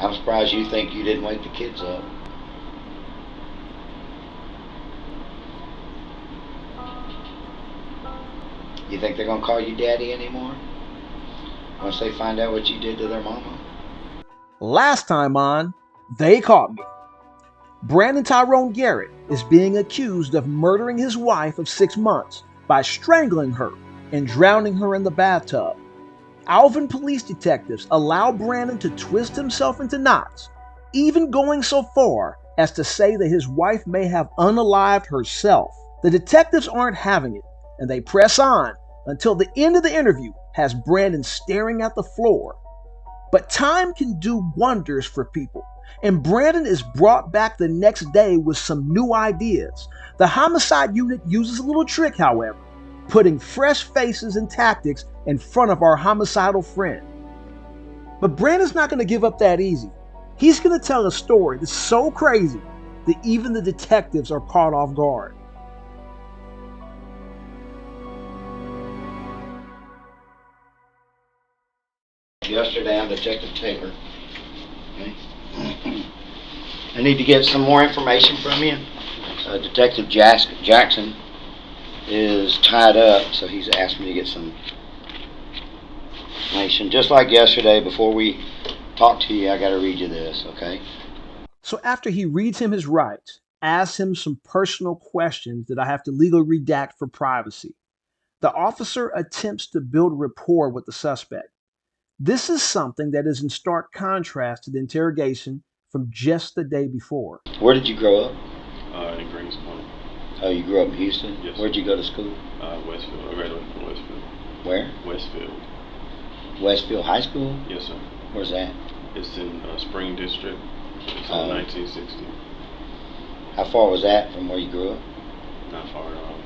I'm surprised you think you didn't wake the kids up. You think they're gonna call you daddy anymore once they find out what you did to their mama? Last time on, they caught me. Brandon Tyrone Garrett is being accused of murdering his wife of 6 months by strangling her and drowning her in the bathtub. Alvin police detectives allow Brandon to twist himself into knots, even going so far as to say that his wife may have unalived herself. The detectives aren't having it, and they press on until the end of the interview has Brandon staring at the floor. But time can do wonders for people, and Brandon is brought back the next day with some new ideas. The homicide unit uses a little trick, however, putting fresh faces and tactics in front of our homicidal friend. But Brandon's not going to give up that easy. He's going to tell a story that's so crazy that even the detectives are caught off guard. Yesterday, I'm Detective Taylor. Okay. I need to get some more information from you. Detective Jackson is tied up, so he's asked me to get some information. Just like yesterday, before we talk to you, I got to read you this, okay? So after he reads him his rights, asks him some personal questions that I have to legally redact for privacy, the officer attempts to build rapport with the suspect. This is something that is in stark contrast to the interrogation from just the day before. Where did you grow up? In Greens Point. Oh, you grew up in Houston? Yes. Where'd you go to school? Westfield. I graduated from Westfield. Where? Westfield. Westfield High School? Yes, sir. Where's that? It's in Spring District. It's in 1960. How far was that from where you grew up? Not far at all.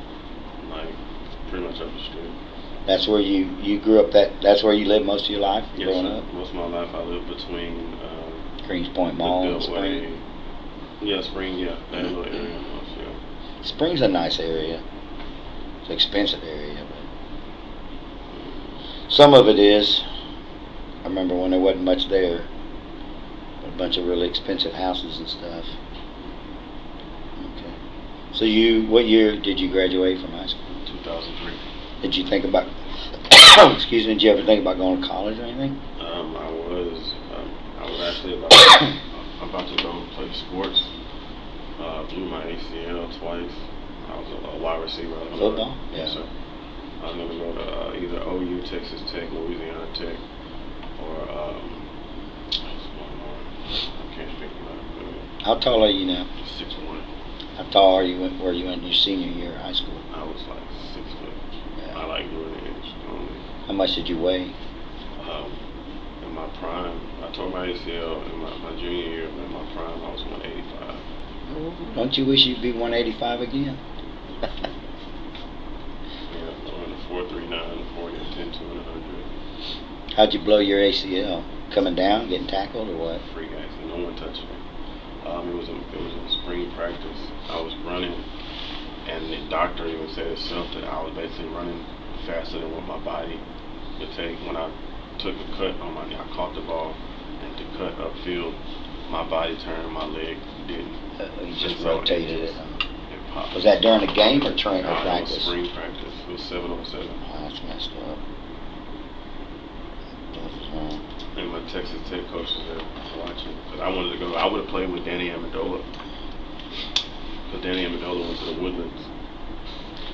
Like, pretty much up the street. That's where you grew up. That's where you lived most of your life Yes, growing sir. up? Most of my life I lived between Greens Point Mall and the Spring? Beltway. Yeah, Spring, yeah. That little area most, yeah. Spring's a nice area. It's an expensive area, but some of it is. I remember when there wasn't much there. A bunch of really expensive houses and stuff. Okay. So what year did you graduate from high school? 2003. Did you think about, excuse me, did you ever think about going to college or anything? I was actually about to go play sports. Blew my ACL twice. I was a wide receiver. Football? Yes, sir. I was going to go to either OU, Texas Tech, Louisiana Tech, or what's one more? I can't think of it. How tall are you now? 6'1". How tall are you? Were you in your senior year of high school? I was like 6 foot. Yeah. I like doing it only. How much did you weigh? In my prime, I tore my ACL in my junior year. In my prime, I was 185. Don't you wish you'd be 185 again? Yeah, I went to 439, 40, 10 to 100. How'd you blow your ACL? Coming down, getting tackled, or what? Free guys, and no one touched me. It was in spring practice. I was running, and the doctor even said itself that I was basically running faster than what my body would take. When I took a cut on I caught the ball, and to cut upfield, my body turned, my leg didn't. You just rotated it. It popped. Was that during a game or training or It was practice? spring practice. It was 7-on-7. Oh, that's messed up. And my Texas Tech coaches there watching. Because I wanted to go. I would have played with Danny Amendola. But Danny Amendola went to the Woodlands.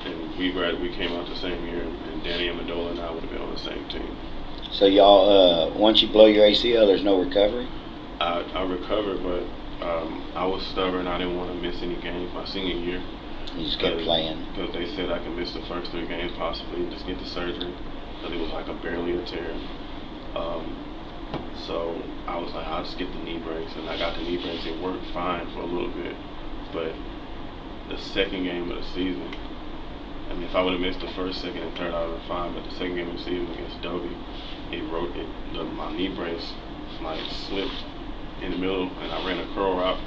And we came out the same year. And Danny Amendola and I would have been on the same team. So y'all, once you blow your ACL, there's no recovery? I recovered, but I was stubborn. I didn't want to miss any games my senior year. You just kept playing? Because they said I could miss the first 3 games possibly and just get the surgery. Because it was like barely a tear. So I was like, I'll just get the knee brace. And I got the knee brace. It worked fine for a little bit. But the second game of the season, I mean, if I would have missed the first, second, and third, I would have been fine. But the second game of the season against Dobie, my knee brace like slipped in the middle, and I ran a curl route,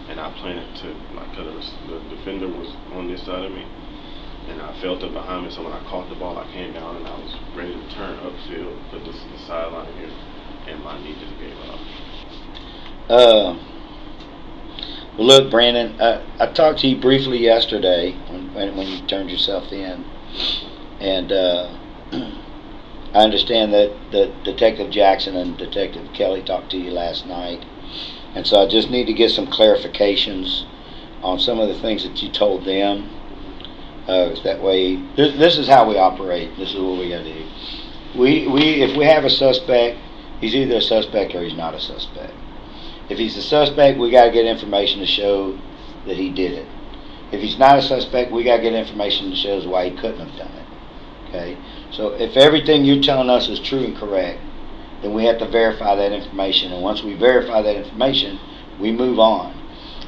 and I planted to because the defender was on this side of me, and I felt it behind me. So when I caught the ball, I came down and I was ready to turn upfield, but this is the sideline here, and my knee just gave out. Uh, well, look, Brandon, I talked to you briefly yesterday when you turned yourself in, and I understand that Detective Jackson and Detective Kelly talked to you last night, and so I just need to get some clarifications on some of the things that you told them. That way, this is how we operate. This is what we got to do. If we have a suspect, he's either a suspect or he's not a suspect. If he's a suspect, we got to get information to show that he did it. If he's not a suspect, we got to get information that shows why he couldn't have done it. Okay? So if everything you're telling us is true and correct, then we have to verify that information. And once we verify that information, we move on.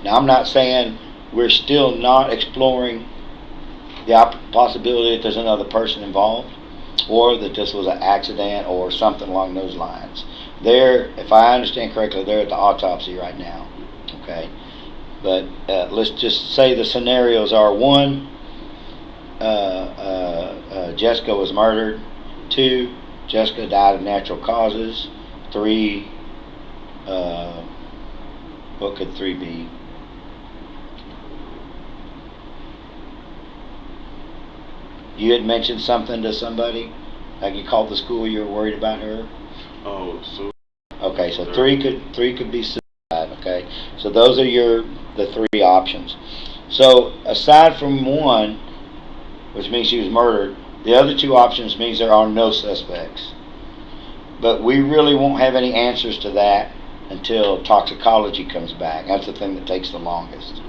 Now, I'm not saying we're still not exploring the possibility that there's another person involved, or that this was an accident or something along those lines. If I understand correctly, they're at the autopsy right now. Okay? But let's just say the scenarios are: one, Jessica was murdered; two, Jessica died of natural causes; three, what could three be? You had mentioned something to somebody, like you called the school. You were worried about her. Oh, so. Okay, so three could be suicide. Okay, so those are the three options. So aside from one, which means she was murdered, the other two options means there are no suspects. But we really won't have any answers to that until toxicology comes back. That's the thing that takes the longest.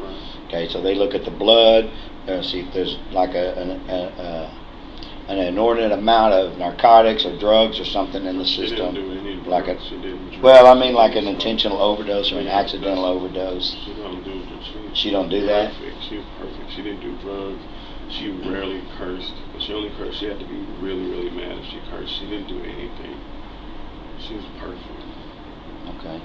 Okay, so they look at the blood, see if there's like an inordinate amount of narcotics or drugs or something in the system. She didn't do any like drugs. She didn't. Well, I mean like an intentional overdose or an accidental overdose. She don't do. She don't do that. She was perfect. She didn't do drugs. She rarely cursed. But she only cursed. She had to be really, really mad if she cursed. She didn't do anything. She was perfect. Okay.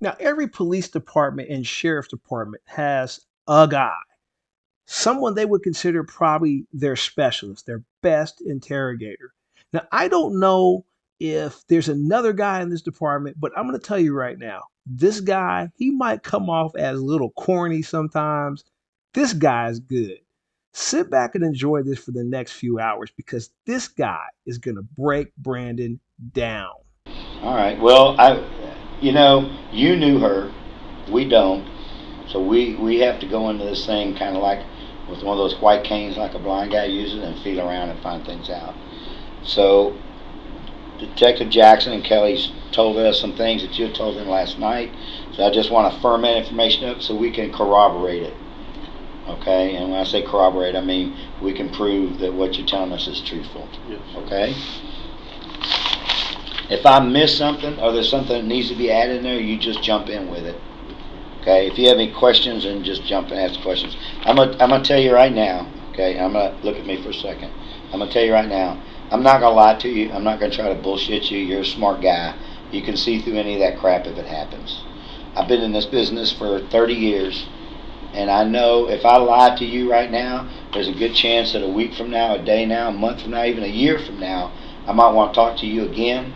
Now, every police department and sheriff's department has a guy, someone they would consider probably their specialist, their best interrogator. Now, I don't know if there's another guy in this department, but I'm going to tell you right now, this guy, he might come off as a little corny sometimes. This guy is good. Sit back and enjoy this for the next few hours because this guy is going to break Brandon down. All right. Well, you knew her. We don't. So we have to go into this thing kind of like with one of those white canes like a blind guy uses and feel around and find things out. So Detective Jackson and Kelly's told us some things that you had told them last night. So I just want to firm that information up so we can corroborate it. Okay? And when I say corroborate, I mean we can prove that what you're telling us is truthful. Yes. Okay? If I miss something or there's something that needs to be added in there, you just jump in with it. Okay, if you have any questions, then just jump and ask questions. I'm gonna tell you right now. Okay, I'm gonna look at me for a second. I'm gonna tell you right now. I'm not gonna lie to you. I'm not gonna try to bullshit you. You're a smart guy. You can see through any of that crap if it happens. I've been in this business for 30 years, and I know if I lie to you right now, there's a good chance that a week from now, a day now, a month from now, even a year from now, I might want to talk to you again,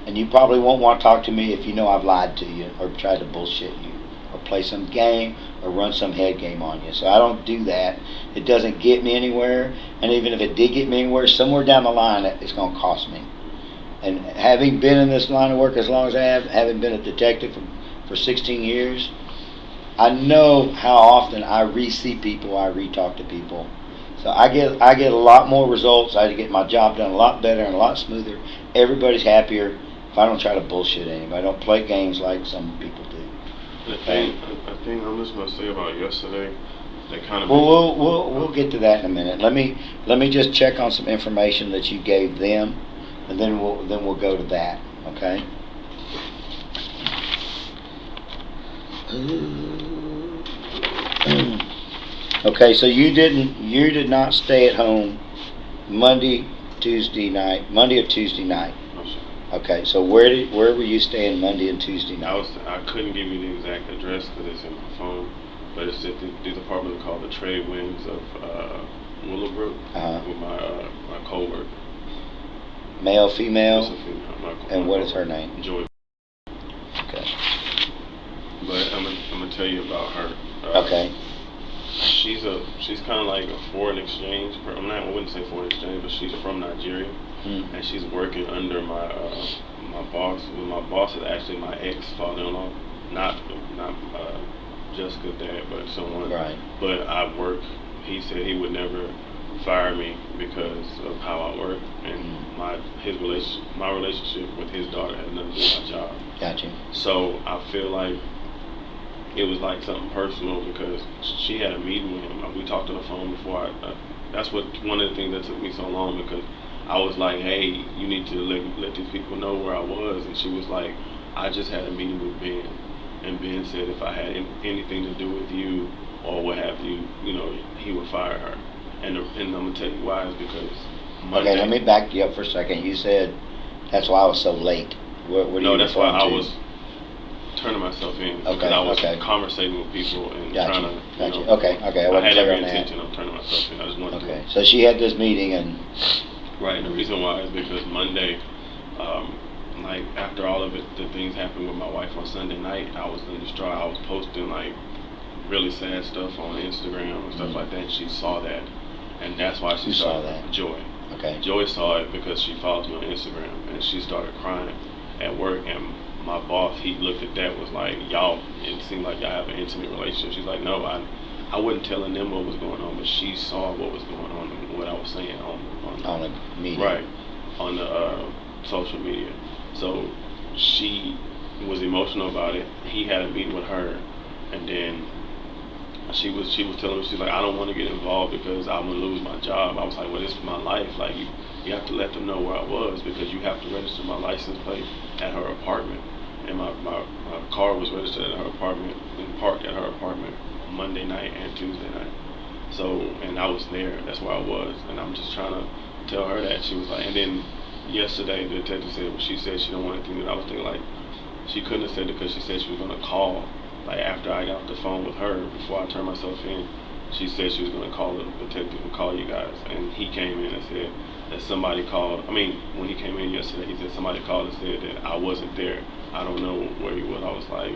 and you probably won't want to talk to me if you know I've lied to you or tried to bullshit you, or play some game, or run some head game on you. So I don't do that. It doesn't get me anywhere, and even if it did get me anywhere, somewhere down the line it's going to cost me. And having been in this line of work as long as I have, having been a detective for 16 years, I know how often I re-see people, I re-talk to people. So I get a lot more results. I get my job done a lot better and a lot smoother. Everybody's happier if I don't try to bullshit anybody. I don't play games like some people do. The thing I'm just gonna say about yesterday, that kind of. Well, we'll get to that in a minute. Let me just check on some information that you gave them, and then we'll go to that. Okay. Okay, so you did not stay at home Monday or Tuesday night. No, sir. Okay, so where were you staying Monday and Tuesday night? I couldn't give you the exact address because it's in my phone, but it's at the department called the Trade Winds of Willowbrook with my coworker. Male, female, It's a female. and what is her name? Joy. Okay. but I'm gonna tell you about her. Okay. She's kind of like a foreign exchange. I wouldn't say foreign exchange, but she's from Nigeria, and she's working under my boss. Well, my boss is actually my ex-father-in-law, not Jessica's dad, but someone. Right. But I work. He said he would never fire me because of how I work, and my relationship with his daughter has nothing to do with my job. Gotcha. So I feel like it was like something personal because she had a meeting with him. We talked on the phone before. That's one of the things that took me so long, because I was like, hey, you need to let these people know where I was, and she was like, I just had a meeting with Ben, and Ben said if I had anything to do with you or what have you, he would fire her. And I'm gonna tell you why is because Monday. Okay, let me back you up for a second. You said that's why I was so late. What No, are you that's why referring I to? was turning myself in, Okay, because I was okay. conversating with people and Gotcha, trying to. gotcha. Okay, I I wasn't had clear every on that. intention of turning myself in. I just wanted Okay, to. so she had this meeting and. Right, and the reason why is because Monday, like after all of it, the things happened with my wife on Sunday night, I was in distraught. I was posting like really sad stuff on Instagram and stuff like that, and she saw that, and that's why she Who saw started. that? Joy. Okay. Joy saw it because she follows me on Instagram, and she started crying at work, and my boss, he looked at that, was like, y'all, it seemed like y'all have an intimate relationship. She's like, no, I wasn't telling them what was going on, but she saw what was going on and what I was saying on the media. Right, on the social media. So she was emotional about it. He had a meeting with her, and then she was telling me, she's like, I don't want to get involved because I'm gonna lose my job. I was like, well, this is my life. Like you have to let them know where I was, because you have to register my license plate at her apartment, and my car was registered at her apartment and parked at her apartment Monday night and Tuesday night. So, and I was there. That's where I was, and I'm just trying to tell her that. She was like, and then yesterday the detective said, well, she said she don't want anything. And I was thinking like, she couldn't have said it because she said she was gonna call. Like after I got off the phone with her, before I turned myself in, she said she was gonna call the detective and call you guys. And he came in and said that somebody called. I mean, when he came in yesterday, he said somebody called and said that I wasn't there. I don't know where he was. I was like,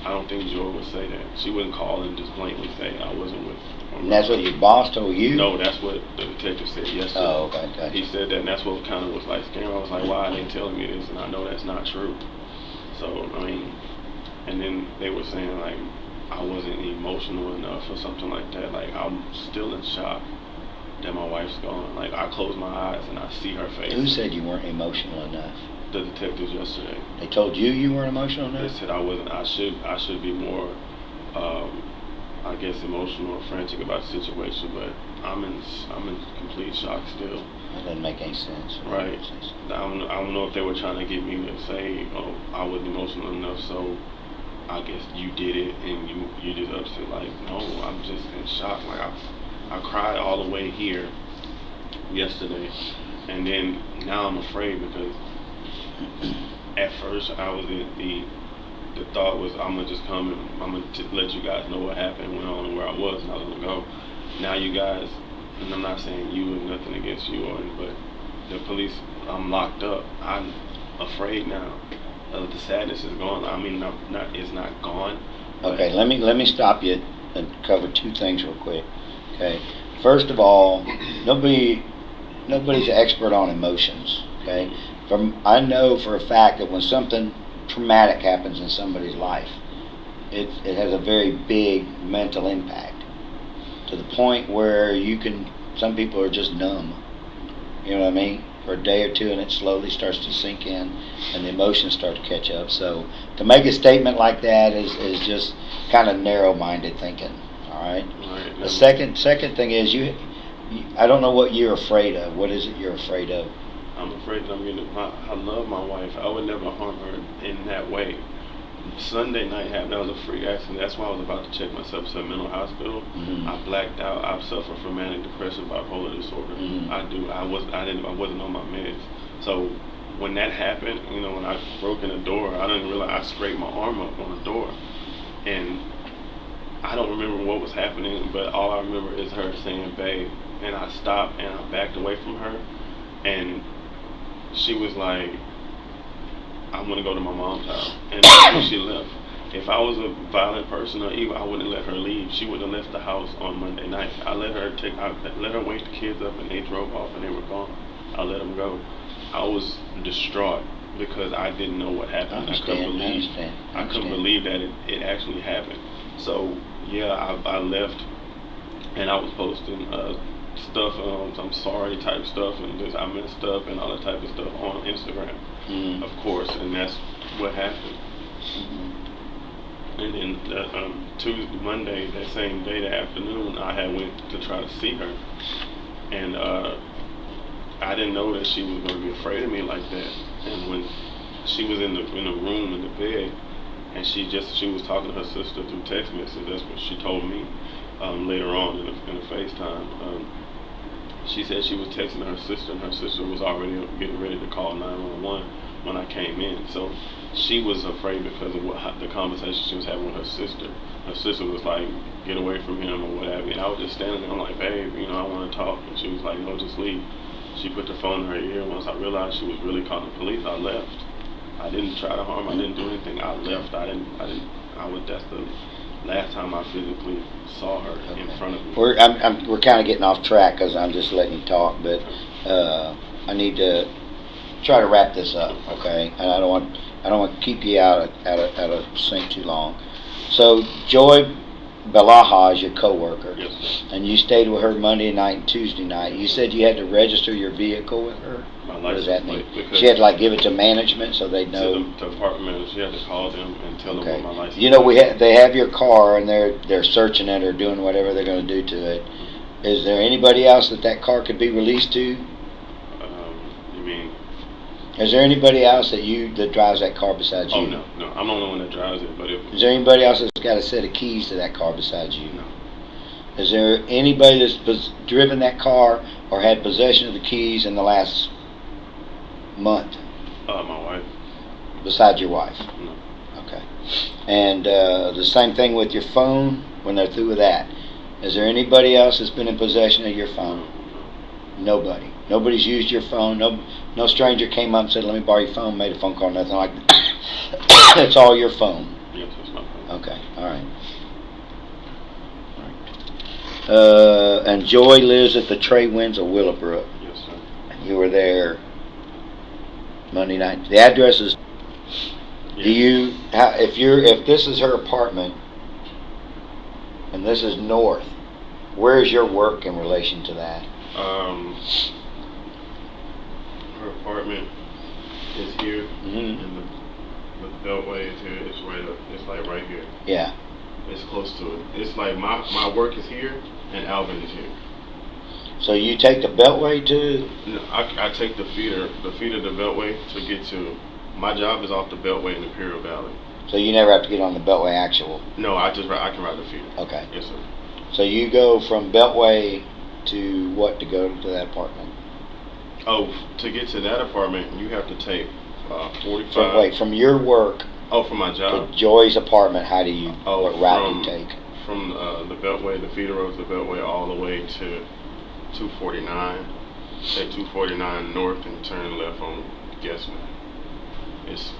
I don't think Joy would say that. She wouldn't call and just blatantly say I wasn't with. And that's what your boss told you? No, that's what the detective said yesterday. Oh, okay, gotcha. He said that, and that's what kind of was like scary. I was like, why are they telling me this? And I know that's not true. So, I mean, and then they were saying like I wasn't emotional enough or something like that. Like I'm still in shock that my wife's gone. Like I close my eyes and I see her face. Who said you weren't emotional enough? The detectives yesterday. They told you weren't emotional enough? They said I wasn't. I should be more, I guess, emotional or frantic about the situation. But I'm in complete shock still. That doesn't make any sense. Right. I don't know if they were trying to get me to say, oh, I wasn't emotional enough, so I guess you did it and you just upset. Like, no, I'm just in shock. Like I cried all the way here yesterday, and then now I'm afraid because at first I was the thought was I'm gonna just come and I'm gonna let you guys know what happened, went on, and where I was, and I was gonna go. Now you guys, and I'm not saying you and nothing against you, but the police, I'm locked up. I'm afraid now. The sadness is gone. I mean, it's not gone. Okay, let me stop you and cover two things real quick. Okay, first of all, nobody's an expert on emotions. Okay, I know for a fact that when something traumatic happens in somebody's life, it has a very big mental impact to the point where some people are just numb. You know what I mean? For a day or two, and it slowly starts to sink in, and the emotions start to catch up. So to make a statement like that is just kind of narrow-minded thinking. All right. Right. The second thing is I don't know what you're afraid of. What is it you're afraid of? I'm afraid that I love my wife. I would never harm her in that way. Sunday night happened. That was a freak accident. That's why I was about to check myself to a mental hospital. Mm-hmm. I blacked out. I suffer from manic depression, bipolar disorder. Mm-hmm. I do. I wasn't on my meds. So when that happened, when I broke in the door, I didn't realize I scraped my arm up on the door, and I don't remember what was happening, but all I remember is her saying, "Babe," and I stopped and I backed away from her, and she was like, I'm gonna go to my mom's house, and she left. If I was a violent person or evil, I wouldn't let her leave. She would have left the house on Monday night. I let her wake the kids up, and they drove off and they were gone. I let them go. I was distraught because I didn't know what happened. I couldn't believe that it actually happened. So yeah, I left, and I was posting stuff, I'm sorry type stuff, and this, I messed up and all that type of stuff on Instagram, of course, and that's what happened. And then Tuesday, Monday, that same day, the afternoon, I had went to try to see her, and I didn't know that she was going to be afraid of me like that. And when she was in the room in the bed, and she was talking to her sister through text message. That's what she told me later on in a FaceTime. She said she was texting her sister, and her sister was already getting ready to call 911 when I came in. So she was afraid because of the conversation she was having with her sister. Her sister was like, "Get away from him," or whatever. And I was just standing there. I'm like, "Babe, I want to talk." And she was like, "No, just leave." She put the phone in her ear. Once I realized she was really calling the police, I left. I didn't try to harm. I didn't do anything. I left. That's the last time I physically saw her in front of me. We're kind of getting off track because I'm just letting you talk, but I need to try to wrap this up, okay? And I don't want to keep you out of sync too long. So Joy Balaha is your coworker. Yes, sir. And you stayed with her Monday night and Tuesday night. You said you had to register your vehicle with her. What does that mean? She had to give it to management so they know. To the department manager, she had to call them and tell them what my license. They have your car and they're searching it or doing whatever they're going to do to it. Is there anybody else that car could be released to? You mean? Is there anybody else that drives that car besides you? Oh no, I'm the only one that drives it. But is there anybody else that's got a set of keys to that car besides you? No. Is there anybody that's driven that car or had possession of the keys in the last month? My wife. Besides your wife? No. Okay. And the same thing with your phone when they're through with that. Is there anybody else that's been in possession of your phone? No. Nobody. Nobody's used your phone. No stranger came up and said, "Let me borrow your phone," made a phone call, nothing like that. It's all your phone. Yes, it's my phone. Okay. All right. And Joy lives at the Trey Winds of Willowbrook. Yes, sir. And you were there Monday night. The address is. Yes. If this is her apartment, and this is north, where is your work in relation to that? Her apartment is here, Mm-hmm. and the beltway is here. It's right up. It's like right here. Yeah. It's close to it. It's like my work is here, and Alvin is here. So you take the beltway to? No, I take the feeder of the beltway to get to. My job is off the beltway in Imperial Valley. So you never have to get on the beltway actual? No, I can ride the feeder. Okay. Yes, sir. So you go from beltway to what to go to that apartment? Oh, to get to that apartment, you have to take 45. From your work. Oh, from my job. To Joy's apartment, what route do you take? From the beltway, the feeder road to the beltway, all the way to 249. Take 249 north and turn left on Guessman. It's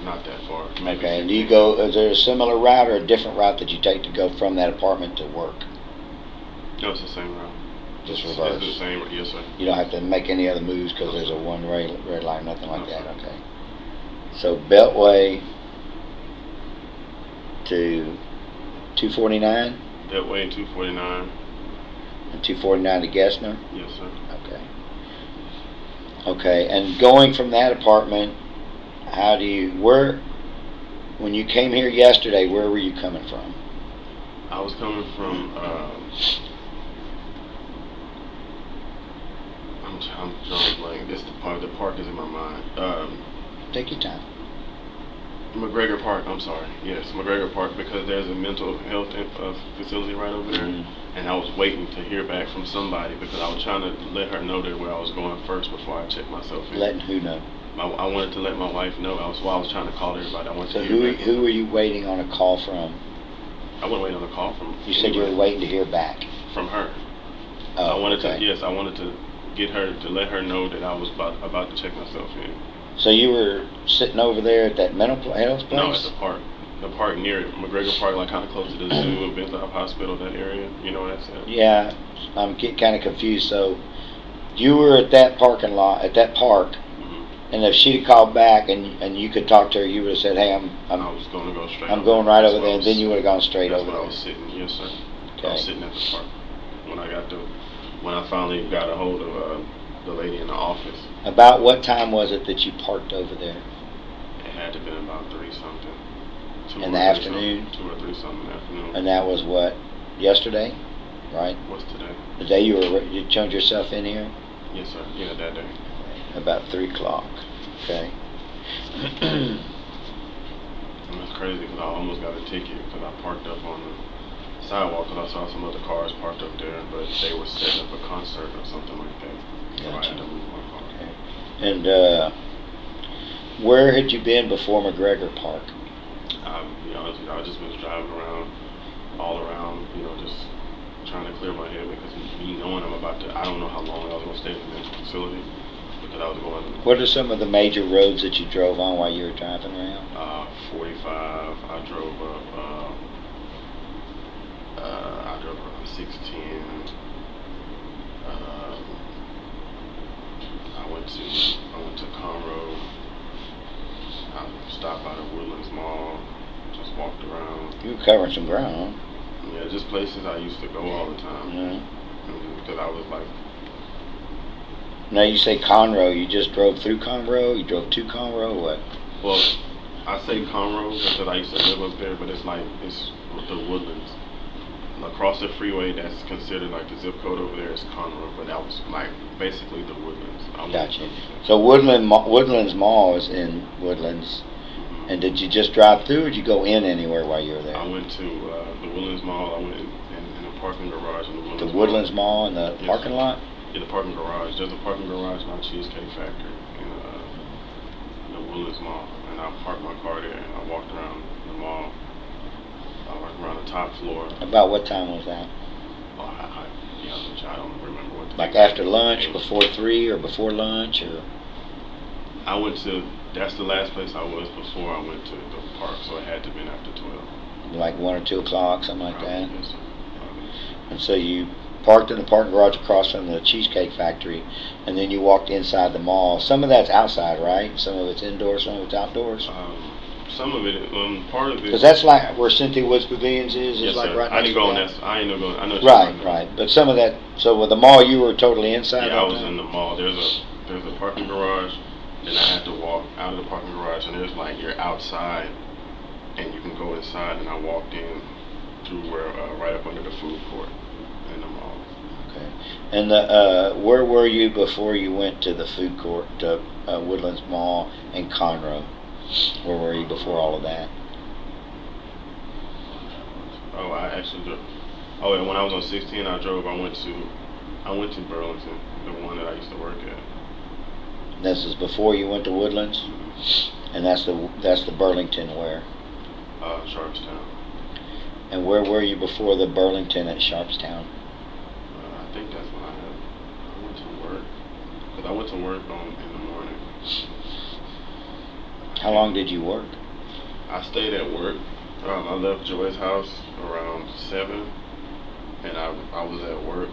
not that far. Okay, and is there a similar route or a different route that you take to go from that apartment to work? No, it's the same route. Just reverse? It's the same, yes, sir. You don't have to make any other moves because there's a one red line, nothing like that, okay. So Beltway to 249? Beltway 249. And 249 to Gessner? Yes, sir. Okay. Okay, and going from that apartment, when you came here yesterday, where were you coming from? I was coming from, I'm drawing blank. The park is in my mind. Take your time. McGregor Park, I'm sorry. Yes, McGregor Park, because there's a mental health facility right over there. Mm-hmm. And I was waiting to hear back from somebody because I was trying to let her know that where I was going first before I checked myself in. Letting who know? I wanted to let my wife know. I was trying to call everybody. I wanted so to hear back. Who were you waiting on a call from? I wasn't waiting on a call from. You said you were waiting to hear back. From her. Oh, I wanted okay. I wanted to get her to let her know that I was about to check myself in. So you were sitting over there at that mental health place? No, at the park. The park near McGregor Park, like kind of close to the zoo and Bentley Hospital, that area. You know what that's at? Yeah, I'm getting kind of confused. So you were at that parking lot, at that park, and if she'd called back and you could talk to her, you would have said, "Hey, I was going to go straight. I'm going right over there," and then you would have gone straight over there. I was sitting. Yes, sir. Okay. I was sitting at the park when I finally got a hold of the lady in the office. About what time was it that you parked over there? It had to have been about 3-something. In the afternoon? 2 or 3 something in the afternoon. And that was what? Yesterday? Right? What's today? The day you turned yourself in here? Yes, sir. Yeah, that day. About 3 o'clock. Okay. And it's crazy because I almost got a ticket because I parked up on the sidewalk because I saw some other cars parked up there, but they were setting up a concert or something like that. So I had to move my car. Okay. And where had you been before McGregor Park? I'll be honest with you, I just was driving around, all around, just trying to clear my head because me knowing I don't know how long I was going to stay in this facility because I was going. What are some of the major roads that you drove on while you were driving around? 45. I drove up. I drove around 610. I went to Conroe. I stopped by the Woodlands Mall. Just walked around. You were covering some ground, huh? Yeah, just places I used to go all the time. Yeah. Because I was like. Now you say Conroe. You just drove through Conroe? You drove to Conroe? What? Well, I say Conroe because I used to live up there, but it's the Woodlands. Across the freeway, that's considered like the zip code over there is Conroe, but that was like basically the Woodlands. Gotcha. So Woodlands Mall is in Woodlands. Mm-hmm. And did you just drive through, or did you go in anywhere while you were there? I went to the Woodlands Mall. I went in the parking garage in the Woodlands Mall. The Woodlands Mall in the parking lot? Yeah, the parking garage. There's a parking garage by Cheesecake Factory in the Woodlands Mall. And I parked my car there and I walked around the mall. I walked around the top floor. About what time was that? Oh, I don't remember what. Like after lunch, before 3, or before lunch, or? That's the last place I was before I went to the park, so it had to have been after 12. Like 1 or 2 o'clock, something like that? Yes, sir. And so you parked in the parking garage across from the Cheesecake Factory, and then you walked inside the mall. Some of that's outside, right? Some of it's indoors, some of it's outdoors? Some of it, part of it. Because that's like where Cynthia Woods Pavilions is. Yes, like sir. right I didn't go on that. that. I ain't no going. I know. Right. But some of that. So with the mall, you were totally inside. Yeah, I was in the mall. There's a parking garage. Then I had to walk out of the parking garage, and there's like you're outside, and you can go inside. And I walked in through where right up under the food court in the mall. Okay. And where were you before you went to the food court, to Woodlands Mall and Conroe? Where were you before all of that? Oh, I actually drove. Oh, and when I was on 16, I went to Burlington, the one that I used to work at. This is before you went to Woodlands, and that's the Burlington where? Sharpstown. And where were you before the Burlington at Sharpstown? I think that's when I went to work. Because I went to work in the morning. How long did you work? I stayed at work. I left Joy's house around 7, and I was at work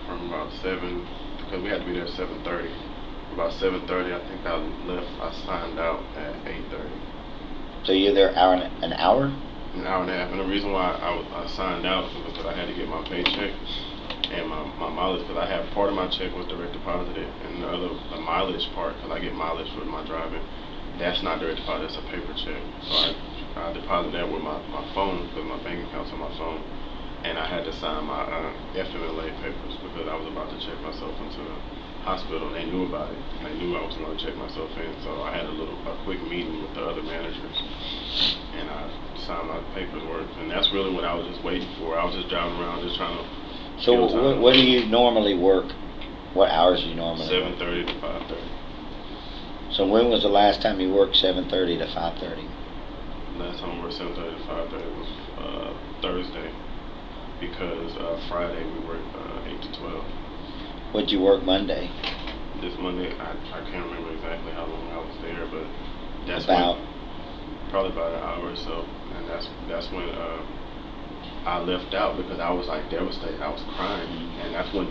from about 7 because we had to be there at 7:30. About 7:30, I think I left. I signed out at 8:30. So you're there an hour? An hour and a half. And the reason why I signed out was because I had to get my paycheck and my mileage, because I have part of my check was direct deposited, and the mileage part, because I get mileage with my driving, that's not direct deposit, that's a paper check. So I deposited that with my phone, because my bank account's on my phone, and I had to sign my FMLA papers because I was about to check myself into the hospital, and they knew about it. They knew I was going to check myself in, so I had a quick meeting with the other managers, and I signed my paperwork, and that's really what I was just waiting for. I was just driving around, just trying to. So what do you normally work? What hours do you normally work? 7:30 to 5:30. So when was the last time you worked 7:30 to 5:30? Last time I worked 7:30 to 5:30 was Thursday, because Friday we worked 8 to 12. What'd you work Monday? This Monday, I can't remember exactly how long I was there, but that's about. probably about an hour or so, and that's when I left out because I was like devastated. I was crying, and that's when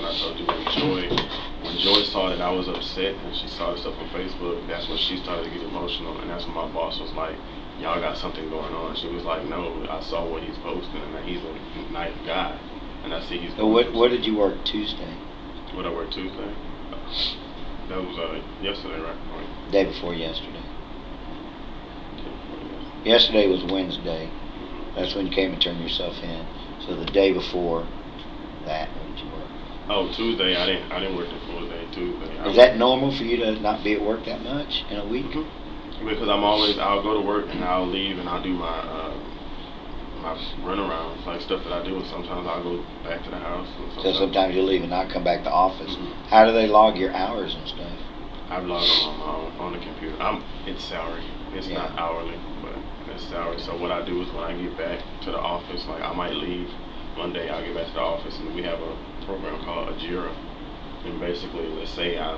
I told you when Joy saw that I was upset and she saw the stuff on Facebook. That's when she started to get emotional, and that's when my boss was like, "Y'all got something going on." She was like, "No, I saw what he's posting, and that he's a nice guy, and I see he's." So what did you work Tuesday? What I work Tuesday? That was yesterday, right? Day before yesterday. Day before yesterday. Yesterday was Wednesday. That's when you came and turned yourself in. So the day before that, what did you work? Oh, Tuesday. I didn't work the full day Tuesday. Is that normal for you to not be at work that much in a week? Mm-hmm. Because I'll go to work and I'll leave and I'll do my runarounds, like stuff that I do, and sometimes I'll go back to the house. So sometimes you leave and not come back to office. Mm-hmm. How do they log your hours and stuff? I log them on the computer. It's salary. It's not hourly, but it's salary. So what I do is when I get back to the office, like I might leave one day, I'll get back to the office, and we have a program called Ajira. And basically, let's say I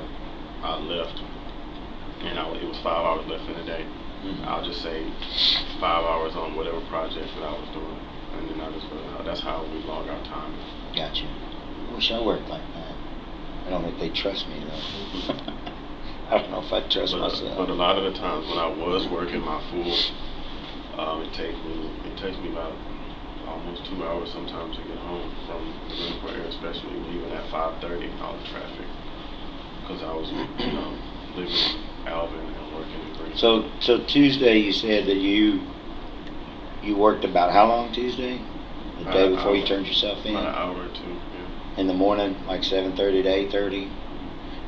left, and it was 5 hours left in the day. Mm-hmm. I'll just say 5 hours on whatever project that I was doing, and then I just that's how we log our time. Gotcha. I wish I worked like that. I don't think they trust me though. I don't know if I trust myself. But a lot of the times when I was working my full, it takes me about almost 2 hours sometimes to get home from the Newport area, especially leaving at 5:30 and all the traffic, because I was living in Alvin and working in Green. So Tuesday you said that you worked about how long Tuesday? The day before you turned yourself in? About an hour or two, yeah. In the morning, like 7:30 to 8:30?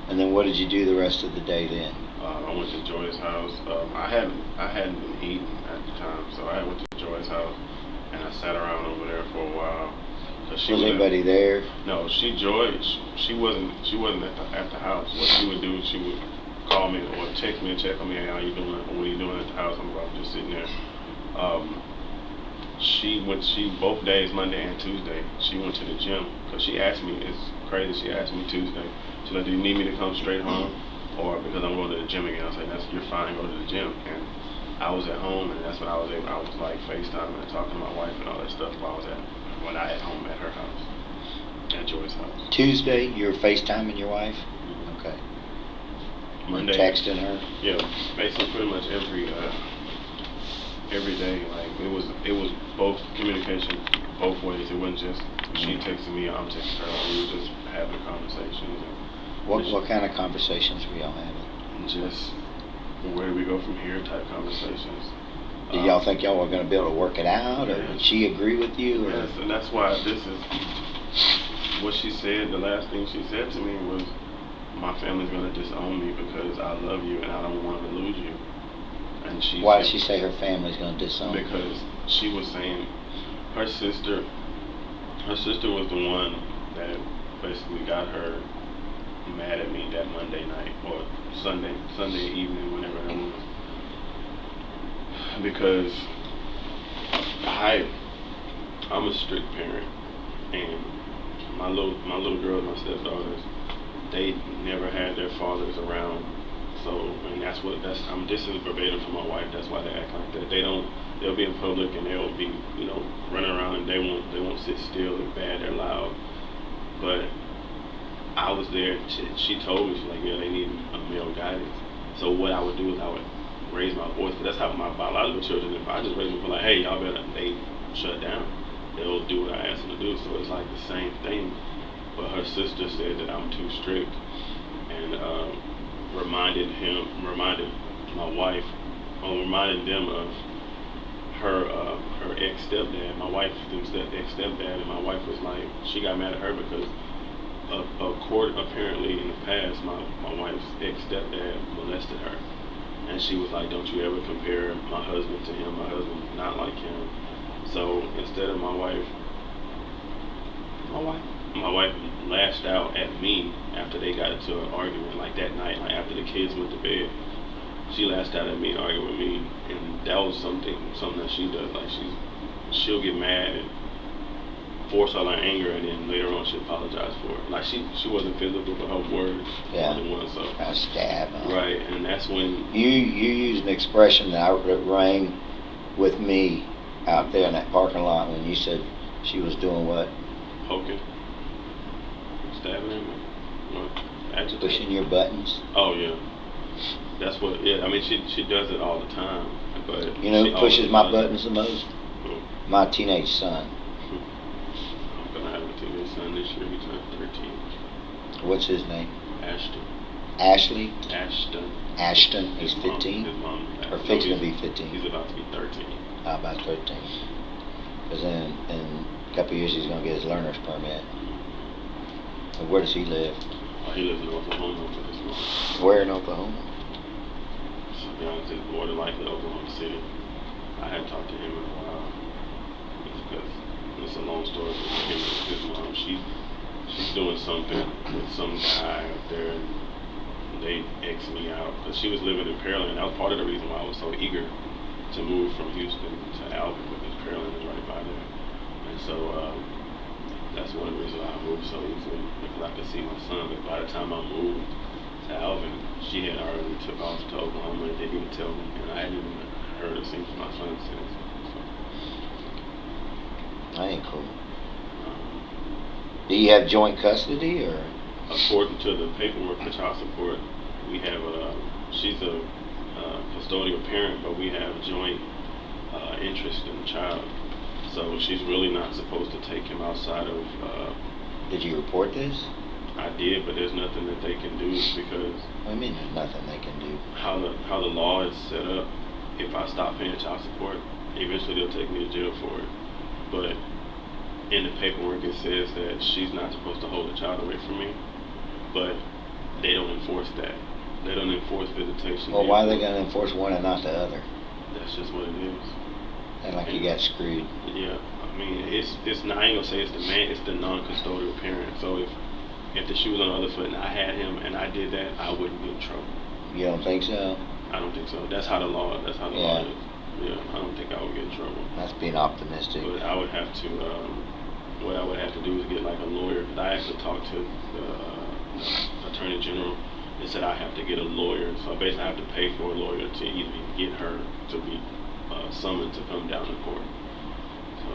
And then what did you do the rest of the day then? I went to Joy's house. I hadn't been eating at the time, so I went to Joy's house and I sat around over there for a while. Was anybody there? No, she wasn't at the house. What she would do, she would call me or text me and check on me. Hey, how you doing? Or what are you doing at the house? I'm just sitting there. She both days, Monday and Tuesday, she went to the gym because she asked me. It's crazy. She asked me Tuesday. She's like, "Do you need me to come straight home, or because I'm going to the gym again?" I was like, "You're fine. Go to the gym." And I was at home, and that's when I was like FaceTiming and talking to my wife and all that stuff when I at home at her house, at Joy's house. Tuesday, you were FaceTiming your wife? Mm-hmm. Okay. Monday, texting her? Yeah, basically pretty much every day. Like it was both communication both ways. It wasn't just she texting me, I'm texting her. We were just having conversations. What kind of conversations were y'all having? Just where do we go from here type conversations. Did y'all think y'all were going to be able to work it out, or did she agree with you? Or? Yes, and that's why this is what she said. The last thing she said to me was, "My family's going to disown me because I love you and I don't want to lose you." And why did she say her family's going to disown her? Because she was saying her sister was the one that basically got her mad at me that Monday night or Sunday evening, whenever that was. Because I'm a strict parent, and my little girls, my stepdaughters, they never had their fathers around. So, and this is verbatim from my wife. That's why they act like that. They'll be in public and they'll be, running around and they won't sit still. They're bad. They're loud. But I was there. She told me, she's like, yeah, they need a male guidance. So what I would do is I would raise my voice. But that's how my biological children. If I just raise them, like, hey, y'all better, they shut down. They'll do what I ask them to do. So it's like the same thing. But her sister said that I'm too strict, and reminded my wife, or reminded them of her ex stepdad, my wife's ex stepdad, and my wife was like, she got mad at her because a court apparently in the past, my wife's ex stepdad molested her, and she was like, don't you ever compare my husband to him? My husband's not like him. So instead of my wife lashed out at me after they got into an argument, like that night, like after the kids went to bed. She lashed out at me and argued with me, and that was something that she does. Like she'll get mad, and force all her anger, and then later on she apologized for it. Like she wasn't physical, but her words Yeah. were the one. So I stab. right, and that's when you used an expression that rang with me out there in that parking lot when you said she was doing what? poking, stabbing him, what? Agitating. Pushing your buttons. Oh yeah, that's what. Yeah, I mean she does it all the time. But you know who who pushes my buttons the most? Who? My teenage son. I'm gonna have a teenage son this year. He turned 13. What's his name? Ashton. Ashley? Ashton. Ashton. He's 15? His mom. Or fixing to be 15? He's about to be 13. About 13. Because in a couple of years he's going to get his learner's permit. And where does he live? He lives in Oklahoma with his mom. Where in Oklahoma? So, to be honest, it's more than likely Oklahoma City. I hadn't talked to him in a while. It's because it's a long story with him and his mom. She's doing something with some guy up there, and they X me out because she was living in Pearland. That was part of the reason why I was so eager to move from Houston to Alvin, because Pearland is right by there. And so that's one of the reasons why I moved so easily, because I could see my son. But by the time I moved to Alvin, she had already took off to Oklahoma and didn't even tell me, and I hadn't even heard or seen from my son since. So. That ain't cool. Do you have joint custody, or? According to the paperwork for child support, we have she's a custodial parent, but we have joint interest in the child. So she's really not supposed to take him outside of. Did you report this? I did, but there's nothing that they can do because. What do you mean there's nothing they can do? How the law is set up, if I stop paying child support, eventually they'll take me to jail for it. But in the paperwork it says that she's not supposed to hold the child away from me, but they don't enforce that. They don't enforce visitation. Well, why are they going to enforce one and not the other? That's just what it is. And like you got screwed. Yeah, I mean it's not. I ain't gonna say it's the man. It's the non-custodial parent. So if the shoe was on the other foot and I had him and I did that, I wouldn't get in trouble. You don't think so? I don't think so. That's how the law. That's how the law is. Yeah, I don't think I would get in trouble. That's being optimistic. But I would have to. What I would have to do is get like a lawyer. Because I actually talked to the attorney general. They said I have to get a lawyer. So basically, I have to pay for a lawyer to even get her to be summoned to come down to court. So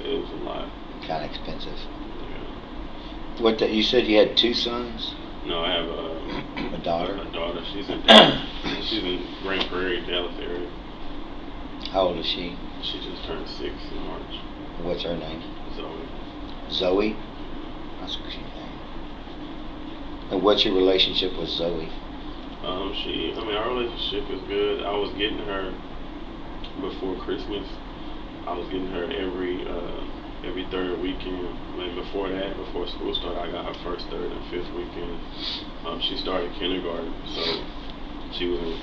it was a lot. Kind of expensive. Yeah. What? You said you had 2 sons? No, I have a daughter. A daughter. She's in Grand Prairie, Dallas area. How old is she? She just turned 6 in March. What's her name? Zoe. Zoe? That's a cute name. And what's your relationship with Zoe? Our relationship is good. I was getting her before Christmas. I was getting her every third weekend. And before that, before school started, I got her first, third, and fifth weekend. She started kindergarten, so she was in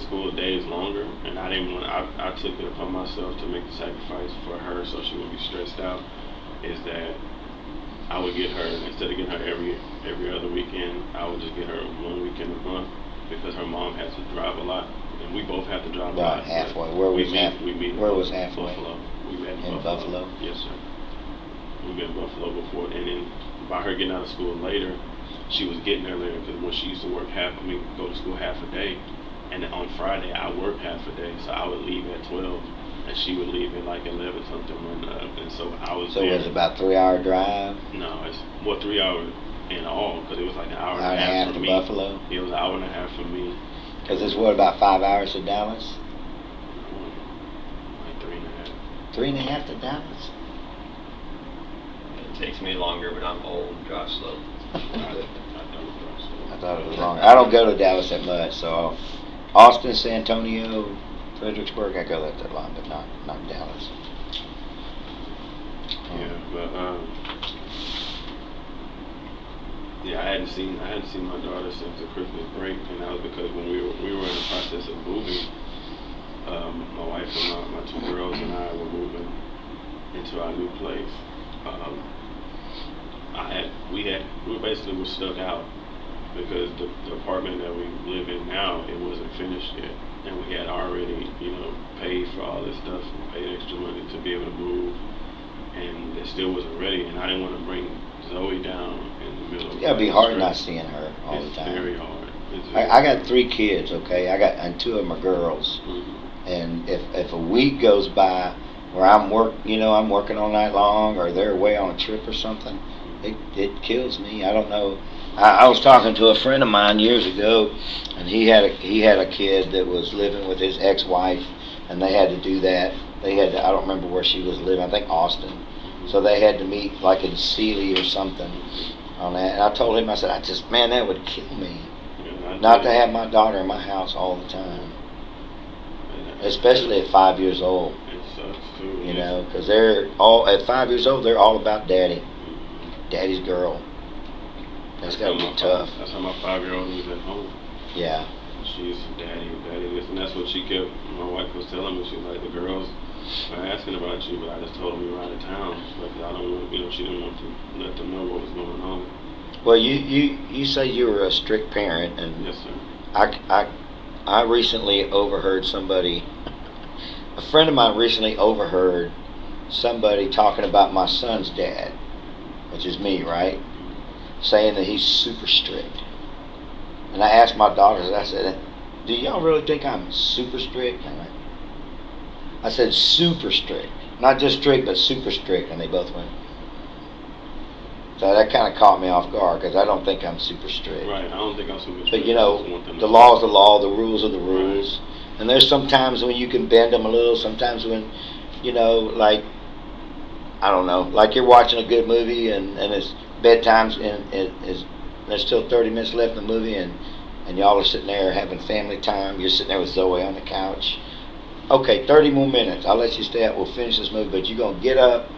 school days longer, and I didn't want. I took it upon myself to make the sacrifice for her, so she wouldn't be stressed out. Is that I would get her, instead of getting her every other weekend, I would just get her one weekend a month, because her mom has to drive a lot, and we both have to drive a lot. Right, halfway. Where was halfway? Where was halfway? Buffalo. We met in Buffalo. Yes, sir. We met in Buffalo before, and then by her getting out of school later, she was getting there later, because when she used to work go to school half a day, and on Friday I worked half a day, so I would leave at 12, and she would leave at like 11 something, and so I was. So it was about 3-hour drive. No, it's 3 hours in all, because it was like an hour and a half for to me. Buffalo. It was an hour and a half for me. Because it's what, about 5 hours to Dallas? Like 3.5. 3.5 to Dallas? It takes me longer, but I'm old and drive slow. I thought it was longer. I don't go to Dallas that much, so Austin, San Antonio, Fredericksburg, I go that long, but not Dallas. Yeah, but I hadn't seen my daughter since the Christmas break, and that was because when we were in the process of moving, my wife and my 2 girls and I were moving into our new place. We basically were stuck out, because the apartment that we live in now, it wasn't finished yet, and we had already paid for all this stuff and paid extra money to be able to move, and the still wasn't ready, and I didn't want to bring Zoe down in the middle. It'd be hard not seeing her all the time. It's very hard. I got 3 kids, okay? And 2 of them are girls. Mm-hmm. And if a week goes by where I'm working all night long, or they're away on a trip or something, it kills me. I don't know. I was talking to a friend of mine years ago, and he had a kid that was living with his ex-wife, and they had to do that. I don't remember where she was living. I think Austin. Mm-hmm. So they had to meet like in Sealy or something on that. And I told him, I said, man, that would kill me. Not to have my daughter in my house all the time, especially at 5 years old. It sucks too. You know, because at 5 years old, they're all about daddy, daddy's girl. That's got to be tough. That's how my 5-year-old was at home. Yeah. She's daddy this, and that's what she kept. My wife was telling me, she was like, the girls are asking about you, but I just told them you were out of town. But I don't want, she didn't want to let them know what was going on. Well, you say you were a strict parent, and yes, sir. I recently overheard somebody, a friend of mine recently overheard somebody talking about my son's dad, which is me, right? Saying that he's super strict. And I asked my daughters, I said, do y'all really think I'm super strict? I said super strict. Not just strict, but super strict. And they both went. So that kind of caught me off guard, because I don't think I'm super strict. Right, I don't think I'm super strict. But you know, the law is the law, the rules are the rules. Right. And there's sometimes when you can bend them a little, sometimes when, like, I don't know, like you're watching a good movie and it's bedtime and there's still 30 minutes left in the movie and y'all are sitting there having family time. You're sitting there with Zoe on the couch. Okay, 30 more minutes. I'll let you stay up. We'll finish this movie, but you're going to get up.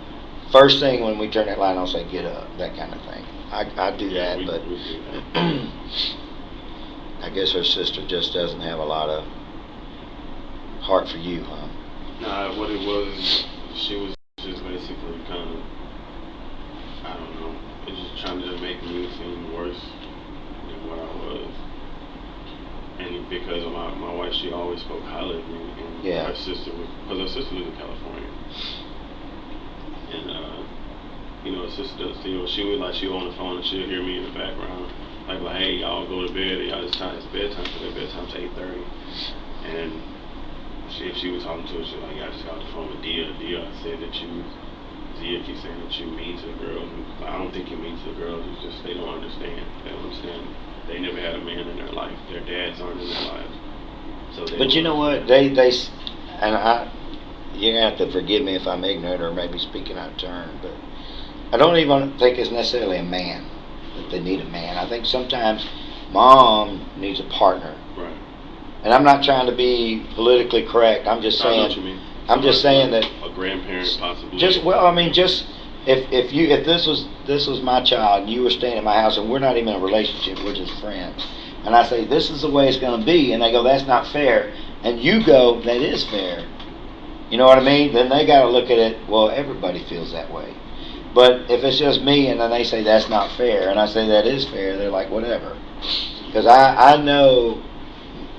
First thing when we turn that light on, I'll say, get up, that kind of thing. I do that, but I guess her sister just doesn't have a lot of heart for you, huh? Nah, what it was, she was just basically kind of, I don't know, it was just trying to make me seem worse than what I was. And because of my wife, she always spoke highly of me, and her sister because her sister lives in California. And, her sister, she would she on the phone and she'll hear me in the background, like, hey, y'all go to bed, y'all, it's bedtime, so their bedtime's 8:30. And if she was talking to her, she was like, I just got off the phone with Dia, I said that Zia keeps saying that you mean to the girls. And I don't think you mean to the girls, it's just they don't understand. They don't understand. They never had a man in their life. Their dads aren't in their lives. So but you know what, you're going to have to forgive me if I'm ignorant or maybe speaking out of turn, but I don't even think it's necessarily a man, that they need a man. I think sometimes mom needs a partner. Right. And I'm not trying to be politically correct. I'm just saying. I know what you mean. I'm just saying that a grandparent possibly. If this was my child and you were staying at my house and we're not even in a relationship, we're just friends, and I say this is the way it's going to be, and they go, that's not fair, and you go, that is fair. You know what I mean? Then they got to look at it. Well, everybody feels that way. But if it's just me and then they say that's not fair, and I say that is fair, they're like, whatever. Because I know,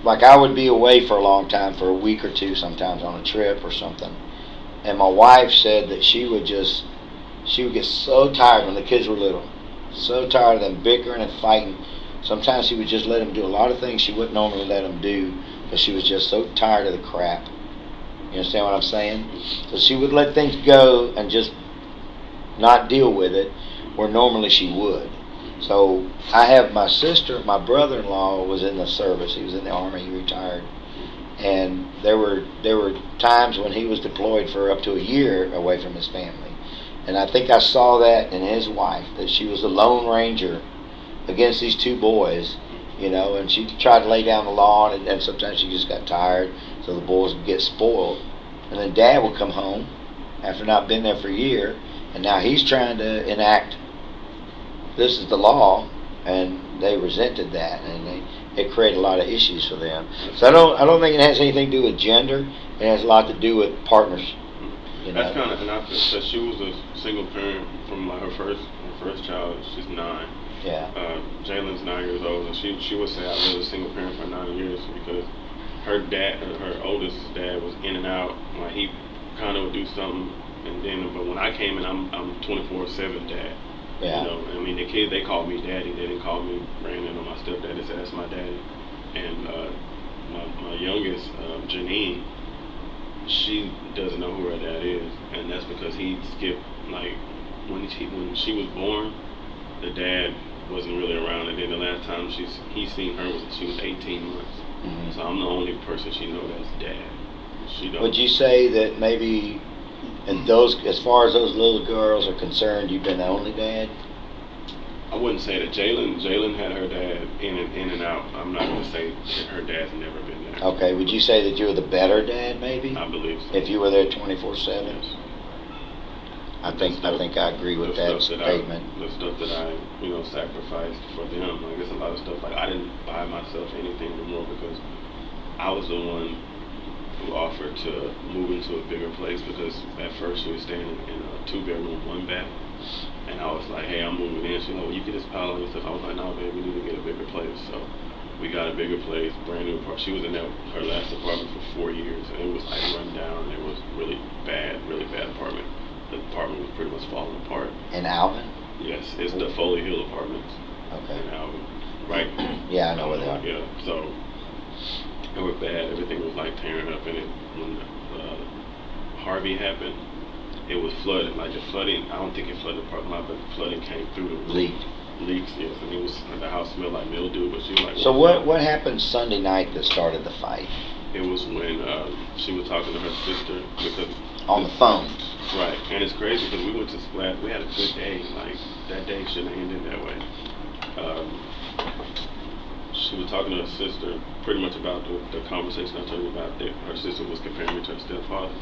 like, I would be away for a long time, for a week or two sometimes on a trip or something. And my wife said that she would get so tired when the kids were little. So tired of them bickering and fighting. Sometimes she would just let them do a lot of things she wouldn't normally let them do because she was just so tired of the crap. You understand what I'm saying? So she would let things go and just not deal with it where normally she would. So I have my sister, my brother-in-law was in the service. He was in the Army, he retired. And there were times when he was deployed for up to a year away from his family. And I think I saw that in his wife, that she was a lone ranger against these 2 boys, and she tried to lay down the law, and sometimes she just got tired, so the boys would get spoiled. And then Dad would come home after not been there for a year, and now he's trying to enact this is the law, and they resented that, and it created a lot of issues for them. So I don't think it has anything to do with gender. It has a lot to do with partners. That's kind of, and I said she was a single parent from like her first child. She's 9. Yeah. Jalen's 9 years old, and she would say I was a single parent for 9 years because her oldest dad was in and out. Like he kind of would do something And then, but when I came in, I'm 24/7 dad. Yeah. You know, I mean, the kids, they called me daddy. They didn't call me Brandon or my stepdad. They said that's my daddy. And my youngest, Janine, she doesn't know who her dad is, and that's because he skipped, like, when she was born, the dad wasn't really around, and then the last time he seen her was she was 18 months. Mm-hmm. So I'm the only person she knows as dad. She don't. Would you say that maybe, and those, as far as those little girls are concerned, you've been the only dad? I wouldn't say that. Jalen had her dad in and out. I'm not going to say that her dad's never been there. Okay, would you say that you were the better dad, maybe? I believe so. If you were there 24/7? Yes. I think I agree with that statement. The stuff that I, sacrificed for them. Like, there's a lot of stuff. Like, I didn't buy myself anything anymore because I was the one who offered to move into a bigger place, because at first she was staying in a 2-bedroom, 1 bath. And I was like, hey, I'm moving in. She's like, well, you can just pile on your stuff. I was like, no, babe, we need to get a bigger place. So we got a bigger place, brand new apartment. She was in her last apartment for 4 years, and it was like run down, and it was really bad apartment. The apartment was pretty much falling apart. In Alvin? Yes, it's the Foley Hill Apartments. Okay. In Alvin, right? Yeah, I know where they are. Yeah, so it was bad. Everything was like tearing up, and when Harvey happened, it was flooded. Like, the flooding, I don't think it flooded the parking lot, but the flooding came through the roof. Leaks, yes, and the house smelled like mildew. But she was like, so what happened Sunday night that started the fight? It was when she was talking to her sister, because on the phone. Right, and it's crazy because we went to Splash. We had a good day. Like, that day shouldn't have ended that way. She was talking to her sister pretty much about the conversation I told you about, that her sister was comparing me to her stepfather,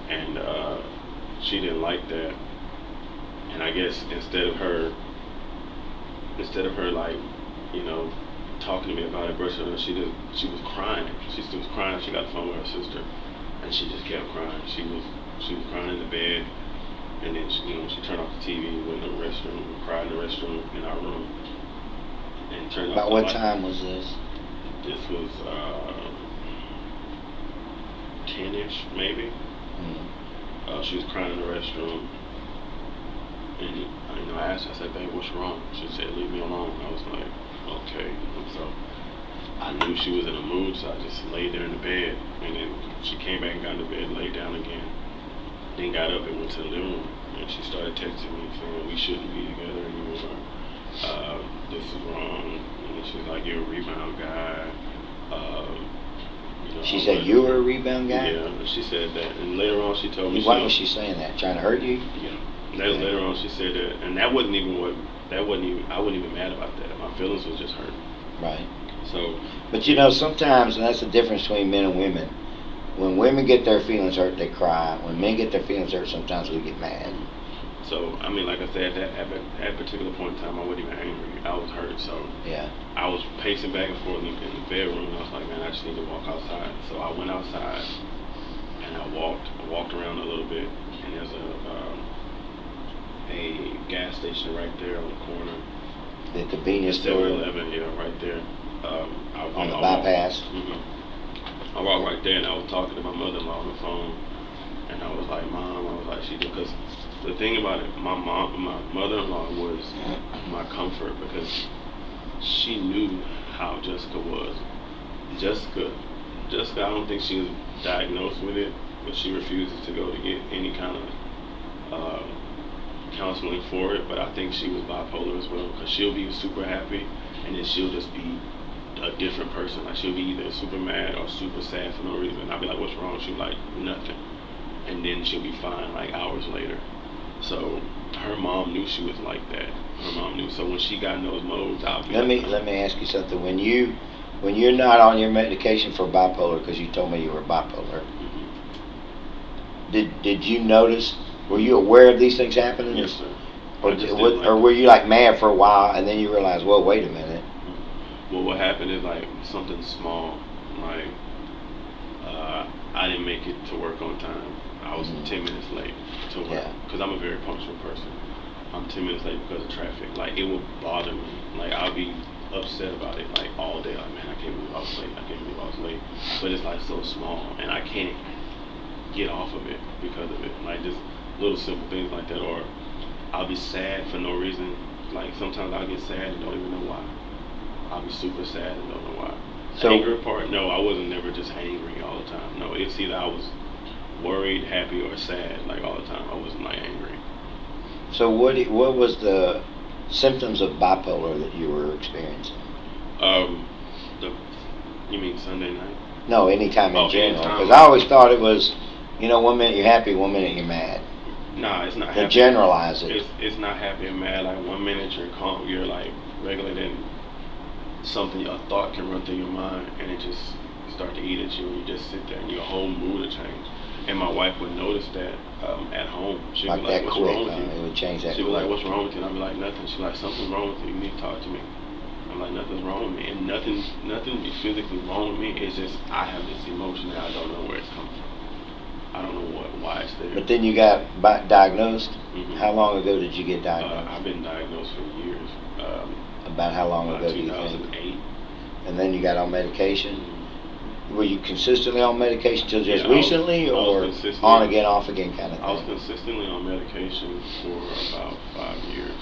and she didn't like that. And I guess instead of her like, talking to me about it, brushing her, she was crying. She still was crying. She got the phone with her sister, and she just kept crying. She was crying in the bed, and then she turned off the TV, went in the restroom, cried in the restroom in our room, and turned off the light. About what time was this? This was 10-ish maybe. Mm-hmm. She was crying in the restroom, and I asked her, I said, babe, what's wrong? She said, leave me alone. I was like, okay. And so I knew she was in a mood, so I just laid there in the bed, and then she came back and got in the bed, laid down again, then got up and went to the living room, and she started texting me saying we shouldn't be together anymore. This is wrong. And she's like, you're a rebound guy. She said you were a rebound guy? Yeah, she said that, and later on she told me. Why was she saying that? Trying to hurt you? Yeah. Later on she said that, and I wasn't even mad about that. My feelings was just hurt. Right. So. But sometimes, and that's the difference between men and women. When women get their feelings hurt, they cry. When men get their feelings hurt, sometimes we get mad. So, I mean, like I said, at that particular point in time, I wasn't even angry. I was hurt. So yeah, I was pacing back and forth in the bedroom, and I was like, man, I just need to walk outside. So I went outside, and I walked around a little bit, and there's a gas station right there on the corner. The convenience store? 7-Eleven, yeah, right there. On the bypass? I walked right there, and I was talking to my mother-in-law on the phone, and I was like, Mom, because the thing about it, my mother-in-law was my comfort, because she knew how Jessica was. Jessica, I don't think she was diagnosed with it, but she refuses to go to get any kind of counseling for it. But I think she was bipolar as well, because she'll be super happy, and then she'll just be a different person. Like, she'll be either super mad or super sad for no reason. I'll be like, what's wrong? She'll be like, nothing. And then she'll be fine like hours later. So her mom knew she was like that. Her mom knew. So when she got in those modes, I'll be let me ask you something. When you're not on your medication for bipolar, because you told me you were bipolar, did you notice? Were you aware of these things happening? Yes, sir. Or were you like mad for a while and then you realized, well, wait a minute? Well, what happened is like something small, like I didn't make it to work on time. I was 10 minutes late to work, because I'm a very punctual person. I'm 10 minutes late because of traffic. Like, it would bother me. Like, I'll be upset about it like all day. Like, man, I can't believe I was late. But it's like so small, and I can't get off of it because of it. Like, just little simple things like that, or I'll be sad for no reason. Like sometimes I'll get sad and don't even know why. I'll be super sad and don't know why. So, Anger part, no, I wasn't never just angry all the time. No, it's either I was worried, happy, or sad like all the time. I wasn't like angry. so what was the symptoms of bipolar that you were experiencing? The you mean Sunday night? No, anytime in Oh, general. anytime. Because I always thought it was, 1 minute you're happy, 1 minute you're mad. Nah, it's not. To Happy. generalize it. It's not happy and mad. Like 1 minute you're calm, you're like regular, then something, a thought can run through your mind, and it just start to eat at you, and you just sit there, and your whole mood will change. And my wife would notice that at home. She'd Like be like, that "What's quick, wrong with you?" it would change that She'd be quick. like, "What's wrong with you?" And I'd be like, "Nothing." She's like, "Something's wrong with you. You need to talk to me." I'm like, "Nothing's wrong with me," and nothing is physically wrong with me. It's just I have this emotion that I don't know where it's coming from. I don't know why it's there. But then you got diagnosed. Mhm. How long ago did you get diagnosed? I've been diagnosed for years. About how long About ago do you think? 2008. And then you got on medication. Were you consistently on medication till just Yeah, I was- recently, I was or consistently- on again, off again kind of I was thing? consistently on medication for about 5 years,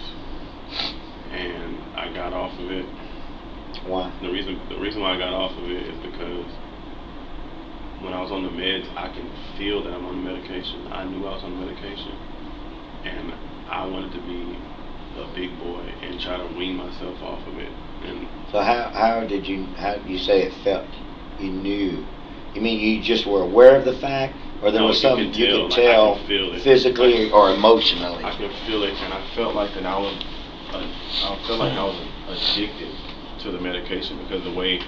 and I got off of it. Why? The reason why I got off of it is because when I was on the meds, I can feel that I'm on the medication. I knew I was on the medication, and I wanted to be a big boy and try to wean myself off of it. And So how did you say it felt? You knew. You mean you just were aware of the fact, or there No, was you something can you tell, could like, I tell can feel it. physically or emotionally? I could feel it, and I felt like that I felt like I was addicted to the medication because the way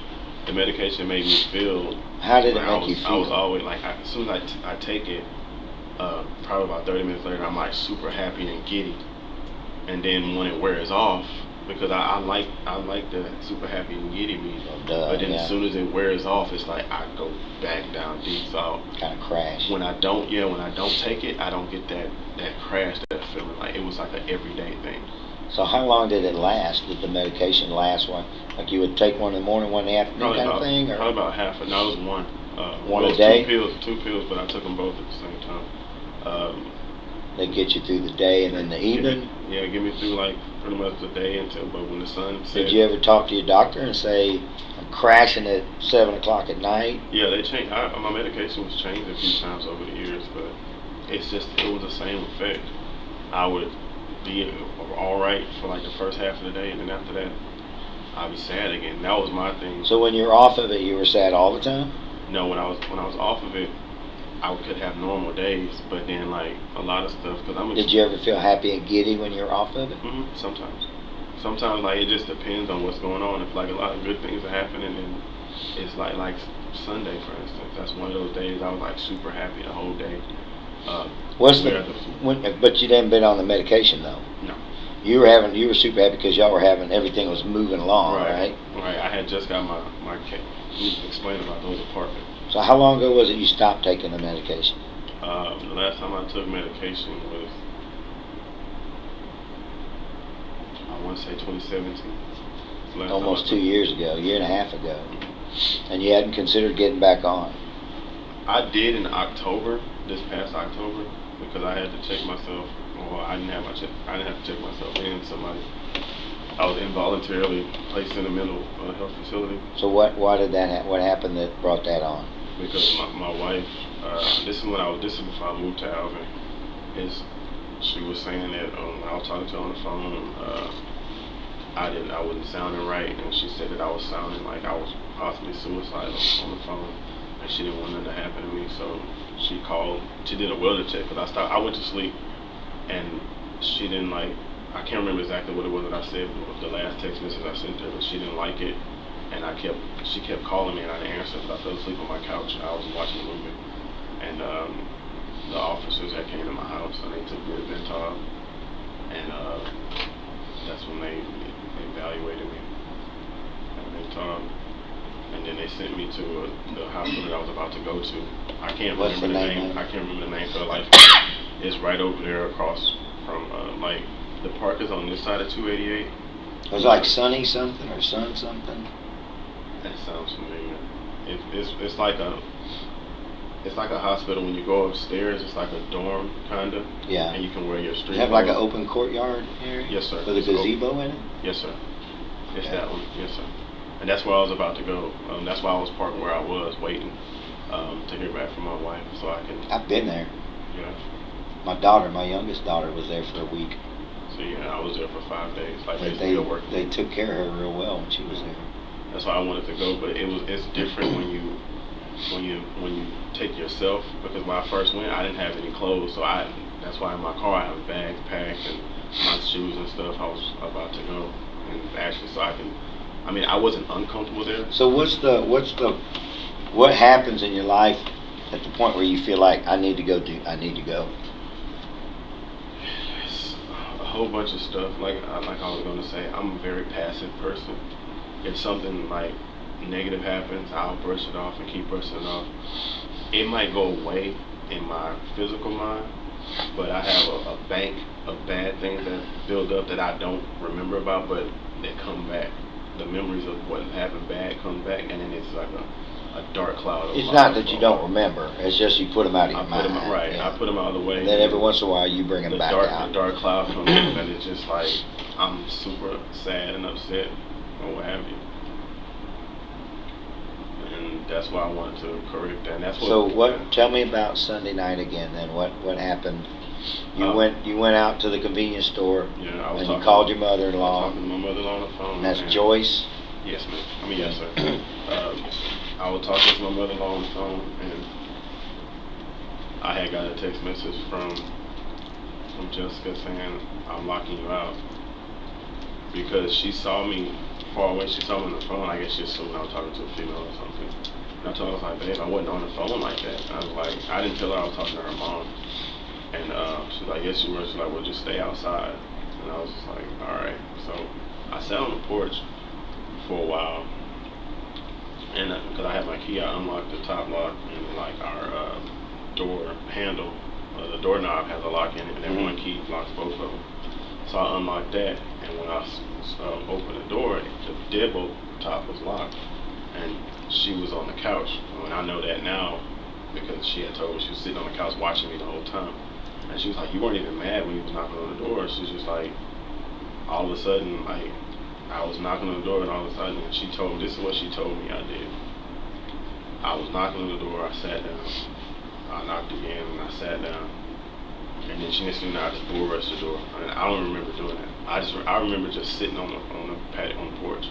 the medication made me feel. How did it like, make you feel? I was always like, as soon as I take it, probably about 30 minutes later, I'm like super happy and giddy, and then when it wears off, because I like the super happy and giddy me, but then as soon as it wears off, it's like I go back down deep. So kind of crash. when I don't take it, I don't get that crash, that feeling. Like it was like an everyday thing. So how long did it last? Did the medication last one? Like you would take one in the morning, one in the afternoon kind of thing? Or? Probably about half. No, it was one. One well, a day? Two pills, but I took them both at the same time. They get you through the day and then the evening? Get me through like pretty much the day but when the sun set. Did you ever talk to your doctor and say, I'm crashing at 7 o'clock at night? Yeah, they changed. My medication was changed a few times over the years, but it was the same effect. I would be all right for like the first half of the day, and then after that, I'd be sad again. That was my thing. So when you were off of it, you were sad all the time? No, when I was off of it, I could have normal days, but then like a lot of stuff. Did you ever feel happy and giddy when you were off of it? Mm-hmm, sometimes like it just depends on what's going on. If like a lot of good things are happening, and it's like Sunday, for instance, that's one of those days I was like super happy the whole day. But you hadn't been on the medication though. No. You were super happy because y'all were everything was moving along, right? Right. I had just got my explain about those apartments. So how long ago was it you stopped taking the medication? The last time I took medication was, I want to say 2017. Almost 2 years ago, a year and a half ago. Mm-hmm. And you hadn't considered getting back on? I did in October, this past October, because I had to check myself. Well, I didn't have to check myself in. I was involuntarily placed in a mental health facility. So what happened that brought that on? Because my wife, this is before I moved to Alvin, she was saying that when I was talking to her on the phone, I wasn't sounding right, and she said that I was sounding like I was possibly suicidal on the phone, and she didn't want nothing to happen to me. So she did a wellness check, because I went to sleep, and she didn't like. I can't remember exactly what it was that I said, the last text message I sent her, but she didn't like it, and she kept calling me, and I didn't answer because I fell asleep on my couch. I was watching a movie, and the officers that came to my house, and they took me to Marital, and that's when they evaluated me at Marital, and then they sent me to the hospital that I was about to go to. I can't remember the name. I can't remember the name for life. It's right over there across from the park is on this side of 288. It was like Sunny something or Sun something. That sounds familiar. It's like It's like a hospital. When you go upstairs, it's like a dorm, kinda. Yeah. And you can wear your street You have like an clothes. open courtyard area? Yes, sir. With a It's open. gazebo in it? Yes, sir. It's Okay. that one. Yes, sir. And that's where I was about to go. That's why I was parked where I was, waiting to hear back from my wife, so I can. I've been there. Yeah. My youngest daughter was there for a week. So yeah, I was there for 5 days. Like They took care of her real well when she was there. That's why I wanted to go, but it's different when you take yourself, because when I first went, I didn't have any clothes, so that's why in my car I have bags packed and my shoes and stuff. I was about to go, and actually, so I wasn't uncomfortable there. So what happens in your life at the point where you feel like I need to go? It's a whole bunch of stuff. Like I was gonna say, I'm a very passive person. If something like negative happens, I'll brush it off and keep brushing it off. It might go away in my physical mind, but I have a bank of bad things that build up that I don't remember about, but they come back. The memories of what happened bad come back, and then it's like a dark cloud. It's not that you don't remember. It's just you put them out of your mind. Right. Yeah. I put them out of the way. And then every once in a while you bring them back out. The dark cloud comes in, and it's just like I'm super sad and upset or what have you. And that's why I wanted to correct that. And that's what. Tell me about Sunday night again. Then what happened? You went out to the convenience store. Yeah, I was. And you called your mother-in-law. I was talking to my mother-in-law on the phone. And that's Joyce. Yes, ma'am. Yes, sir. I was talking to my mother-in-law on the phone, and I had got a text message from Jessica saying I'm locking you out, because she saw me far away. She saw me on the phone. I guess she assumed I was talking to a female or something. And I told her, I was like, babe, I wasn't on the phone like that. I was like, I didn't tell her I was talking to her mom. And she's like, yes, you were. She's like, well, just stay outside. And I was just like, all right. So I sat on the porch for a while, and because I had my key, I unlocked the top lock, and like our door handle, the doorknob has a lock in it, and then one key locks both of them. So I unlocked that, and when I opened the door, the deadbolt top was locked, and she was on the couch. And I know that now because she had told me she was sitting on the couch watching me the whole time. And she was like, you weren't even mad when you was knocking on the door. She was just like, all of a sudden, like, I was knocking on the door, and all of a sudden, she told me, this is what she told me I did. I was knocking on the door, I sat down, I knocked again, and I sat down. And then she next thing I just bull rushed the door. And I don't remember doing that. I remember just sitting on the patio, on the porch.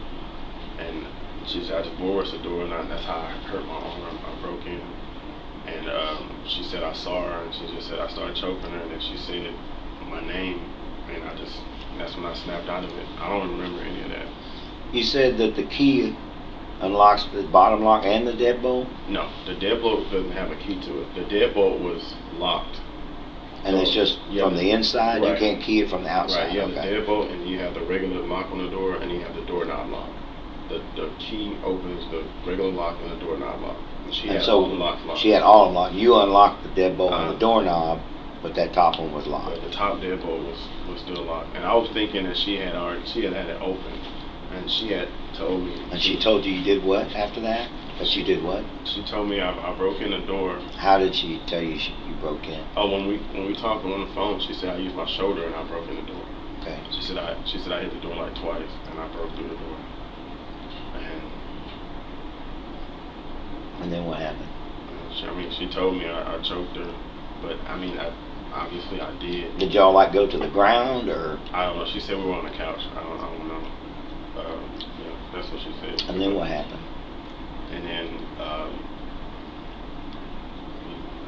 And she said I just bull rushed the door, and that's how I hurt my arm. I broke in. And she said I saw her, and she just said I started choking her, and then she said my name, and that's when I snapped out of it. I don't remember any of that. You said that the key unlocks the bottom lock and the deadbolt? No, the deadbolt doesn't have a key to it. The deadbolt was locked. And so it's just from the inside? Right. You can't key it from the outside? Right, you have the deadbolt, and you have the regular lock on the door, and you have the doorknob lock. The key opens the regular lock and the doorknob lock. And she had all the locks locked. She had all of them locked. You unlocked the deadbolt and the doorknob, but that top one was locked. But the top deadbolt was still locked. And I was thinking that she had it open, and she had told me. And she told you did what after that? That you did what? She told me I broke in the door. How did she tell you you broke in? Oh, when we talked on the phone, she said I used my shoulder and I broke in the door. Okay. She said I hit the door like twice, and I broke through the door. And then what happened? She told me I choked her, but obviously I did. Did y'all like go to the ground or? I don't know. She said we were on the couch. I don't know. Yeah, that's what she said. And then what happened? And then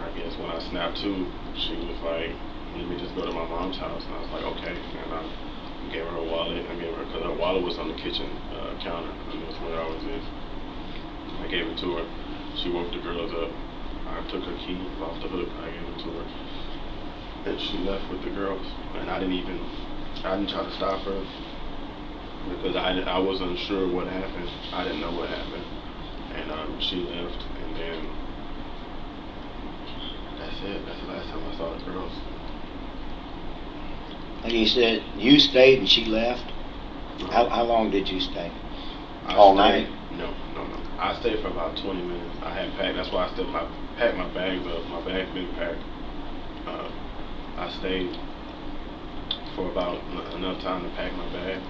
I guess when I snapped to, she was like, "Let me just go to my mom's house," and I was like, "Okay." And I gave her her wallet. Because her wallet was on the kitchen counter, and that's where it always is. I gave it to her. She woke the girls up. I took her key off the hook. I gave it to her, and she left with the girls. And I didn't try to stop her because I wasn't sure what happened. I didn't know what happened, and she left. And then that's it. That's the last time I saw the girls. And you said you stayed and she left. How long did you stay? All night? No. I stayed for about 20 minutes. I had packed. That's why I still packed my bags up. My bag's been packed. Uh, I stayed for about enough time to pack my bag,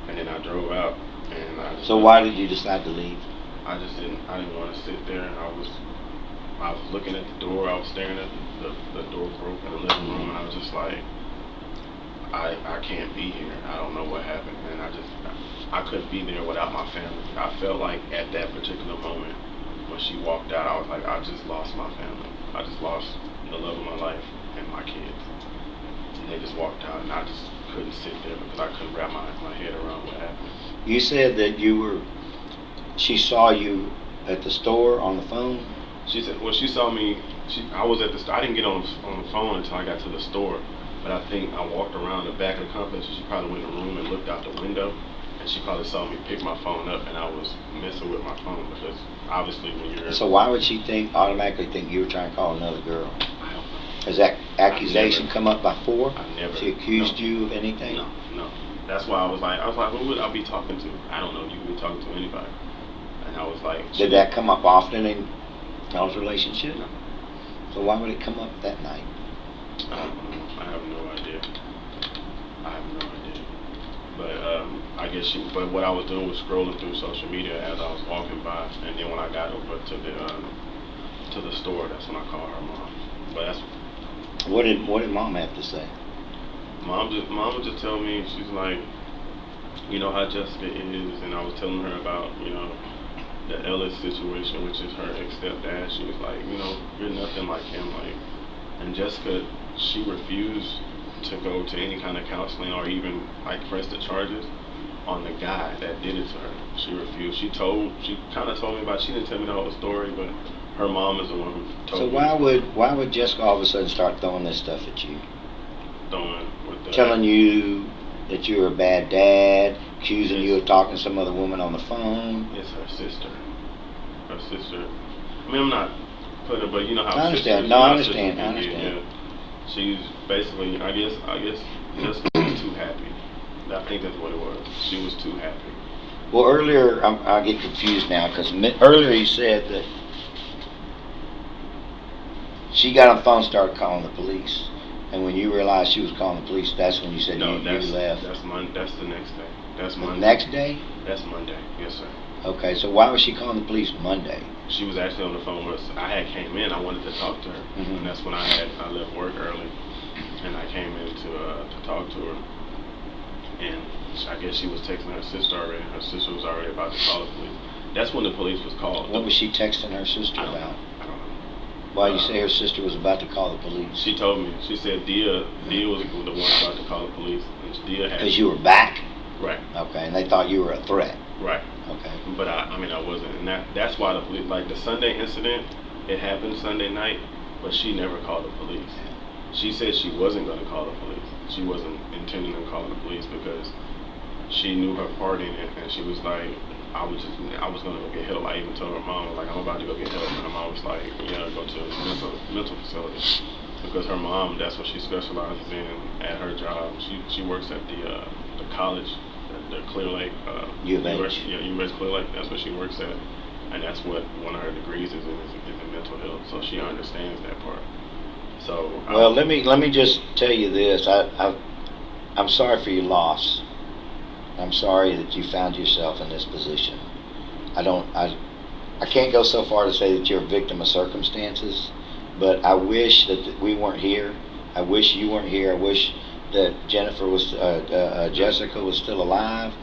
and then I drove out. And So why did you decide to leave? I just didn't. I didn't want to sit there. And I was looking at the door. I was staring at the door broke in the living room, and I was just like, I can't be here. I don't know what happened, and I couldn't be there without my family. I felt like at that particular moment when she walked out, I was like, I just lost my family. I just lost the love of my life and my kids. And they just walked out, and I just couldn't sit there because I couldn't wrap my head around what happened. You said that she saw you at the store on the phone? She said, well, she saw me. I was at the store. I didn't get on the phone until I got to the store. But I think I walked around the back of the complex, and she probably went in the room and looked out the window, and she probably saw me pick my phone up, and I was messing with my phone because obviously when you're... So why would she automatically think you were trying to call another girl? I don't know. Has that accusation come up before? I never. She accused you of anything? No. That's why I was like, who would I be talking to? I don't know. You could be talking to anybody. And I was like... Did that come up often in y'all's relationship? No. So why would it come up that night? I don't know. I have no idea. But I guess but what I was doing was scrolling through social media as I was walking by, and then when I got over to the store, that's when I called her mom. But that's what did mom have to say? Mom would just tell me, she's like, you know how Jessica is, and I was telling her about, the Ellis situation, which is her ex-stepdad. She was like, you're nothing like him, and Jessica, she refused to go to any kind of counseling or even press the charges on the guy that did it to her. She refused. She kind of told me about. She didn't tell me the whole story, but her mom is the one who told me. So why would Jessica all of a sudden start throwing this stuff at you? Telling you that you're a bad dad, accusing you of talking to some other woman on the phone. It's her sister. I mean, I'm not putting it, but you know how. I understand. Sisters, No, I understand. Yeah. She's basically, I guess, Jessica was too happy. I think that's what it was. She was too happy. Well, earlier, I get confused now because earlier you said that she got on the phone and started calling the police. And when you realized she was calling the police, that's when you said you left. That's the next day. That's Monday. The next day? That's Monday. Yes, sir. Okay, so why was she calling the police Monday? She was actually on the phone with us. I had came in. I wanted to talk to her, and that's when I left work early, and I came in to talk to her. And I guess she was texting her sister already. Her sister was already about to call the police. That's when the police was called. What was she texting her sister about? I don't know. Why you say her sister was about to call the police? She told me. She said Dia was the one about to call the police. Dia had. Because you were back? Right. Okay, and they thought you were a threat. Right. Okay. But I wasn't, and that's why the police, the Sunday incident, it happened Sunday night, but she never called the police. She said she wasn't going to call the police. She wasn't intending on calling the police because she knew her part in it, and she was like, I was going to go get help. I even told her mom, I'm about to go get help, and her mom was like, go to a mental facility. Because her mom, that's what she specializes in at her job. She works at the college, the Clear Lake, U.S. Clear Lake. That's what she works at, and that's what one of her degrees is in mental health. So she understands that part. So well, let me just tell you this. I'm sorry for your loss. I'm sorry that you found yourself in this position. I can't go so far to say that you're a victim of circumstances, but I wish that we weren't here. I wish you weren't here. I wish that Jessica was still alive.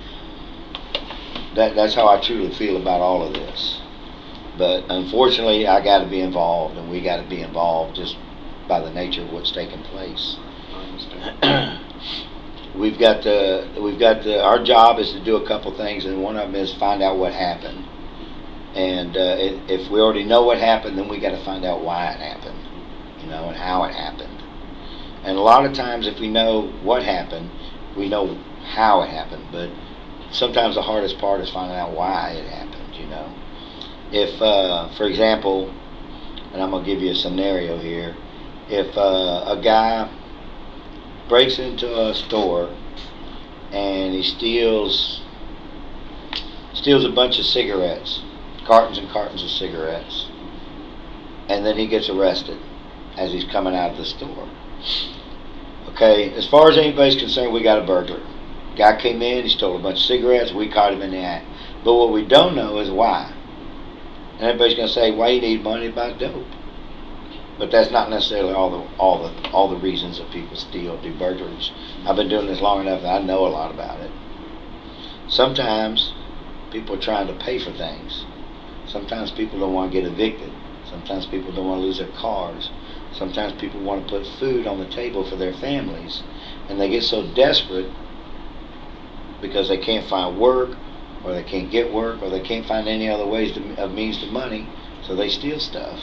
That's how I truly feel about all of this. But unfortunately, I got to be involved, and we got to be involved just by the nature of what's taking place. I understand. Our job is to do a couple things, and one of them is find out what happened. And if we already know what happened, then we got to find out why it happened, and how it happened. And a lot of times, if we know what happened, we know how it happened. But sometimes the hardest part is finding out why it happened. If, for example, and I'm gonna give you a scenario here, if a guy breaks into a store and he steals a bunch of cigarettes cartons and cartons of cigarettes. And then he gets arrested as he's coming out of the store. Okay, as far as anybody's concerned, we got a burglar. Guy came in, he stole a bunch of cigarettes, we caught him in the act. But what we don't know is why. And everybody's going to say, why you need money to buy dope? But that's not necessarily all the reasons that people steal, do burglaries. I've been doing this long enough that I know a lot about it. Sometimes people are trying to pay for things. Sometimes people don't want to get evicted. Sometimes people don't want to lose their cars. Sometimes people want to put food on the table for their families. And they get so desperate because they can't find work, or they can't get work, or they can't find any other ways of means to money, so they steal stuff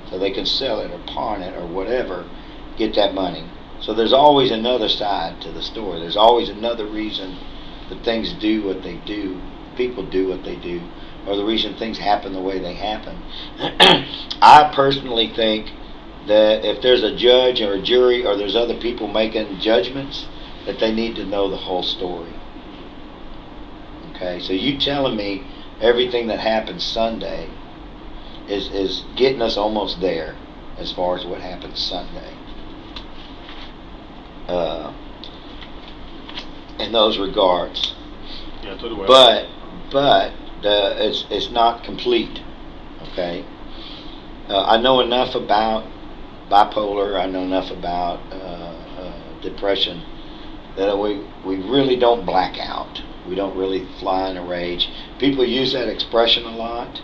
so they can sell it or pawn it or whatever, get that money. So there's always another side to the story. There's always another reason that things do what they do, people do what they do, or the reason things happen the way they happen. I personally think that if there's a judge or a jury or there's other people making judgments, that they need to know the whole story. Okay, so you telling me everything that happened Sunday is getting us almost there as far as what happened Sunday. In those regards. Yeah, to the way. But it's not complete. Okay, I know enough about bipolar. I know enough about depression that we really don't black out. We don't really fly in a rage. People use that expression a lot,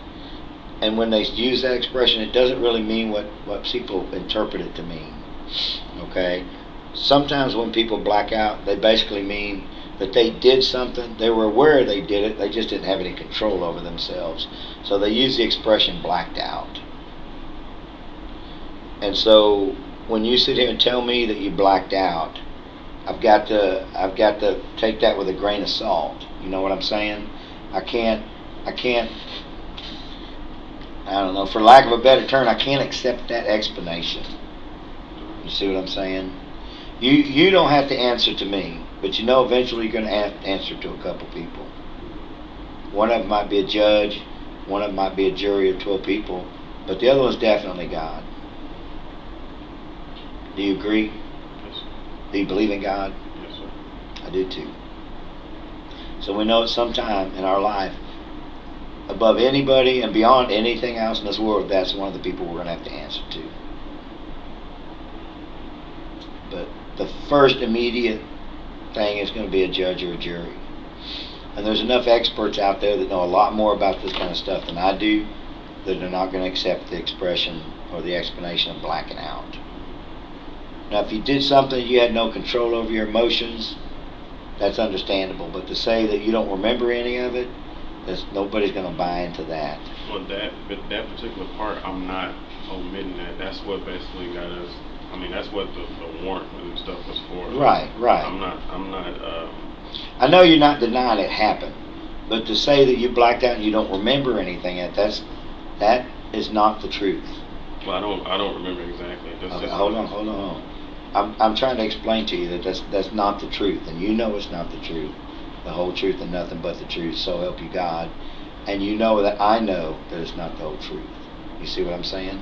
and when they use that expression, it doesn't really mean what people interpret it to mean. Okay, sometimes when people black out, they basically mean that they did something, they were aware they did it, they just didn't have any control over themselves. So they use the expression blacked out. And so when you sit here and tell me that you blacked out, I've got to take that with a grain of salt. You know what I'm saying? I can't I don't know, for lack of a better term, I can't accept that explanation. You see what I'm saying? You don't have to answer to me, but you know eventually you're going to have to answer to a couple people. One of them might be a judge, one of them might be a jury of 12 people, but the other one's definitely God. Do you agree? Yes, sir. Do you believe in God? Yes, sir. I do too. So we know at some time in our life, above anybody and beyond anything else in this world, that's one of the people we're going to have to answer to. But the first immediate thing is going to be a judge or a jury. And there's enough experts out there that know a lot more about this kind of stuff than I do, that are not going to accept the expression or the explanation of blacking out. Now, if you did something you had no control over your emotions, that's understandable. But to say that you don't remember any of it, nobody's going to buy into that. Well, that particular part, I'm not omitting that. That's what basically got us. I mean, that's what the warrant and stuff was for. Right. I'm not. I know you're not denying it happened, but to say that you blacked out and you don't remember anything, that is not the truth. Well, I don't remember exactly. Okay, hold on. I'm trying to explain to you that that's not the truth, and you know it's not the truth. The whole truth and nothing but the truth, so help you God. And you know that I know that it's not the whole truth. You see what I'm saying?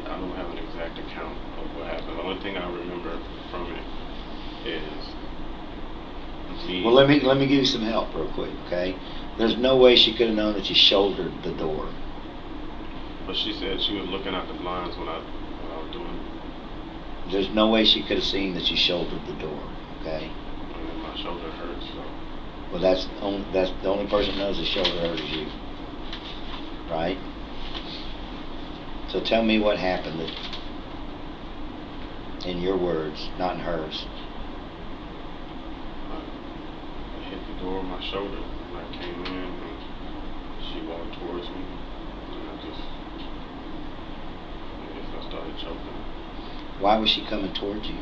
I don't have an exact account of what happened. The only thing I remember from it is me. Well, let me give you some help real quick, okay? There's no way she could have known that you shouldered the door. But she said she was looking out the blinds when I was doing it. There's no way she could have seen that you shouldered the door, okay? And then my shoulder hurts, so. Well, that's the only person that knows the shoulder hurt is you, right? So tell me what happened in your words, not in hers. I hit the door with my shoulder. I came in and she walked towards me, and I started choking. Why was she coming towards you?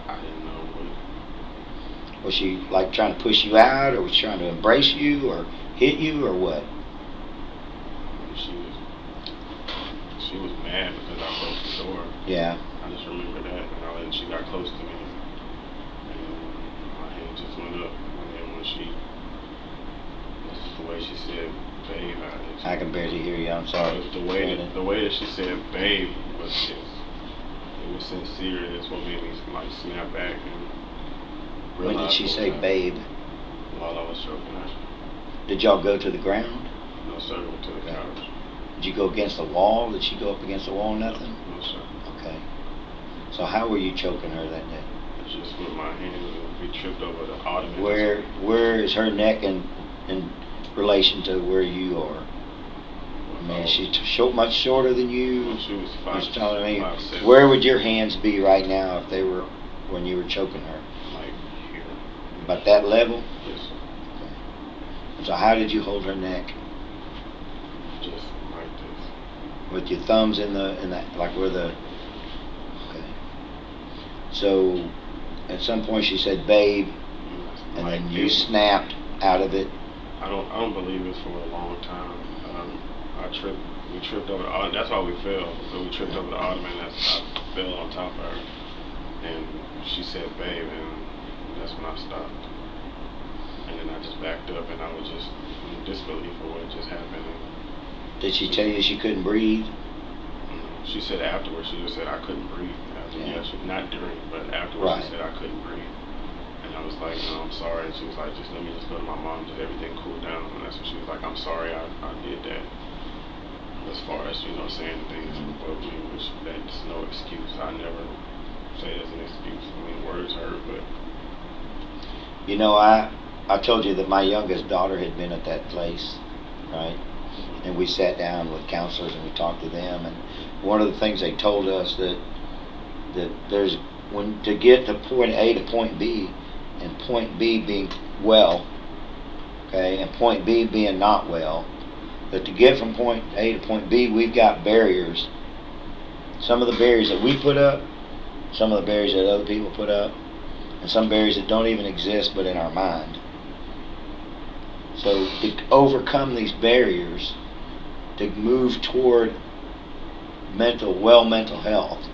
I didn't know what. Was she like trying to push you out, or was she trying to embrace you, or hit you, or what? She was mad because I broke the door. Yeah. I just remember that, and then she got close to me, and my hand just went up, and then when she the way she said babe. I can barely hear you. I'm sorry. The way that she said babe was just, it was sincere. That's what made me like snap back and realize. When did she say babe? While I was choking her. Did y'all go to the ground? No sir, we went to the couch. Did you go against the wall? Did she go up against the wall? Nothing? No sir. Okay. So how were you choking her that day? Just with my hands, and we tripped over the ottoman. Where is her neck in relation to where you are? I mean, is she much shorter than you? Well, she was 5'7". 5'7". Where would your hands be right now if they were when you were choking her? Like here. About that level? Yes sir. Okay. So how did you hold her neck? Just like this. With your thumbs in the like where the. Okay. So at some point she said babe, and like then you snapped out of it. I don't believe it's for a long time. We tripped over the ottoman. That's why we fell. So we tripped over the ottoman. I fell on top of her, and she said babe, and that's when I stopped. And then I just backed up, and I was just in disbelief of what just happened. Did she tell you she couldn't breathe? She said afterwards. She just said I couldn't breathe. Not during, but afterwards Right. She said I couldn't breathe. And I was like, no, I'm sorry. And she was like, just let me just go to my mom, just everything cool down. And that's when she was like, I'm sorry I did that. As far as, saying things above me, which that's no excuse. I never say it as an excuse. I mean, words hurt, but. I told you that my youngest daughter had been at that place, right? And we sat down with counselors and we talked to them. And one of the things they told us that there's to get to point A to point B, and point B being well, okay, and point B being not well, that to get from point A to point B, we've got barriers. Some of the barriers that we put up, some of the barriers that other people put up, and some barriers that don't even exist but in our mind. So to overcome these barriers, to move toward mental health,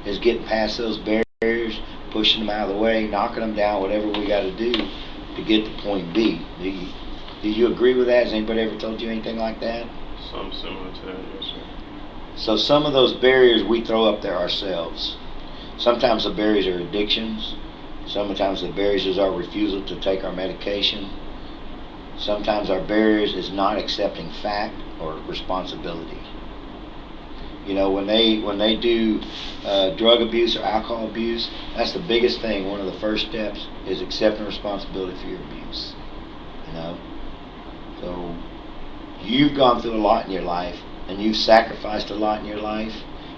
is getting past those barriers, pushing them out of the way, knocking them down, whatever we got to do to get to point B. Do you agree with that? Has anybody ever told you anything like that? Something similar to that, yes sir. So some of those barriers we throw up there ourselves. Sometimes the barriers are addictions. Sometimes the barriers is our refusal to take our medication. Sometimes our barriers is not accepting fact or responsibility. When they do drug abuse or alcohol abuse, that's the biggest thing. One of the first steps is accepting responsibility for your abuse. So you've gone through a lot in your life, and you've sacrificed a lot in your life.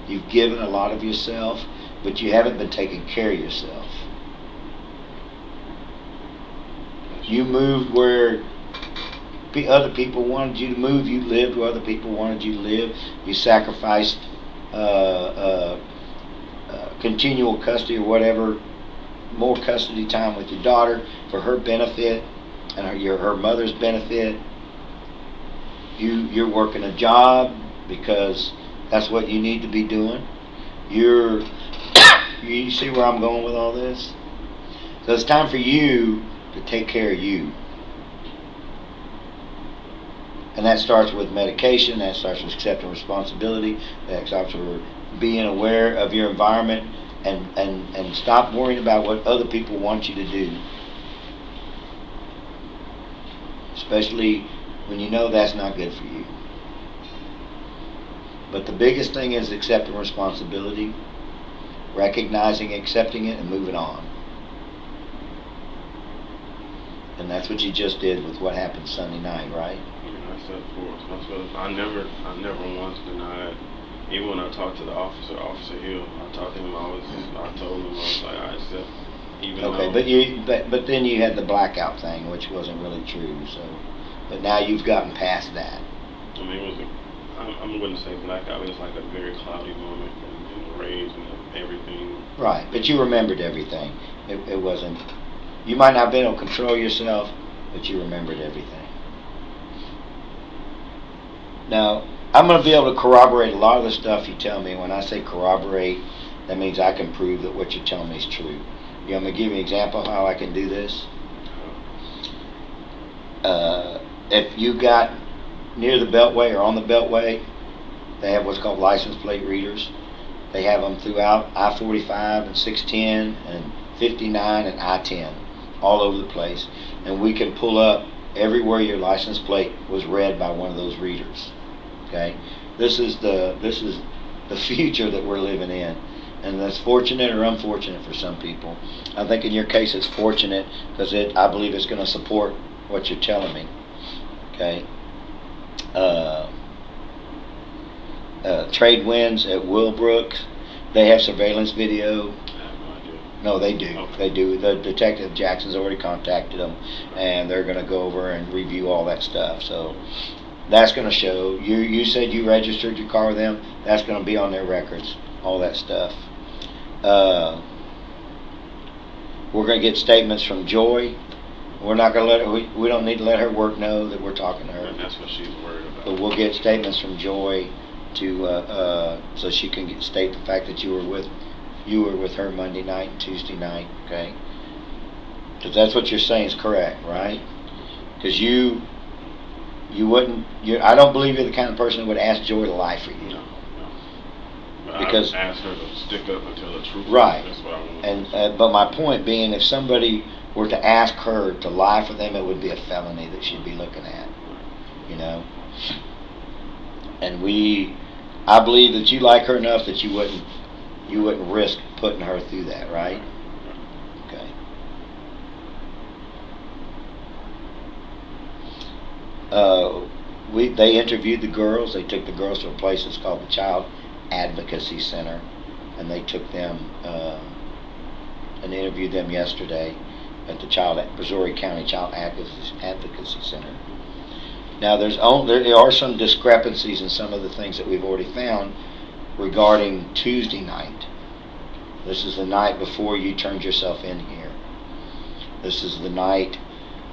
You've given a lot of yourself, but you haven't been taking care of yourself. You moved where other people wanted you to move. You lived where other people wanted you to live. You sacrificed continual custody or whatever, more custody time with your daughter for her benefit and her mother's benefit. You're working a job because that's what you need to be doing. You see where I'm going with all this? So it's time for you to take care of you. And that starts with medication, that starts with accepting responsibility, that starts with being aware of your environment, and stop worrying about what other people want you to do. Especially when you know that's not good for you. But the biggest thing is accepting responsibility, recognizing, accepting it, and moving on. And that's what you just did with what happened Sunday night, right? I said for responsibility. I never once denied. Even when I talked to the Officer Hill, I talked to him. I told him I was like, I accept. Even okay, but then you had the blackout thing, which wasn't really true. So, but now you've gotten past that. I mean, it was I wouldn't say blackout. It was like a very cloudy moment, and the rage and everything. Right, but you remembered everything. It wasn't. You might not have been able to control yourself, but you remembered everything. Now, I'm going to be able to corroborate a lot of the stuff you tell me. When I say corroborate, that means I can prove that what you're telling me is true. I'm going to give you an example of how I can do this. if you got near the Beltway or on the Beltway, they have what's called license plate readers. They have them throughout I-45 and 610 and 59 and I-10, all over the place. And we can pull up everywhere your license plate was read by one of those readers. Okay, this is the future that we're living in, and that's fortunate or unfortunate for some people. I think in your case it's fortunate because I believe it's going to support what you're telling me. Okay. Trade winds at Willbrook, they have surveillance video. I have no idea. No, they do. Okay. They do. The detective Jackson's already contacted them, and they're going to go over and review all that stuff. So that's going to show. You said you registered your car with them. That's going to be on their records. All that stuff. We're going to get statements from Joy. We're not going to let her. We don't need to let her work know that we're talking to her. And that's what she's worried about. But we'll get statements from Joy to so she can state the fact that you were with her Monday night and Tuesday night, okay? Because that's what you're saying is correct, right? Because you wouldn't. I don't believe you're the kind of person who would ask Joy to lie for you. No. But Because I asked her to stick up and tell the truth. Right. That's what I want. And but my point being, if somebody were to ask her to lie for them, it would be a felony that she'd be looking at. You know. And I believe that you like her enough that you wouldn't risk putting her through that, right? Okay. They interviewed the girls. They took the girls to a place that's called the Child Advocacy Center, and they took them and interviewed them yesterday at the Missouri County Child Advocacy Center. Now, there are some discrepancies in some of the things that we've already found regarding Tuesday night. This is the night before you turned yourself in here. This is the night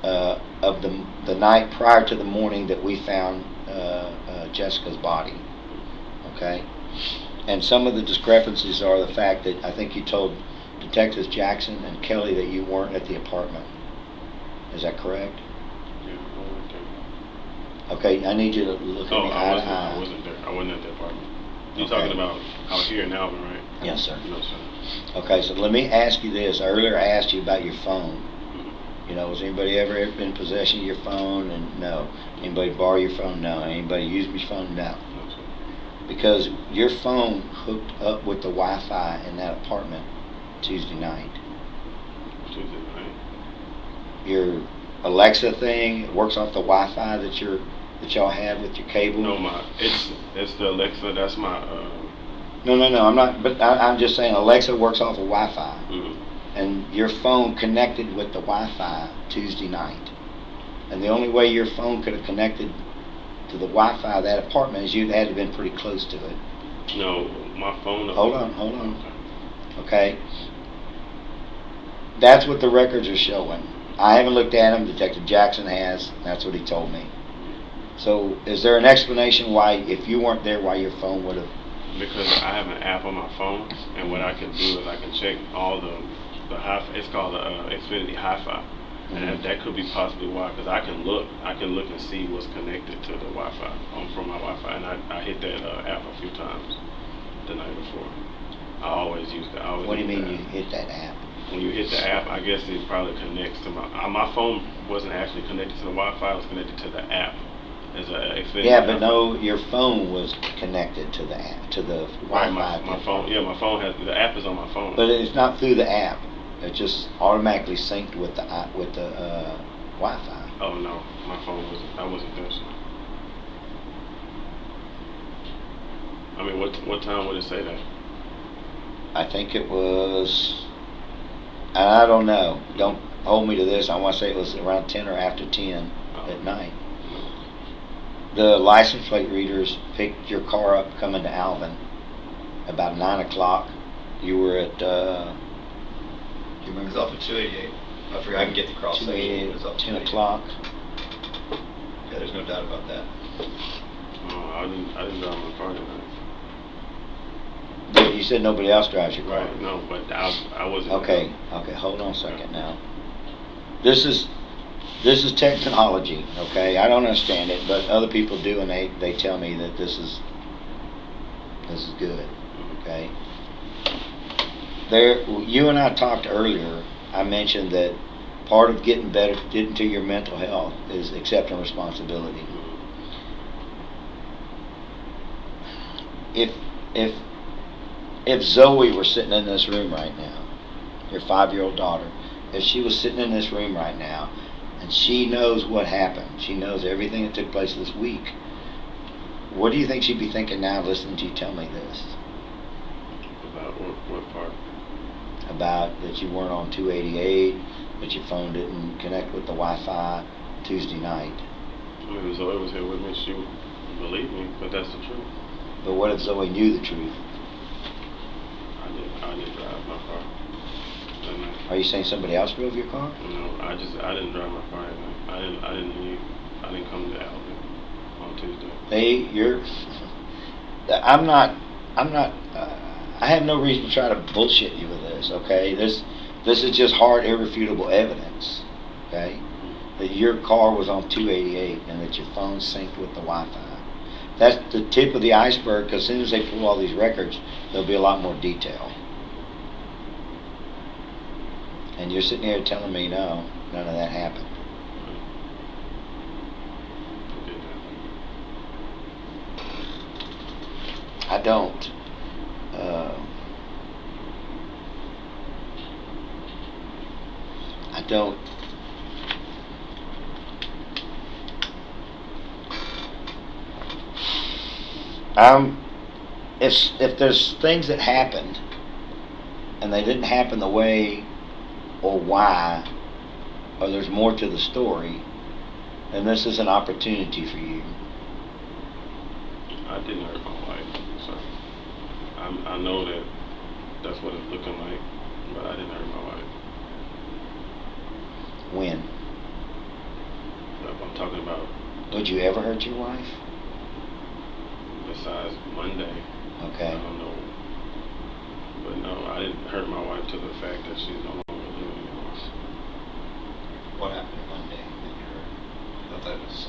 of the night prior to the morning that we found Jessica's body. Okay, and some of the discrepancies are the fact that I think you told Detectives Jackson and Kelly that you weren't at the apartment. Is that correct? Yeah, I went there. Okay, I need you to look at me eye to eye. I wasn't there. I wasn't at the apartment. You're Okay. talking about out here in Alvin, right? Yes, sir. No, sir. Okay, so let me ask you this. Earlier I asked you about your phone. Mhm. You know, has anybody ever been in possession of your phone? And no. Anybody borrow your phone? No. Anybody use your phone? No. No, sir. Because your phone hooked up with the Wi-Fi in that apartment Tuesday night. Tuesday night. Your Alexa thing works off the Wi-Fi that y'all have with your cable. No, it's the Alexa. That's my. No. I'm not. But I'm just saying Alexa works off of Wi-Fi, Mhm. and your phone connected with the Wi-Fi Tuesday night. And the only way your phone could have connected to the Wi-Fi of that apartment is you'd had to have been pretty close to it. No, my phone. Hold on. Okay. That's what the records are showing. I haven't looked at them. Detective Jackson has. That's what he told me. So, is there an explanation why, if you weren't there, why your phone would have? Because I have an app on my phone, and what I can do is I can check all the hi. It's called Xfinity Hi-Fi, and that could be possibly why. Because I can look and see what's connected to the Wi-Fi from my Wi-Fi, and I hit that app a few times the night before. I always use that. What do you mean you hit that app? When you hit the app, I guess it probably connects to my phone. Wasn't actually connected to the Wi-Fi. It was connected to the app. As a Xfinity Yeah, but app. no, your phone was connected to the app, to the Right, Wi-Fi. my phone. Yeah, my phone has the app is on my phone. But it's not through the app. It's just automatically synced with the Wi-Fi. Oh no, my phone wasn't. I wasn't there. So. I mean, what time would it say that? I think it was. And I don't know. Don't hold me to this. I want to say it was around 10 or after 10 at night. The license plate readers picked your car up coming to Alvin about 9 o'clock. You were at, do you It remember? was off of 288. I forgot I can get the cross section. It was off 10 288. o'clock. Yeah, there's no doubt about that. Oh, I didn't drive my car tonight. But you said nobody else drives your car. Right. No, but I wasn't. Okay, hold on a second now. This is This is technology, okay? I don't understand it, but other people do, and they tell me that this is good, okay? You and I talked earlier. I mentioned that part of getting to your mental health is accepting responsibility. If Zoe were sitting in this room right now, your 5-year-old daughter, if she was sitting in this room right now, and she knows what happened, she knows everything that took place this week, what do you think she'd be thinking now listening to you tell me this? About what part? About that you weren't on 288, that your phone didn't connect with the Wi-Fi Tuesday night. I mean, if Zoe was here with me, she would believe me, but that's the truth. But what if Zoe knew the truth? I didn't drive my car. Are you saying somebody else drove your car? No, I didn't drive my car. I didn't leave. I didn't come to Alvin on Tuesday. I have no reason to try to bullshit you with this, okay? This is just hard, irrefutable evidence, okay? That your car was on 288 and that your phone synced with the Wi-Fi. That's the tip of the iceberg, because as soon as they pull all these records, there'll be a lot more detail. And you're sitting here telling me, no, none of that happened. I don't. I don't. If there's things that happened and they didn't happen the way or why, or there's more to the story, then this is an opportunity for you. I didn't hurt my wife, so I know that that's what it's looking like, but I didn't hurt my wife. When? I'm talking about. Would you ever hurt your wife? Besides Monday. Okay. I don't know. But no, I didn't hurt my wife to the fact that she's no longer living anymore. What happened Monday that you heard? I thought that was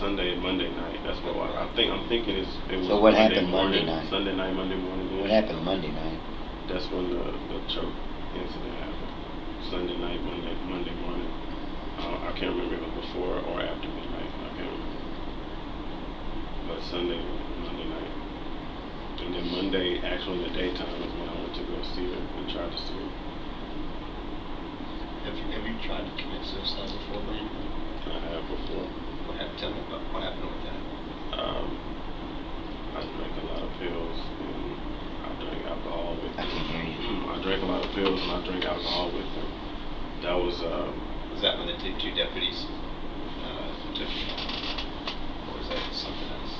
Sunday and Monday night. That's what I'm thinking it was. So what Monday happened morning, Monday night? Sunday night, Monday morning. What happened Monday night? That's when the choke incident happened. Sunday night, Monday morning. I can't remember if it was before or after midnight. I can't remember. But Sunday, Monday night. And then Monday, actually in the daytime, is when I went to go see her and tried to sue her. Have you tried to commit suicide before, Brandon? I have before. Tell me about what happened with that. I drank a lot of pills and I drank alcohol with them. I can hear you. I drank a lot of pills and I drank alcohol with them. That was. Was that when the two deputies took you? Or was that something else?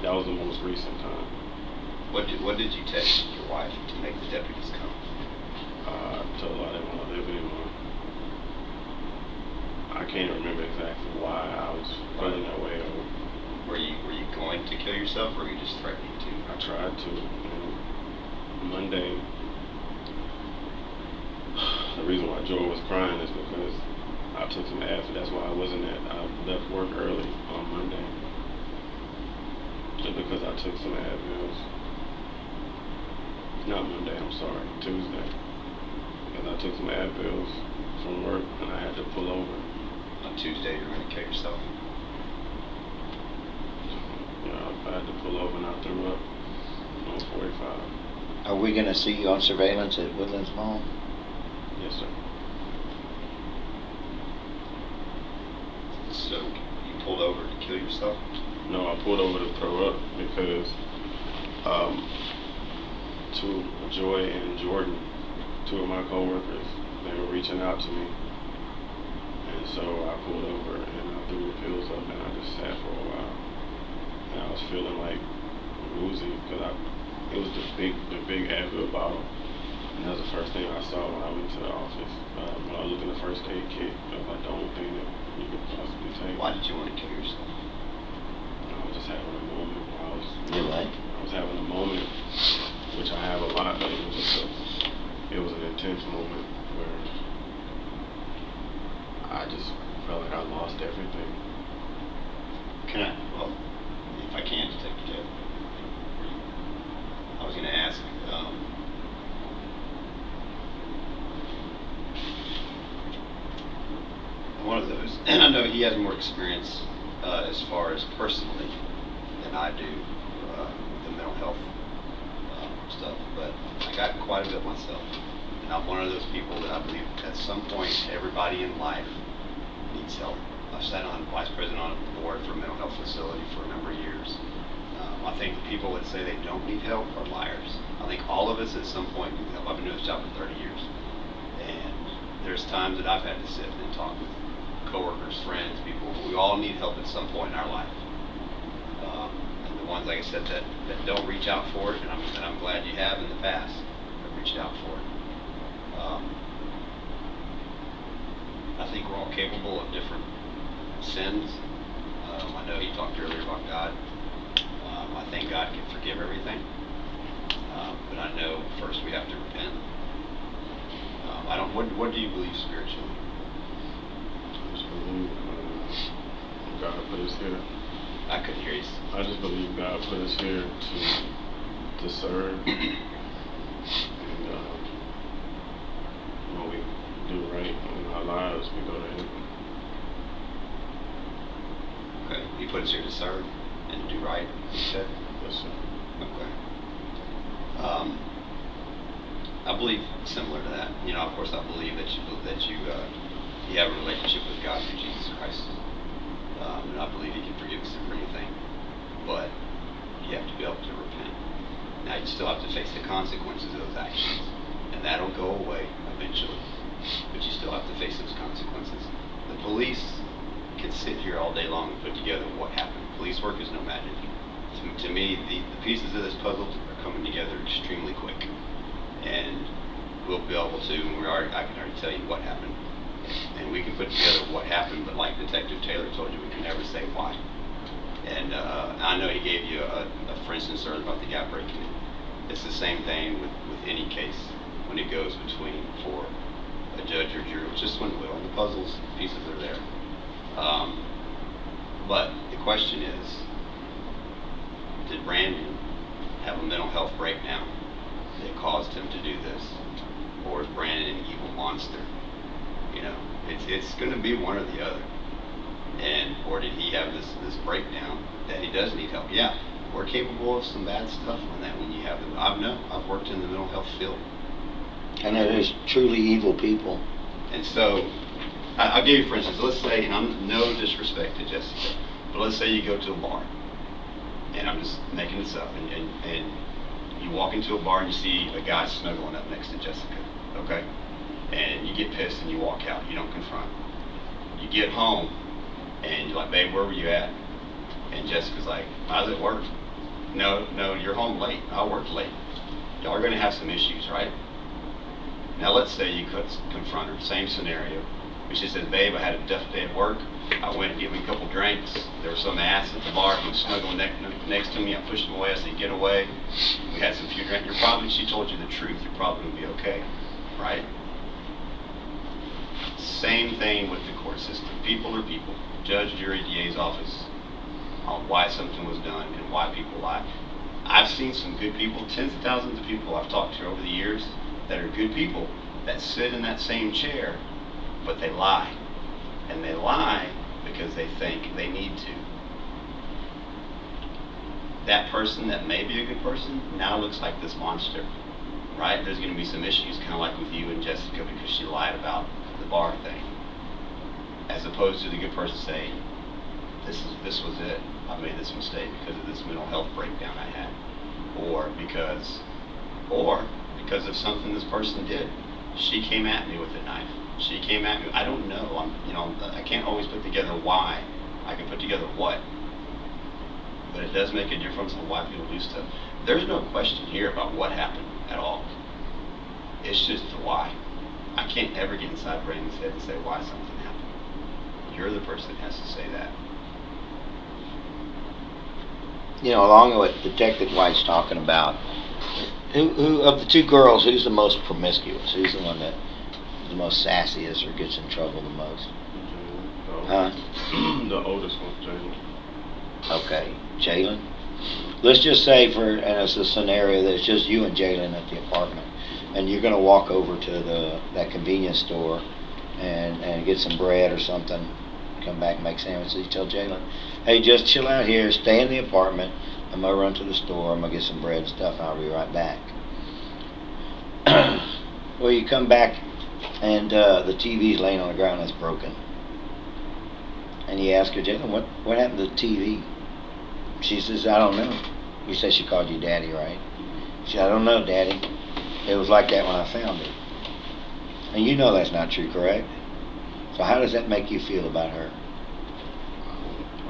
That was the most recent time. What did you text your wife to make the deputies come? I told her I didn't want to live anymore. I can't remember exactly why I was feeling that way. Or were you going to kill yourself, or were you just threatening to? I tried to. And Monday, the reason why Joy was crying is because I took some Advil. That's why I left work early on Monday. Just because I took some Advils. Not Monday, I'm sorry, Tuesday. Because I took some Advils from work and I had to pull over. On Tuesday, you were going to kill yourself? Yeah, I had to pull over and I threw up on 45. Are we going to see you on surveillance at Woodlands Mall? Yes, sir. So, you pulled over to kill yourself? No, I pulled over to throw up because Joy and Jordan, two of my coworkers, they were reaching out to me. And so I pulled over and I threw the pills up and I just sat for a while. And I was feeling like woozy because it was the big Advil bottle. And that was the first thing I saw when I went to the office. When I looked in the first aid kit, that was like the only thing that you could possibly take. Why did you want to kill yourself? I was just having a moment where I was. You're right. I was having a moment, which I have a lot, but it was an intense moment where everything. Can I, well, if I can, Detective Taylor, I was going to ask, one of those, and I know he has more experience as far as personally than I do with the mental health stuff, but I got quite a bit myself. And I'm one of those people that I believe at some point everybody in life needs help. I've sat on vice president on a board for a mental health facility for a number of years. I think the people that say they don't need help are liars. I think all of us at some point need help. I've been doing this job for 30 years. And there's times that I've had to sit and talk with coworkers, friends, people. We all need help at some point in our life. And the ones, like I said, that don't reach out for it, and I'm glad you have in the past, have reached out for it. I think we're all capable of different sins. I know he talked earlier about God. I think God can forgive everything. But I know first we have to repent. What do you believe spiritually? I just believe God put us here. I couldn't hear you. I just believe God put us here to serve. And when we do right in our lives, we go to heaven. Okay. He put us here to serve and to do right, you said? Yes, sir. Okay. I believe similar to that. You know, of course, I believe that you have a relationship with God through Jesus Christ, and I believe He can forgive us for anything. But you have to be able to repent. Now, you still have to face the consequences of those actions, and that'll go away eventually. But you still have to face those consequences. The police can sit here all day long and put together what happened. Police work is no magic. To me, the pieces of this puzzle are coming together extremely quick. And we'll be able to, I can already tell you what happened. And we can put together what happened, but like Detective Taylor told you, we can never say why. And I know he gave you a for instance earlier about the guy breaking in. It's the same thing with any case when it goes between for a judge or jury, which this one will, and the puzzles pieces are there. But the question is, did Brandon have a mental health breakdown that caused him to do this? Or is Brandon an evil monster? You know, it's going to be one or the other. Or did he have this breakdown that he does need help? Yeah, we're capable of some bad stuff on that when you have them. I've worked in the mental health field. And there is truly evil people. And so, I'll give you for instance, let's say, and I'm no disrespect to Jessica, but let's say you go to a bar, and I'm just making this up, and you walk into a bar and you see a guy snuggling up next to Jessica, okay? And you get pissed and you walk out, you don't confront. You get home, and you're like, babe, where were you at? And Jessica's like, I was at work. No, you're home late. I worked late. Y'all are gonna have some issues, right? Now let's say you could confront her, same scenario. But she says, babe, I had a tough day at work. I went and gave me a couple drinks. There was some ass at the bar who was snuggling next to me. I pushed him away. I said, get away. We had some few drinks. She told you the truth. You're probably going to be okay, right? Same thing with the court system. People are people. Judge, jury, DA's office, on why something was done and why people lie. I've seen some good people, tens of thousands of people I've talked to over the years that are good people that sit in that same chair, but they lie. And they lie because they think they need to. That person that may be a good person now looks like this monster, right? There's going to be some issues, kind of like with you and Jessica, because she lied about the bar thing. As opposed to the good person saying, this was it. I made this mistake because of this mental health breakdown I had. Or because of something this person did. She came at me with a knife. She came at me. I don't know. I can't always put together why. I can put together what. But it does make a difference on why people do stuff. There's no question here about what happened at all. It's just the why. I can't ever get inside Brandon's head and say why something happened. You're the person that has to say that. You know, along with what Detective White's talking about, who of the two girls, who's the most promiscuous? Who's the one that the most sassiest or gets in trouble the most? Huh? The oldest one, Jalen. Okay, Jalen. Let's just say and it's a scenario that it's just you and Jalen at the apartment, and you're gonna walk over to that convenience store and get some bread or something. Come back and make sandwiches. You tell Jalen, hey, just chill out here, stay in the apartment. I'm gonna run to the store. I'm gonna get some bread and stuff. I'll be right back. Well, you come back and the TV's laying on the ground. It's broken. And you ask her, Jalen, what happened to the TV? She says, I don't know. You said she called you Daddy, right? She said, I don't know, Daddy. It was like that when I found it. And you know that's not true, correct? So how does that make you feel about her?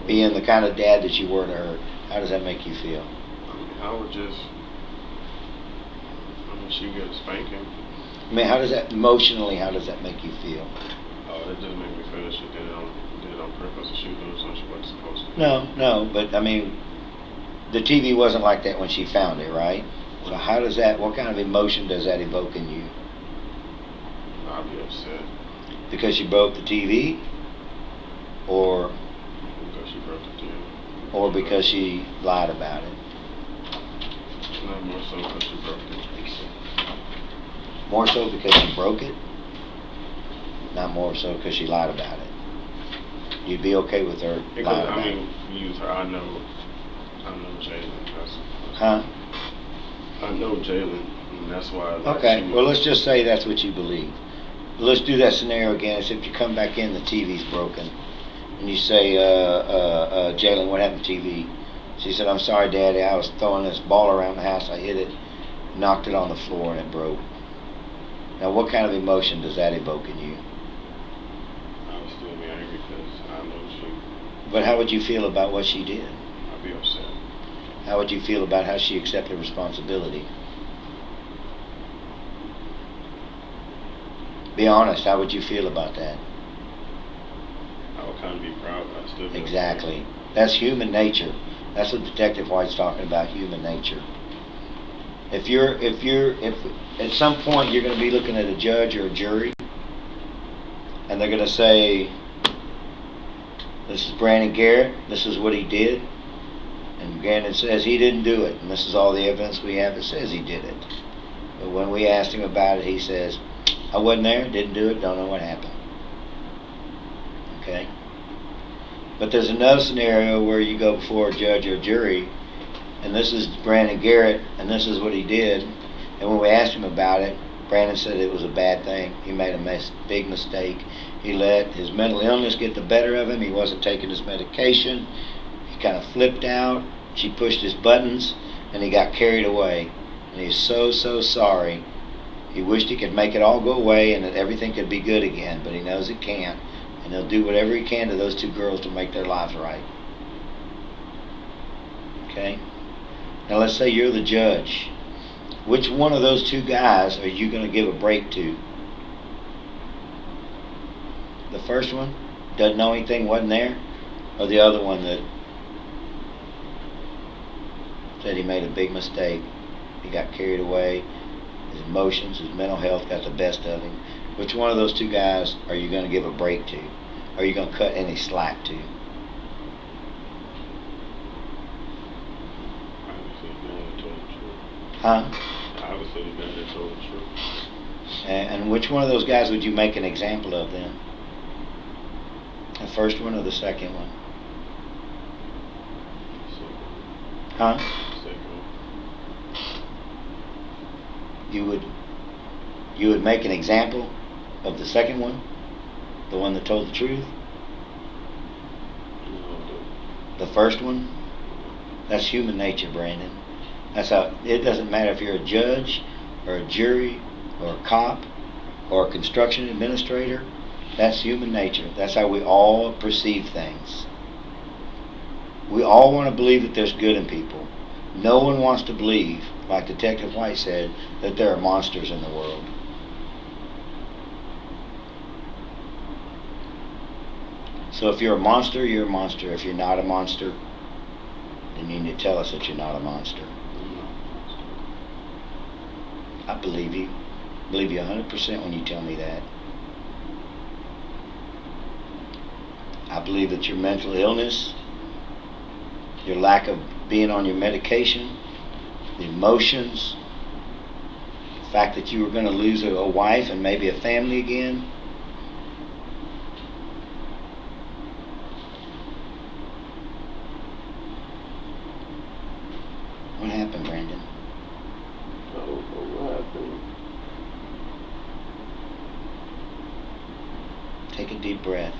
Being the kind of dad that you were to her, how does that make you feel? I would just, she get a spanking. I mean, how does that make you feel? Oh, it just made me feel that she did it on purpose, and she was doing something she wasn't supposed to do. No, but I mean, the TV wasn't like that when she found it, right? So what kind of emotion does that evoke in you? I'll be upset. Because she broke the TV? Or Because she broke the TV. or because she lied about it? Not more so because she broke it. More so because she broke it? Not more so because she lied about it. You'd be okay with her lying about it? Use her. I know Jalen. Huh? I know Jalen, and that's why. Okay, well, let's just say that's what you believe. Let's do that scenario again. It's if you come back in, the TV's broken. And you say, Jalen, what happened to TV? She said, I'm sorry, Daddy. I was throwing this ball around the house. I hit it, knocked it on the floor, and it broke. Now, what kind of emotion does that evoke in you? I would still be angry because I know she. But how would you feel about what she did? I'd be upset. How would you feel about how she accepted responsibility? Be honest, how would you feel about that? I would kind of be proud, but I still be Exactly. That's human nature. That's what Detective White's talking about, human nature. If at some point you're going to be looking at a judge or a jury, and they're going to say, this is Brandon Garrett, this is what he did, and Brandon says he didn't do it, and this is all the evidence we have that says he did it. But when we asked him about it, he says, I wasn't there, didn't do it, don't know what happened. Okay? But there's another scenario where you go before a judge or a jury, and this is Brandon Garrett, and this is what he did, and when we asked him about it, Brandon said it was a bad thing. He made a big mistake. He let his mental illness get the better of him. He wasn't taking his medication. He kind of flipped out. She pushed his buttons, and he got carried away. And he's so sorry. He wished he could make it all go away and that everything could be good again, but he knows it can't. And he'll do whatever he can to those two girls to make their lives right. Okay? Now let's say you're the judge. Which one of those two guys are you going to give a break to? The first one doesn't know anything, wasn't there? Or the other one that said he made a big mistake, he got carried away, his emotions, his mental health got the best of him? Which one of those two guys are you going to give a break to? Are you going to cut any slack to? Huh? Obviously, the guy that told the truth. And which one of those guys would you make an example of then? The first one or the second one? Huh? You would make an example of the second one? The one that told the truth? The first one? That's human nature, Brandon. That's how, it doesn't matter if you're a judge or a jury or a cop or a construction administrator. That's human nature. That's how we all perceive things. We all want to believe that there's good in people. No one wants to believe, like Detective White said, that there are monsters in the world. So if you're a monster, you're a monster. If you're not a monster, then you need to tell us that you're not a monster. I believe you. I believe you 100% when you tell me that. I believe that your mental illness, your lack of being on your medication, the emotions, the fact that you were going to lose a wife and maybe a family again. What happened, Brandon? I don't know what happened. Take a deep breath.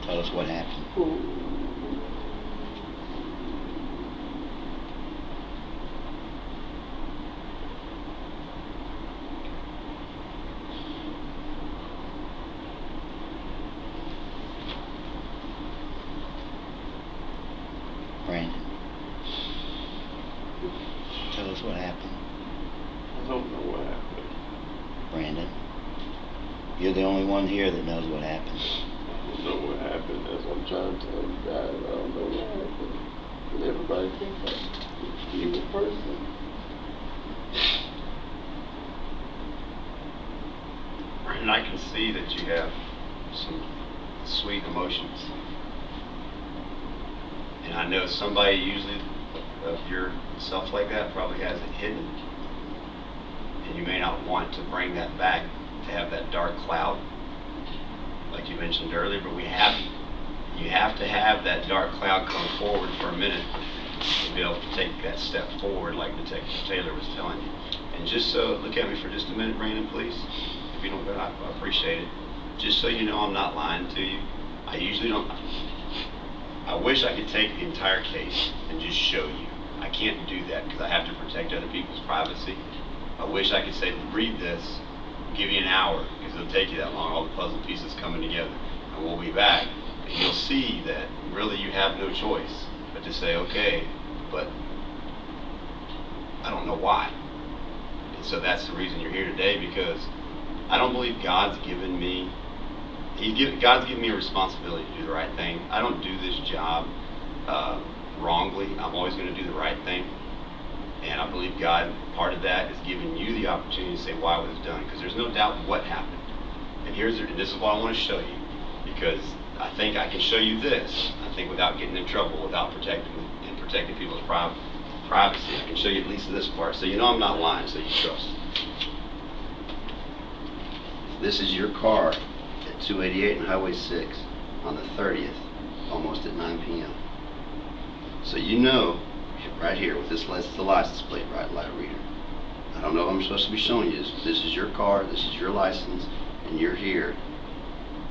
Tell us what happened. Brandon, tell us what happened. I don't know what happened. Brandon, you're the only one here that knows what happened. I don't know what happened. That's what I'm trying to tell you guys. I don't know what happened. And everybody thinks I'm an evil person. And I can see that you have some sweet emotions. And I know somebody usually of yourself like that probably has it hidden. And you may not want to bring that back to have that dark cloud, like you mentioned earlier, but you have to have that dark cloud come forward for a minute to be able to take that step forward like Detective Taylor was telling you. And just so, look at me for just a minute, Brandon, please. If you don't, I appreciate it. Just so you know, I'm not lying to you. I usually don't. I wish I could take the entire case and just show you. I can't do that because I have to protect other people's privacy. I wish I could say, read this, give you an hour, because it'll take you that long, all the puzzle pieces coming together. And we'll be back, and you'll see that really you have no choice but to say, okay, but I don't know why. And so that's the reason you're here today, because I don't believe God's given me God's given me a responsibility to do the right thing. I don't do this job wrongly. I'm always going to do the right thing. And I believe God, part of that is giving you the opportunity to say why it was done. Because there's no doubt what happened. And this is what I want to show you. Because I think I can show you this. I think without getting in trouble, without protecting people's privacy, I can show you at least this part. So you know I'm not lying, so you trust. This is your car at 288 and Highway 6 on the 30th, almost at 9 p.m. So you know, right here with this, the license plate, right, light reader. I don't know if I'm supposed to be showing you this. This is your car, this is your license, and you're here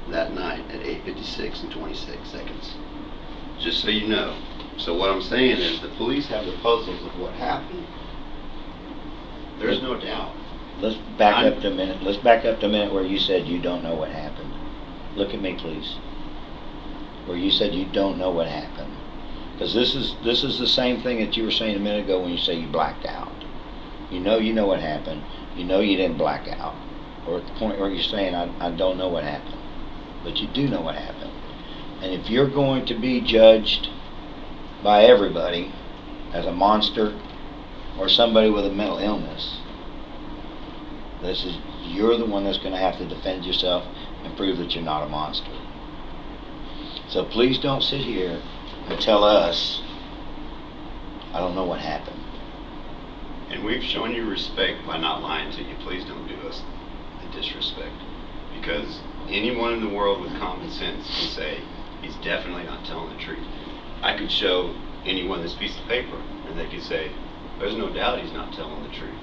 that night at 8:56 and 26 seconds. Just so you know. So what I'm saying is the police have the puzzles of what happened. There's no doubt. Let's back up to a minute. Let's back up to a minute where you said you don't know what happened. Look at me, please. Where you said you don't know what happened. Because this is the same thing that you were saying a minute ago when you say you blacked out. You know what happened. You know you didn't black out. Or at the point where you're saying, I don't know what happened. But you do know what happened. And if you're going to be judged by everybody as a monster or somebody with a mental illness, you're the one that's going to have to defend yourself and prove that you're not a monster. So please don't sit here and tell us, I don't know what happened. And we've shown you respect by not lying to you. Please don't do us the disrespect. Because anyone in the world with common sense can say he's definitely not telling the truth. I could show anyone this piece of paper and they could say, there's no doubt he's not telling the truth.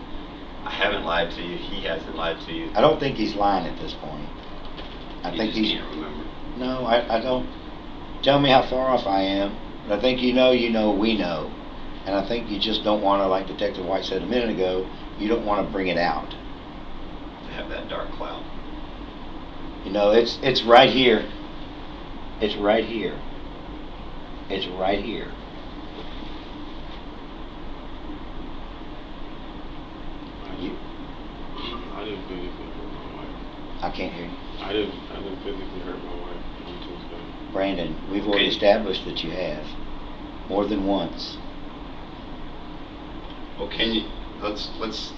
I haven't lied to you, he hasn't lied to you. I don't think he's lying at this point. I think just he's can't remember. No, I don't. Tell me how far off I am. But I think we know. And I think you just don't want to, like Detective White said a minute ago, you don't want to bring it out. To have that dark cloud. You know, it's right here. It's right here. It's right here. I didn't physically hurt my wife. I can't hear you. I didn't physically hurt my wife on Tuesday. Brandon, we've already established that you have. More than once. Well, can you, let's,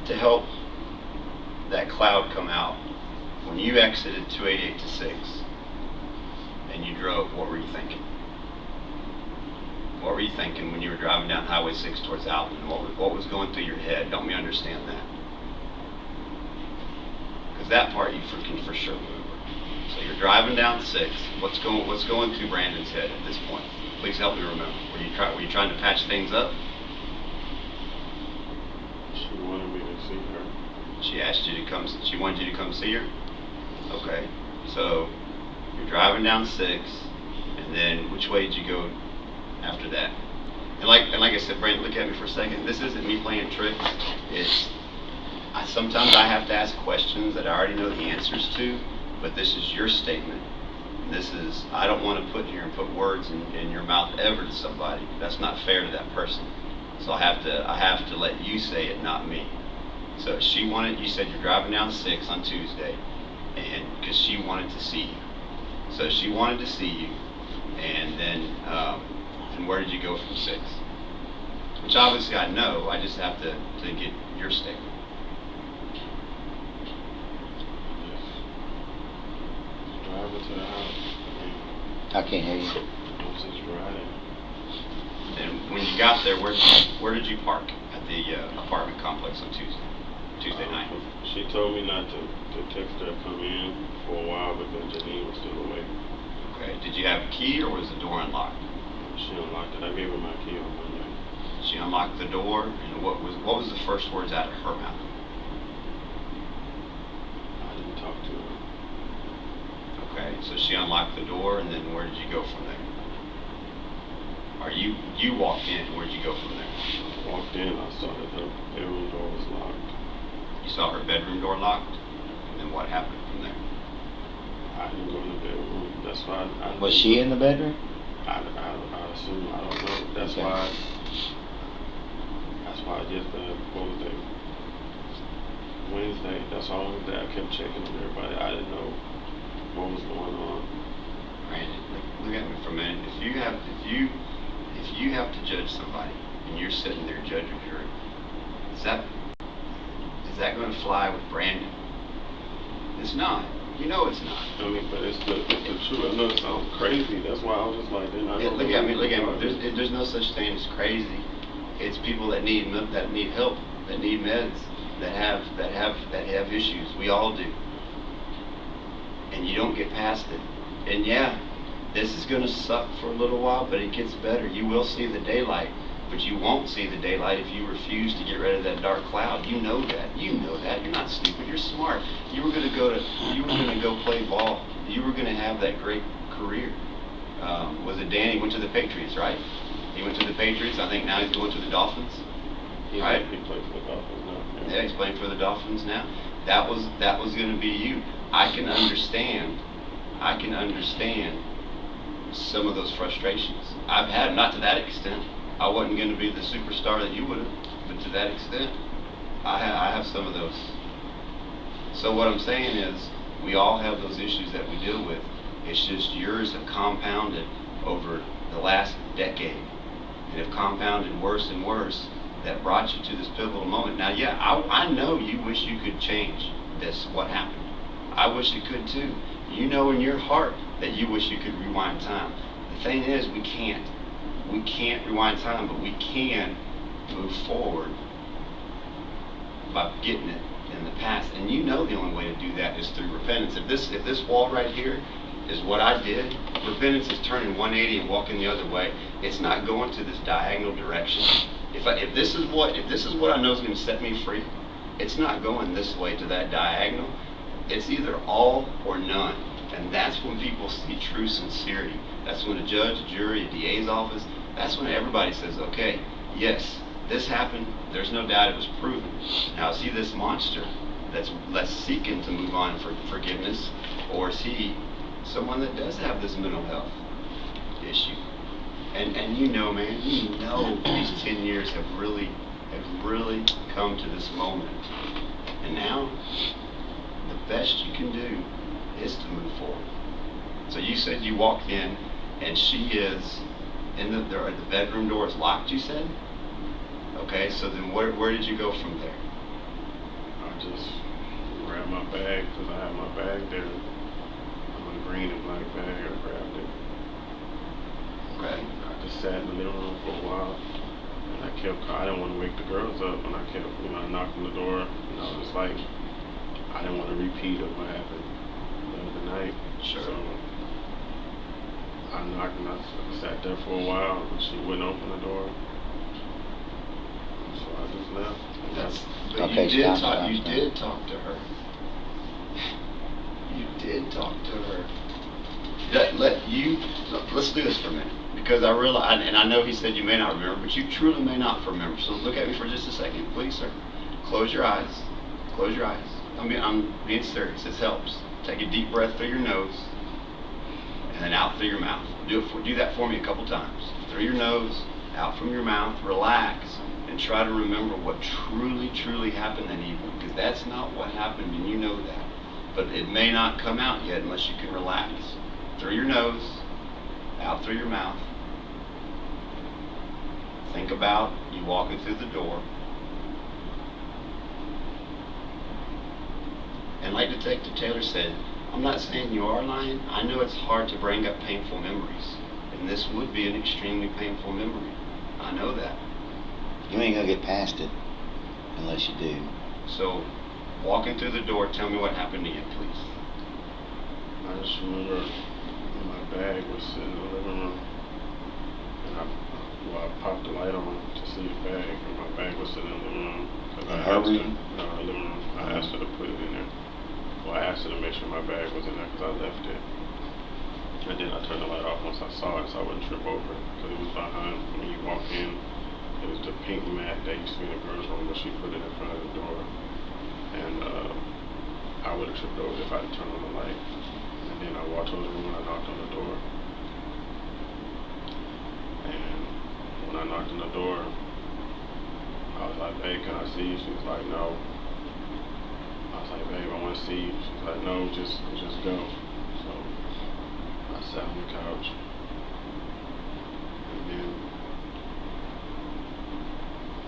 to help that cloud come out, when you exited 288 to 6 and you drove, what were you thinking? What were you thinking when you were driving down Highway 6 towards Outland? What was going through your head? Help me understand that. Because that part you can for sure remember. So you're driving down 6. What's going through Brandon's head at this point? Please help me remember. Were you trying to patch things up? She wanted me to see her. She asked you to come. She wanted you to come see her. Okay. So you're driving down 6, and then which way did you go after that? And like I said, Brandon, look at me for a second. This isn't me playing tricks. Sometimes I have to ask questions that I already know the answers to, but this is your statement. I don't want to put here and put words in your mouth ever to somebody. That's not fair to that person. So I have to let you say it, not me. So you said you're driving down 6 on Tuesday, and because she wanted to see you. So she wanted to see you, and then where did you go from 6? Which obviously I know, I just have to get your statement. Just driving to the house. I can't hear you. I was just riding. And when you got there, where did you park at the apartment complex on Tuesday night? She told me not to text her to come in for a while because Janine was still awake. Okay. Did you have a key or was the door unlocked? She unlocked it. I gave her my key on Monday. She unlocked the door, and what was the first words out of her mouth? I didn't talk to her. Okay, so she unlocked the door, and then where did you go from there? Or you walked in, where did you go from there? I walked in, I saw that her bedroom door was locked. You saw her bedroom door locked, and then what happened from there? I didn't go in the bedroom. That's why I Was she in the bedroom? I assume, I don't know. That's why I just what was that? Wednesday. That's the only day I kept checking on everybody. I didn't know what was going on. Brandon, look at me for a minute. If you have to judge somebody and you're sitting there judge or jury, is that going to fly with Brandon? It's not. You know it's not. I mean, but it's the truth. I know it sounds crazy. That's why I was just like, then I don't Look at me. know. There's no such thing as crazy. It's people that need help, that need meds, that have issues. We all do. And you don't get past it. And yeah, this is going to suck for a little while, but it gets better. You will see the daylight, but you won't see the daylight if you refuse to get rid of that dark cloud. You know that. You know that. You're not stupid. You're smart. You were going to go play ball. You were going to have that great career. Was it Danny went to the Patriots, right? He went to the Patriots. I think now he's going to the Dolphins. Right? He plays for the Dolphins now. Yeah, he's playing for the Dolphins now. That was going to be you. I can understand some of those frustrations. I've had, not to that extent. I wasn't going to be the superstar that you would have, but to that extent, I have some of those. So what I'm saying is, we all have those issues that we deal with. It's just yours have compounded over the last decade, and have compounded worse and worse. That brought you to this pivotal moment. Now, yeah, I know you wish you could change this, what happened. I wish it could too. You know in your heart that you wish you could rewind time. The thing is, we can't. We can't rewind time, but we can move forward by getting it in the past. And you know the only way to do that is through repentance. If this wall right here is what I did, repentance is turning 180 and walking the other way. It's not going to this diagonal direction. If this is what I know is going to set me free, it's not going this way to that diagonal. It's either all or none. And that's when people see true sincerity. That's when a judge, a jury, a DA's office, that's when everybody says, okay, yes, this happened. There's no doubt it was proven. Now, is he this monster that's seeking to move on for forgiveness? Or is he someone that does have this mental health issue? And you know, man, you know these 10 years have really come to this moment. And now, the best you can do is to move forward. So you said you walked in, and she is in the bedroom door is locked, you said? Okay, so then where did you go from there? I just grabbed my bag because I had my bag there. My green and black bag. I grabbed it. Okay. I just sat in the living room for a while, and I didn't want to wake the girls up, and I kept, I knocked on the door, it's like, I didn't want to repeat of what happened the other night. Sure. So I knocked and I sat there for a while, and she wouldn't open the door. So I just left. But Okay, you did stop, talk. stop, You stop. did talk to her. You did talk to her. Let's do this for a minute, because I realize, and I know he said you may not remember, but you truly may not remember. So look at me for just a second, please, sir. Close your eyes. Close your eyes. I'm being serious. This helps. Take a deep breath through your nose, and then out through your mouth. Do that for me a couple times. Through your nose, out from your mouth. Relax, and try to remember what truly happened that evening, because that's not what happened, and you know that. But it may not come out yet unless you can relax. Through your nose, out through your mouth. Think about you walking through the door. And like Detective Taylor said, I'm not saying you are lying. I know it's hard to bring up painful memories, and this would be an extremely painful memory. I know that. You ain't gonna get past it unless you do. So, walking through the door, tell me what happened to you, please. I just remember my bag was sitting in the living room, and I popped the light on to see the bag, and my bag was sitting in the living room. In her room? No, in the living room. I asked her to put it in there. Well, I asked her to make sure my bag was in there because I left it. And then I turned the light off once I saw it so I wouldn't trip over it, because it was behind, when you walk in, it was the pink mat that you see in the girls' room, but she put it in front of the door. And I would have tripped over it if I had turned on the light. And then I walked over the room and I knocked on the door. And when I knocked on the door, I was like, "Hey, can I see you?" She was like, "No." I was like, "Babe, I want to see you." She was like, "No, just go." So I sat on the couch, and then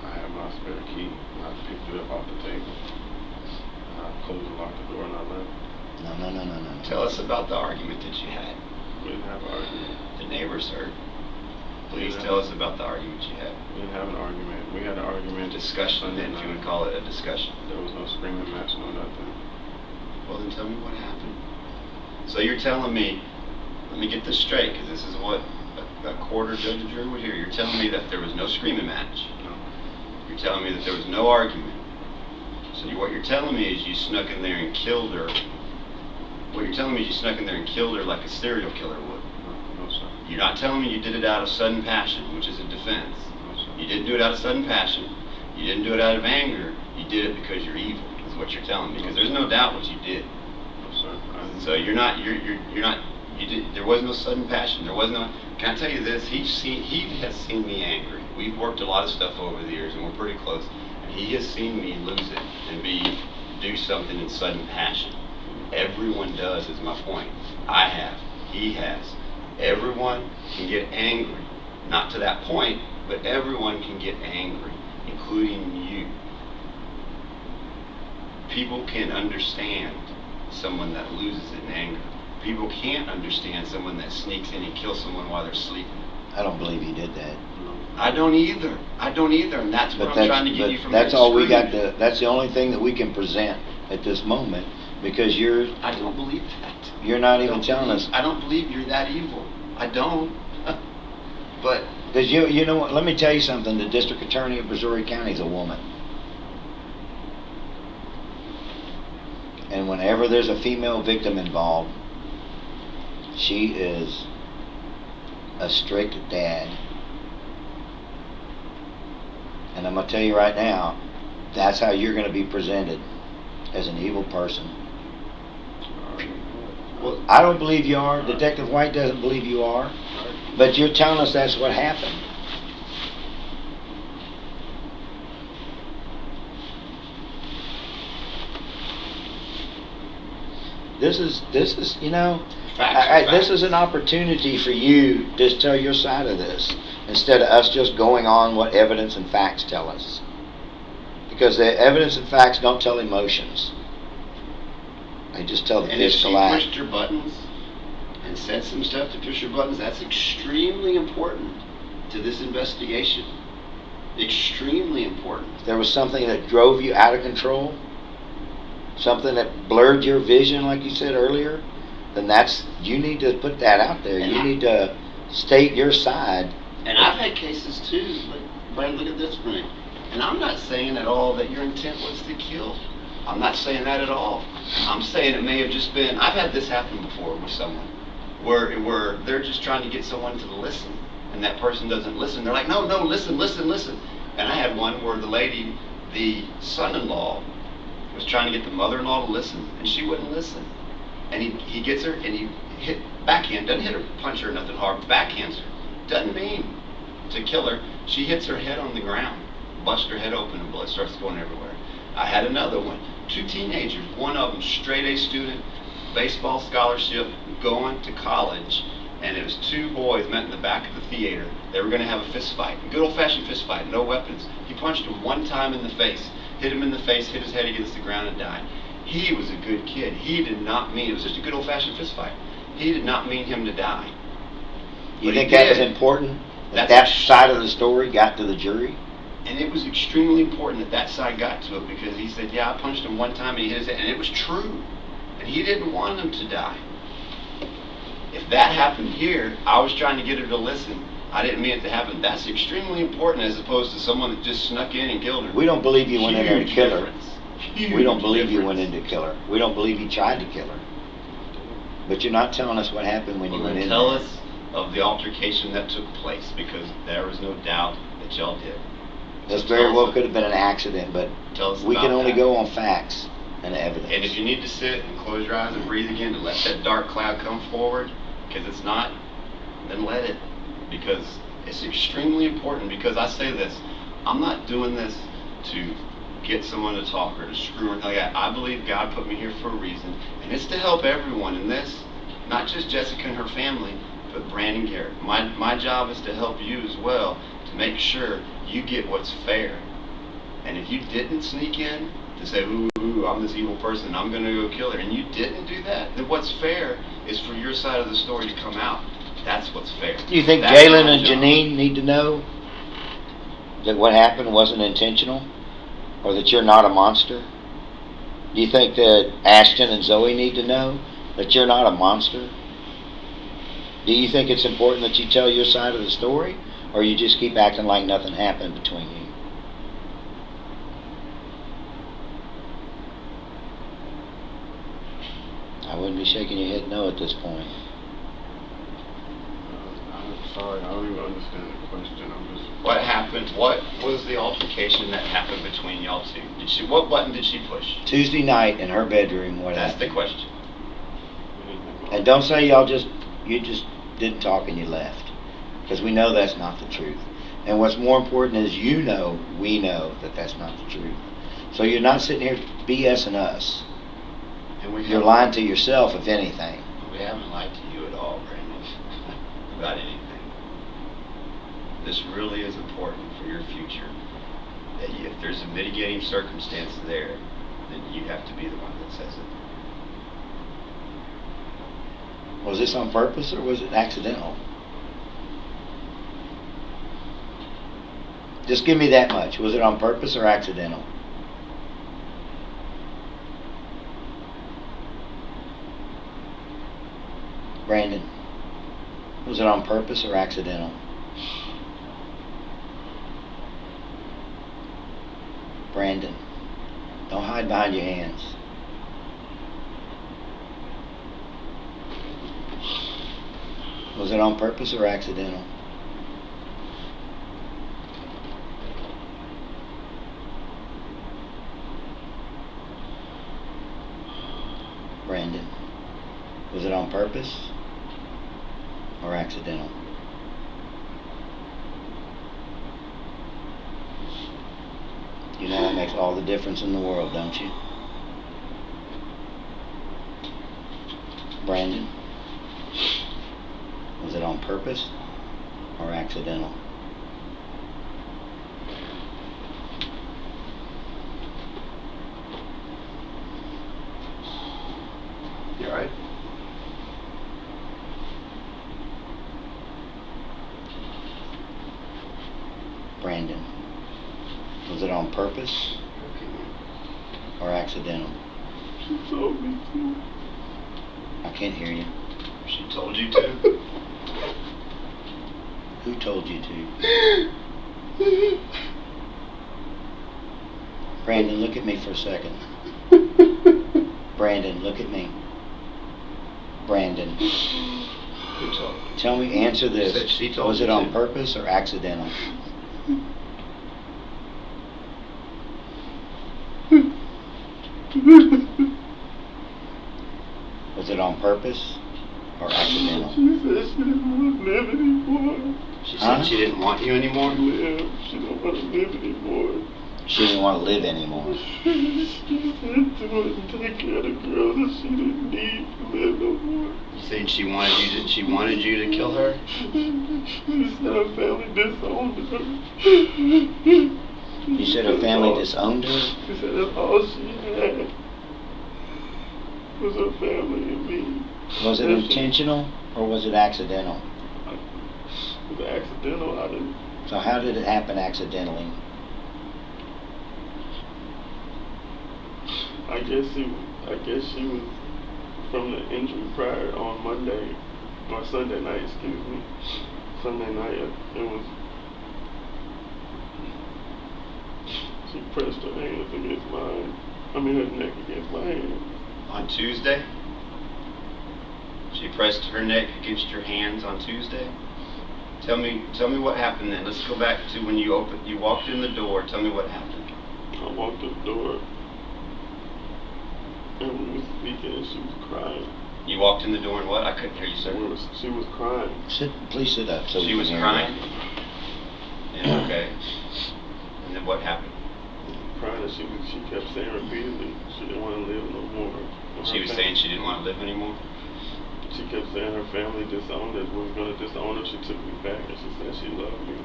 I had my spare key, and I picked it up off the table, and I closed and locked the door, and I left. No. Tell us about the argument that you had. We didn't have an argument. The neighbors heard. Please tell us about the argument you had. We didn't have an argument. We had an argument. Discussion, Sunday then, if you night. would call it a discussion. There was no screaming match, no nothing. Well, then tell me what happened. So you're telling me, let me get this straight, because this is what a quarter judge or jury would hear. You're telling me that there was no screaming match. No. You're telling me that there was no argument. So what you're telling me is you snuck in there and killed her. What you're telling me is you snuck in there and killed her like a serial killer would. No, sir. You're not telling me you did it out of sudden passion, which is a defense. No, sir. You didn't do it out of sudden passion. You didn't do it out of anger. You did it because you're evil, is what you're telling me. Because there's no doubt what you did. No, sir. So you're not, you did, there was no sudden passion. There was no, can I tell you this? He has seen me angry. We've worked a lot of stuff over the years and we're pretty close. And he has seen me lose it and do something in sudden passion. Everyone does, is my point. I have. He has. Everyone can get angry. Not to that point, but everyone can get angry, including you. People can understand someone that loses it in anger. People can't understand someone that sneaks in and kills someone while they're sleeping. I don't believe he did that. I don't either. And that's what I'm trying to get you from. That's all we got to. That's the only thing that we can present at this moment, because I don't believe that. You're not even telling us. I don't believe you're that evil. I don't. But Because you know what? Let me tell you something. The district attorney of Missouri County is a woman, and whenever there's a female victim involved, she is a strict dad. And I'm going to tell you right now, that's how you're going to be presented, as an evil person. well, I don't believe you are. Detective White doesn't believe you are. But you're telling us that's what happened. This is you know, this is an opportunity for you to just tell your side of this, instead of us just going on what evidence and facts tell us. Because the evidence and facts don't tell emotions. They just tell the And if fish to she lie. pushed her buttons and said some stuff to push her buttons, that's extremely important to this investigation. Extremely important. If there was something that drove you out of control, something that blurred your vision, like you said earlier, then you need to put that out there. And you need to state your side. And I've had cases too, like, Brian, look at this for me. And I'm not saying at all that your intent was to kill. I'm not saying that at all. I'm saying it may have just been, I've had this happen before with someone, where they're just trying to get someone to listen, and that person doesn't listen. They're like, no, listen. And I had one where the son-in-law was trying to get the mother-in-law to listen, and she wouldn't listen. And he gets her, and he doesn't hit her, punch her, nothing hard, backhands her. Doesn't mean to kill her. She hits her head on the ground, busts her head open, and blood starts going everywhere. I had another one, 2 teenagers, one of them straight A student, baseball scholarship, going to college, and it was 2 boys met in the back of the theater. They were going to have a fist fight, a good old-fashioned fist fight, no weapons. He punched him 1 time in the face, hit him in the face, hit his head against the ground, and died. He was a good kid. He did not mean, it was just a good old-fashioned fist fight. He did not mean him to die. You think that was important? That side of the story got to the jury? And it was extremely important that side got to it, because he said, yeah, I punched him 1 time and he hit his head, and it was true. And he didn't want him to die. If that happened here, I was trying to get her to listen. I didn't mean it to happen. That's extremely important, as opposed to someone that just snuck in and killed her. We don't believe you went in there to kill her. We don't believe you went in to kill her. We don't believe you tried to kill her. But you're not telling us what happened when you went in there. Tell us of the altercation that took place, because there was no doubt that y'all did. This very well could have been an accident, but we can only go on facts and evidence. And if you need to sit and close your eyes and breathe again to let that dark cloud come forward, because it's not, then let it. Because it's extremely important. Because I say this, I'm not doing this to get someone to talk or to screw or anything like that. I believe God put me here for a reason, and it's to help everyone in this, not just Jessica and her family, but Brandon Garrett. My job is to help you as well, to make sure you get what's fair. And if you didn't sneak in to say, ooh, I'm this evil person, I'm going to go kill her, and you didn't do that, then what's fair is for your side of the story to come out. That's what's fair. Do you think That's Jalen my and job. Janine need to know that what happened wasn't intentional, or that you're not a monster? Do you think that Ashton and Zoe need to know that you're not a monster? Do you think it's important that you tell your side of the story, or you just keep acting like nothing happened between you? I wouldn't be shaking your head no at this point. I'm sorry, I don't even understand the question. What happened? What was the altercation that happened between y'all two? What button did she push? Tuesday night in her bedroom, what That's happened? the question. And don't say you just didn't talk and you left, because we know that's not the truth. And what's more important is we know that that's not the truth. So you're not sitting here BSing us. You're lying to yourself, if anything. We haven't lied to you at all, Brandon, about anything. This really is important for your future. That if there's a mitigating circumstance there, then you have to be the one that says it. Was this on purpose or was it accidental? Just give me that much. Was it on purpose or accidental? Brandon, was it on purpose or accidental? Brandon, don't hide behind your hands. Was it on purpose or accidental? Brandon, was it on purpose or accidental? You know that makes all the difference in the world, don't you? Brandon, was it on purpose or accidental? Brandon, was it on purpose or accidental? She told me to. I can't hear you. She told you to? Who told you to? Brandon, look at me for a second. Brandon, look at me. Brandon, Who told you? tell me, answer You said this. she told Was you it on to. purpose or accidental? Was it on purpose or accidental? She said she didn't want to live anymore. She Huh? said she didn't want you anymore? Live. She don't want to live anymore. She didn't want to live anymore. She said to it and take care of the girl that she didn't need to live no more. You saying she wanted you to kill her? She said her family disowned her. You said her family disowned her? She said that's all she had was her family and me. Was it intentional or was it accidental? It was accidental. I didn't. So how did it happen accidentally? I guess she was from the injury prior on Monday or Sunday night. Excuse me. Sunday night. It was. She pressed her hands against mine. I mean her neck against my hand. On Tuesday? She pressed her neck against your hands on Tuesday? Tell me what happened then. Let's go back to when you walked in the door. Tell me what happened. I walked in the door and we were speaking and she was crying. You walked in the door and what? I couldn't hear you, sir. She was crying. Please sit up. So She we was can hear crying? you. Yeah, okay. And then what happened? Crying and she kept saying repeatedly she didn't want to live no more. She was saying she didn't want to live anymore? She kept saying her family disowned her, was going to disown her. She took me back and she said she loved me.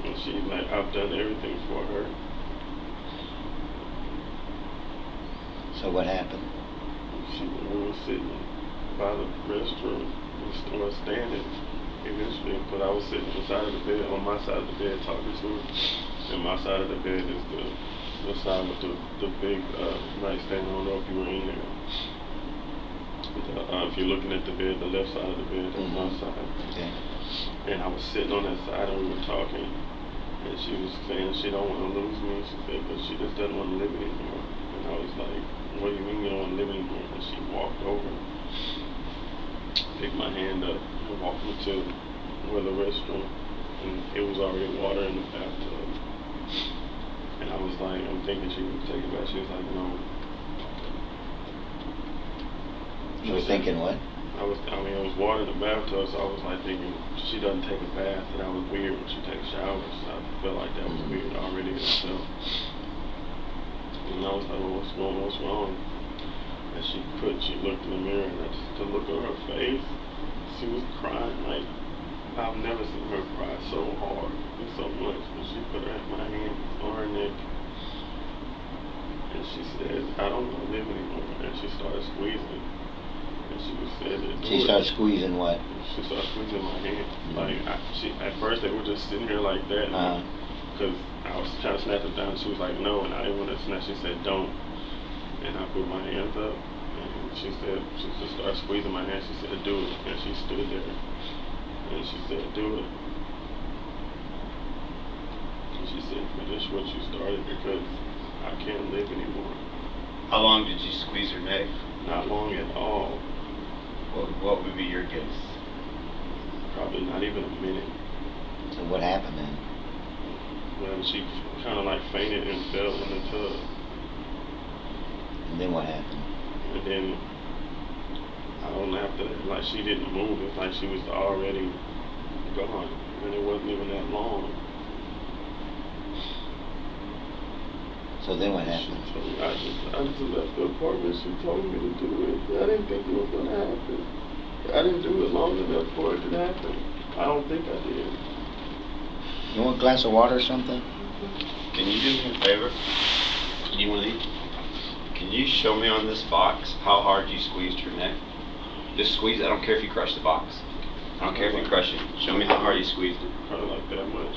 And I've done everything for her. So what happened? We were sitting by the restroom, we were standing eventually, but I was sitting on the side of the bed, on my side of the bed talking to her. And my side of the bed is the side with the big nightstand. I don't know if you were in there. If you're looking at the bed, the left side of the bed, that's my side. Okay. And I was sitting on that side and we were talking. And she was saying she don't want to lose me. She said, but she just doesn't want to live anymore. And I was like, what do you mean you don't want to live anymore? And she walked over, picked my hand up, and walked me to where the restroom. And it was already water in the bathtub. And I was like, I'm thinking she would take it back. She was like, no. You were thinking what? It was water in the bathtub, so I was like thinking she doesn't take a bath, and that was weird when she takes showers. I felt like that was weird already in itself. And I was like, well, what's wrong? And she looked in the mirror, and to look at her face, she was crying like, I've never seen her cry so hard and so much. And she put my hand on her neck, and she said, I don't want to live anymore. And she started squeezing. And She started squeezing what? She started squeezing my hand. Like, at first they were just sitting here like that. Because I was trying to snap it down. She was like, no, and I didn't want to snap. She said, don't. And I put my hands up. And she just started squeezing my hand. She said, do it. And she stood there. And she said, do it. And she said, finish what you started because I can't live anymore. How long did you squeeze her neck? Not long at all. What would be your guess? Probably not even a minute. So what happened then? Well, she kind of like fainted and fell in the tub. And then what happened? And then, I don't know, after that, like she didn't move. It's like she was already gone. And it wasn't even that long. So then what happened? So I just left the apartment. She told me to do it. I didn't think it was going to happen. I didn't do it long enough for it to happen. I don't think I did. You want a glass of water or something? Can you do me a favor? You want to eat? Can you show me on this box how hard you squeezed her neck? Just squeeze it. I don't care if you crush the box. I don't care if you crush it. Show me how hard you squeezed it. Probably like that much.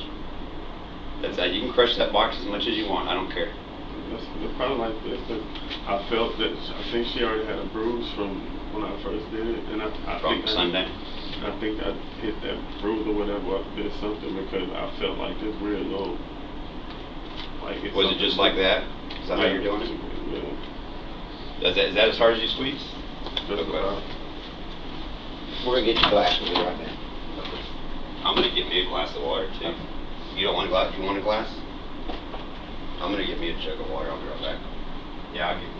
That's that. You can crush that box as much as you want. I don't care. That's the problem like this. That I felt that I think she already had a bruise from when I first did it, and I From think Sunday. I think I hit that bruise or whatever. I did something because I felt like this weird little. Like it's Was it just like that? Is that how you're doing it? Yeah. Is that as hard as you squeeze? Just Okay. about. We're gonna get you glasses right now. I'm gonna get me a glass of water too. You don't want a glass? You want a glass? I'm gonna get me a jug of water. I'll be right back. Yeah, I'll get you.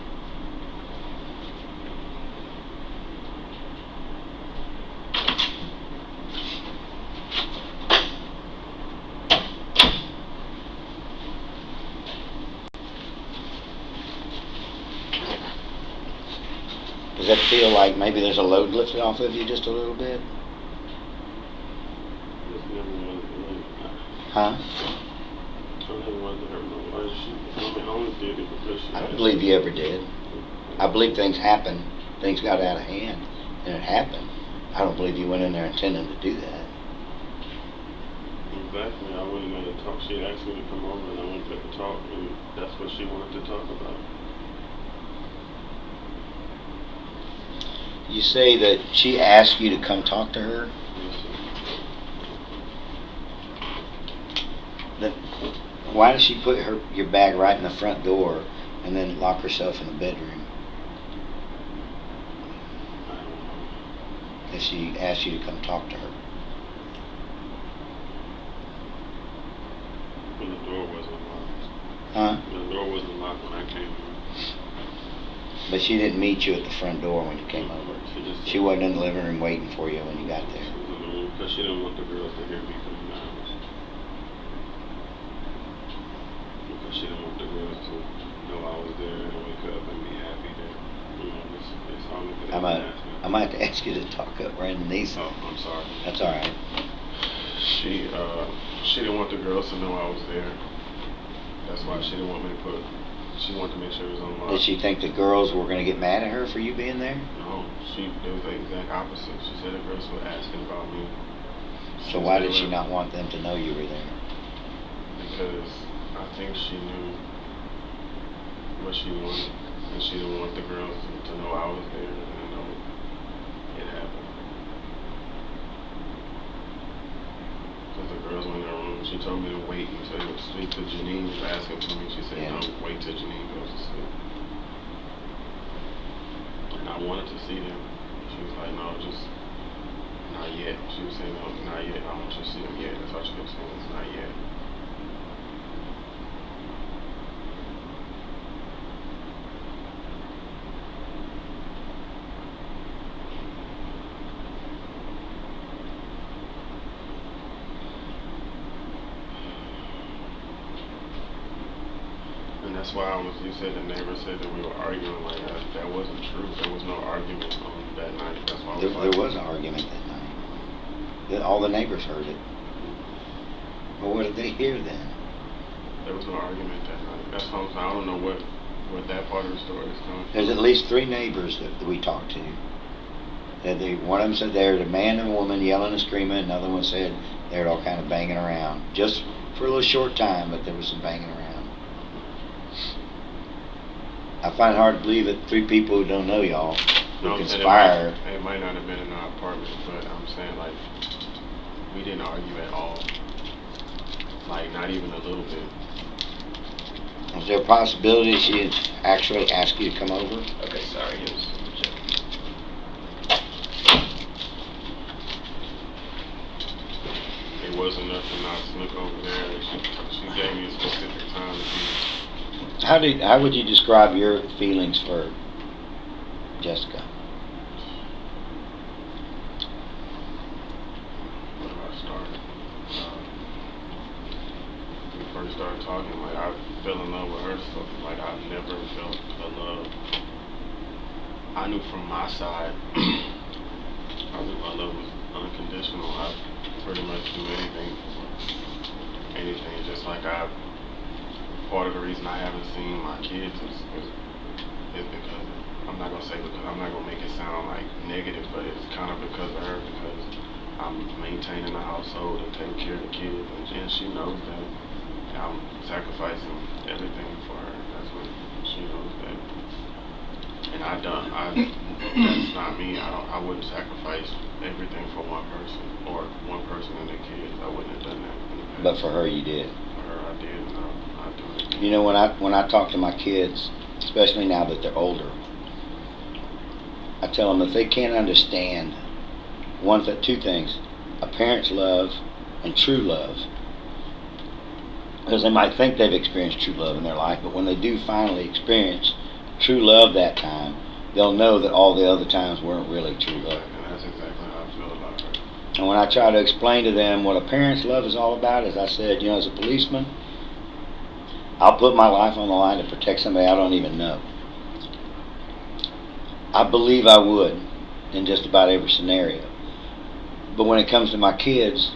Does that feel like maybe there's a load lifted off of you just a little bit? Just never wanted to really. Huh? I never wanted to hurt my wife. I only did it because she. I don't believe you ever did. I believe things happen. Things got out of hand, and it happened. I don't believe you went in there intending to do that. Exactly. I went in there to talk. She asked me to come over, and I went there to talk, and that's what she wanted to talk about. You say that she asked you to come talk to her? Yes, sir. Then why did she put your bag right in the front door and then lock herself in the bedroom? I don't know. If she asked you to come talk to her? When the door wasn't locked. Huh? The door wasn't locked when I came in. But she didn't meet you at the front door when you came over. She wasn't in the living room waiting for you when you got there. She was in the room because she didn't want the girls to hear me coming out. Because she didn't want the girls to know I was there and wake up and be happy that, it's all good. I might have to ask you to talk up Brandon Neeson. Oh, I'm sorry. That's all right. She didn't want the girls to know I was there. That's why she didn't want me to put. She wanted to make sure it was unlocked. Did she think the girls were going to get mad at her for you being there? No, it was the exact opposite. She said the girls were asking about me. So why did she not want them to know you were there? Because I think she knew what she wanted, and she didn't want the girls to know I was there and know it happened. Because the girls went in their room. She told me to wait until you would sleep. Because Janine was asking for me. She said, Yeah. "Don't wait till Janine goes to sleep." And I wanted to see them. She was like, "No, just not yet." She was saying, "No, not yet. I want you to see them yet." That's how she kept saying, "It's not yet." And that's why you said the neighbor said that we were arguing like that. That wasn't true. There was no argument on that night. That's why There was an argument that night. All the neighbors heard it. Well, what did they hear then? There was no argument that night. That's what I'm saying. I don't know where that part of the story is coming from. There's at least 3 neighbors that we talked to. One of them said they heard a man and a woman yelling and screaming. Another one said they heard all kind of banging around. Just for a little short time, but there was some banging around. I find it hard to believe that 3 people who don't know y'all who conspire. It might not have been in our apartment, but I'm saying like we didn't argue at all. Like not even a little bit. Is there a possibility she had actually asked you to come over? Okay, sorry. It was. It wasn't nothing I snuck over there. She gave me a specific time to be. How would you describe your feelings for Jessica? Where do I start? When we first started talking, like I fell in love with her, so like I've never felt a love. I knew from my side, I knew my love was unconditional. I pretty much do anything for anything. Just like part of the reason I haven't seen my kids is because I'm not gonna make it sound like negative, but it's kind of because of her, because I'm maintaining the household and taking care of the kids, and she knows that. I'm sacrificing everything for her. That's what she knows that. And that's not me. I wouldn't sacrifice everything for one person or one person and their kids. I wouldn't have done that in the past. But for her, you did. For her, I did, and I'll do it again. You know, when I talk to my kids, especially now that they're older, I tell them if they can't understand two things: a parent's love and true love. Because they might think they've experienced true love in their life, but when they do finally experience true love that time, they'll know that all the other times weren't really true love. And that's exactly how I feel about her. And when I try to explain to them what a parent's love is all about, as I said, you know, as a policeman, I'll put my life on the line to protect somebody I don't even know. I believe I would in just about every scenario. But when it comes to my kids,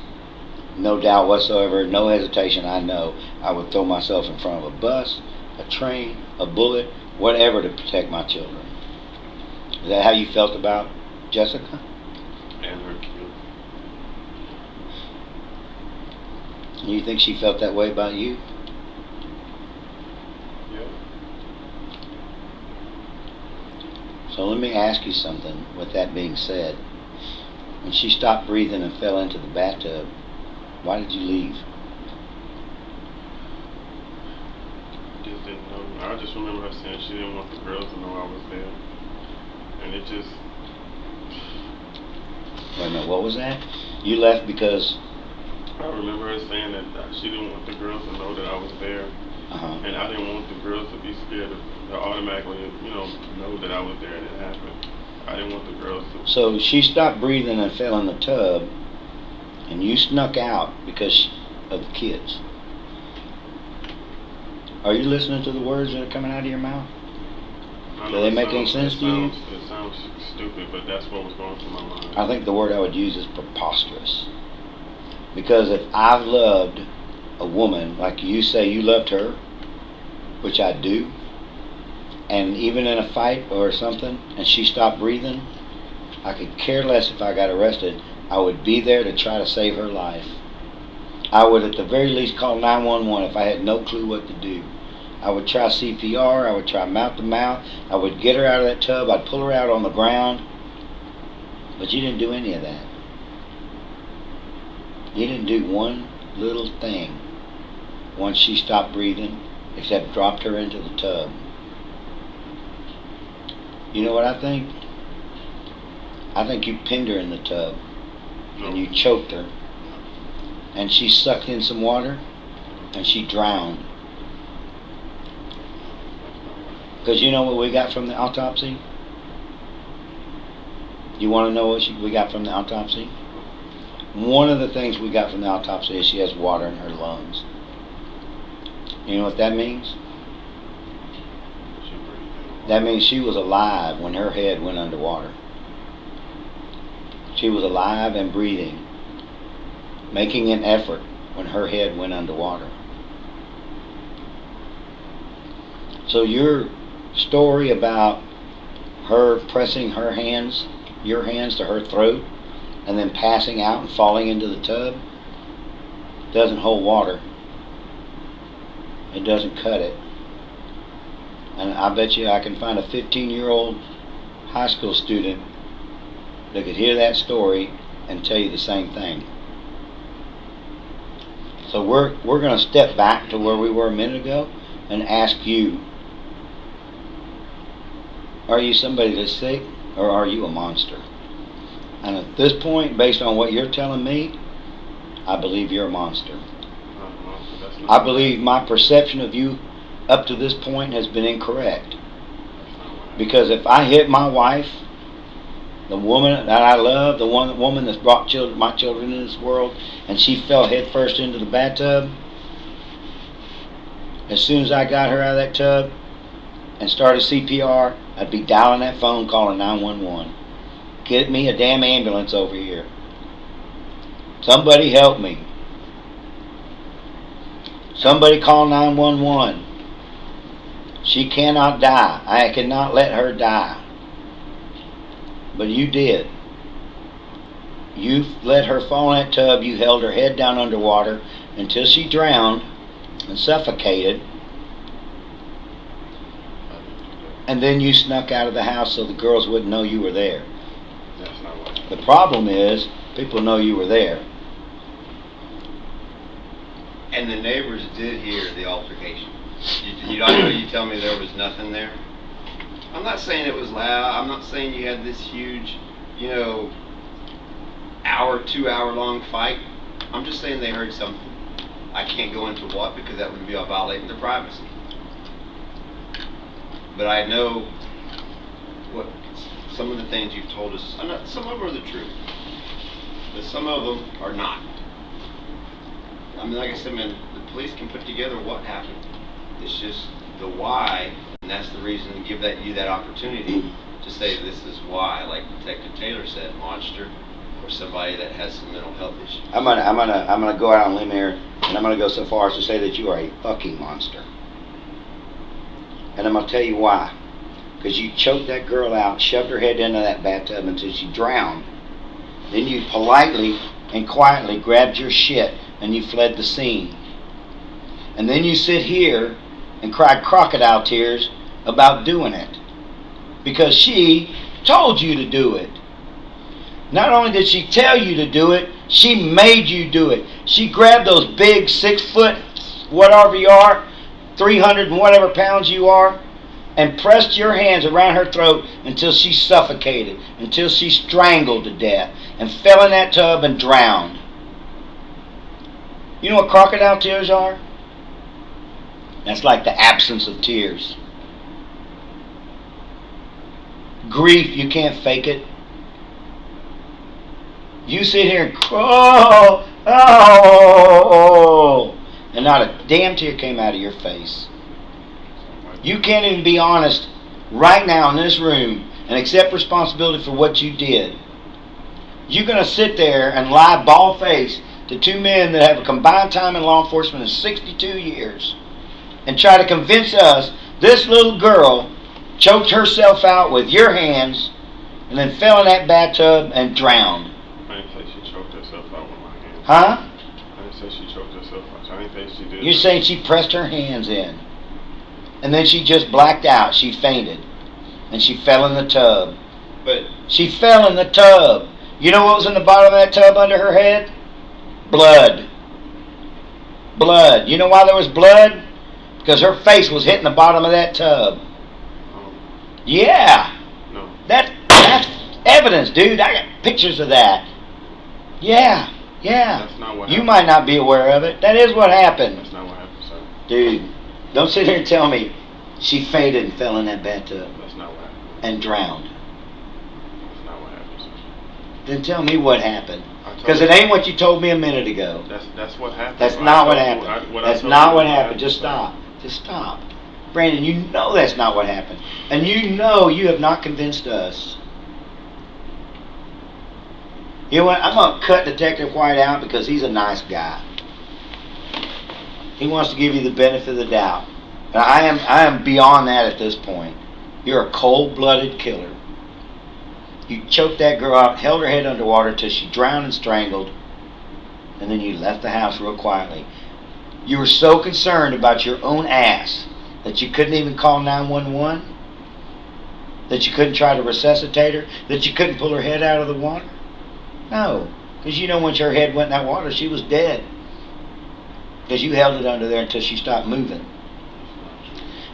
no doubt whatsoever, no hesitation, I know I would throw myself in front of a bus, a train, a bullet, whatever to protect my children. Is that how you felt about Jessica? And her kids. You think she felt that way about you? Yeah. So let me ask you something, with that being said. When she stopped breathing and fell into the bathtub, why did you leave? Just didn't know. I just remember her saying she didn't want the girls to know I was there. And it just... Wait a minute, what was that? You left because... I remember her saying that she didn't want the girls to know that I was there. And I didn't want the girls to be scared to automatically, know that I was there and it happened. I didn't want the girls to... So she stopped breathing and fell in the tub, and you snuck out because of the kids. Are you listening to the words that are coming out of your mouth? Do they make any sense to you? It sounds stupid, but that's what was going through my mind. I think the word I would use is preposterous. Because if I've loved a woman, like you say you loved her, which I do, and even in a fight or something, and she stopped breathing, I could care less if I got arrested. I would be there to try to save her life. I would at the very least call 911 if I had no clue what to do. I would try CPR, I would try mouth to mouth, I would get her out of that tub, I'd pull her out on the ground. But you didn't do any of that. You didn't do one little thing once she stopped breathing, except dropped her into the tub. You know what I think? I think you pinned her in the tub, and you choked her, and she sucked in some water, and she drowned. Because you know what we got from the autopsy? You want to know what we got from the autopsy? One of the things we got from the autopsy is she has water in her lungs. You know what that means? That means she was alive when her head went underwater. She was alive and breathing, making an effort when her head went underwater. So your story about her pressing your hands to her throat, and then passing out and falling into the tub, doesn't hold water. It doesn't cut it. And I bet you I can find a 15-year-old high school student that could hear that story and tell you the same thing. So we're going to step back to where we were a minute ago and ask you, are you somebody that's sick, or are you a monster? And at this point, based on what you're telling me, I believe you're a monster. I believe my perception of you up to this point has been incorrect. Because if I hit my wife, the woman that I love, the woman that's brought my children into this world, and she fell head first into the bathtub, as soon as I got her out of that tub and started CPR, I'd be dialing that phone, calling 911. Get me a damn ambulance over here. Somebody help me. Somebody call 911. She cannot die. I cannot let her die. But you did. You let her fall in that tub. You held her head down underwater until she drowned. and suffocated, and then you snuck out of the house so the girls wouldn't know you were there. That's not what happened. The problem is, people know you were there. And the neighbors did hear the altercation. You tell me there was nothing there? I'm not saying it was loud. I'm not saying you had this huge, 2-hour long fight. I'm just saying they heard something. I can't go into what, because that would be violating their privacy. But I know what some of the things you've told us. Some of them are the truth, but some of them are not. I mean, like I said, man, the police can put together what happened. It's just the why, and that's the reason to give you that opportunity to say this is why, like Detective Taylor said, monster, or somebody that has some mental health issues. I'm gonna go out on a limb here, and I'm gonna go so far as to say that you are a fucking monster. And I'm gonna tell you why. Because you choked that girl out, shoved her head into that bathtub until she drowned. Then you politely and quietly grabbed your shit and you fled the scene. And then you sit here and cry crocodile tears about doing it. Because she told you to do it. Not only did she tell you to do it, she made you do it. She grabbed those big 6 foot, whatever you are, 300 and whatever pounds you are, and pressed your hands around her throat until she suffocated, until she strangled to death, and fell in that tub and drowned. You know what crocodile tears are? That's like the absence of tears. Grief, you can't fake it. You sit here and crawl, oh, and not a damn tear came out of your face. You can't even be honest right now in this room and accept responsibility for what you did. You're going to sit there and lie bald-faced to 2 men that have a combined time in law enforcement of 62 years and try to convince us this little girl choked herself out with your hands and then fell in that bathtub and drowned. I didn't say she choked herself out with my hands. Huh? I didn't say she choked herself out. I didn't think she did. You're saying she pressed her hands in. And then she just blacked out. She fainted. And she fell in the tub. But she fell in the tub. You know what was in the bottom of that tub under her head? Blood. Blood. You know why there was blood? Because her face was hitting the bottom of that tub. Yeah. No. That's evidence, dude. I got pictures of that. Yeah. That's not what happened. You might not be aware of it. That is what happened. That's not what happened, sir. Dude, don't sit here and tell me she fainted and fell in that bathtub. That's not what happened. And drowned. That's not what happened, sir. Then tell me what happened. Because it ain't what you told me a minute ago. That's what happened. That's not what happened. That's not what happened. Just stop. Just stop. Brandon, you know that's not what happened. And you know you have not convinced us. You know what? I'm going to cut Detective White out because he's a nice guy. He wants to give you the benefit of the doubt. And I am beyond that at this point. You're a cold-blooded killer. You choked that girl out, held her head underwater till she drowned and strangled, and then you left the house real quietly. You were so concerned about your own ass that you couldn't even call 911, that you couldn't try to resuscitate her, that you couldn't pull her head out of the water. No, because you know once her head went in that water, she was dead. Because you held it under there until she stopped moving.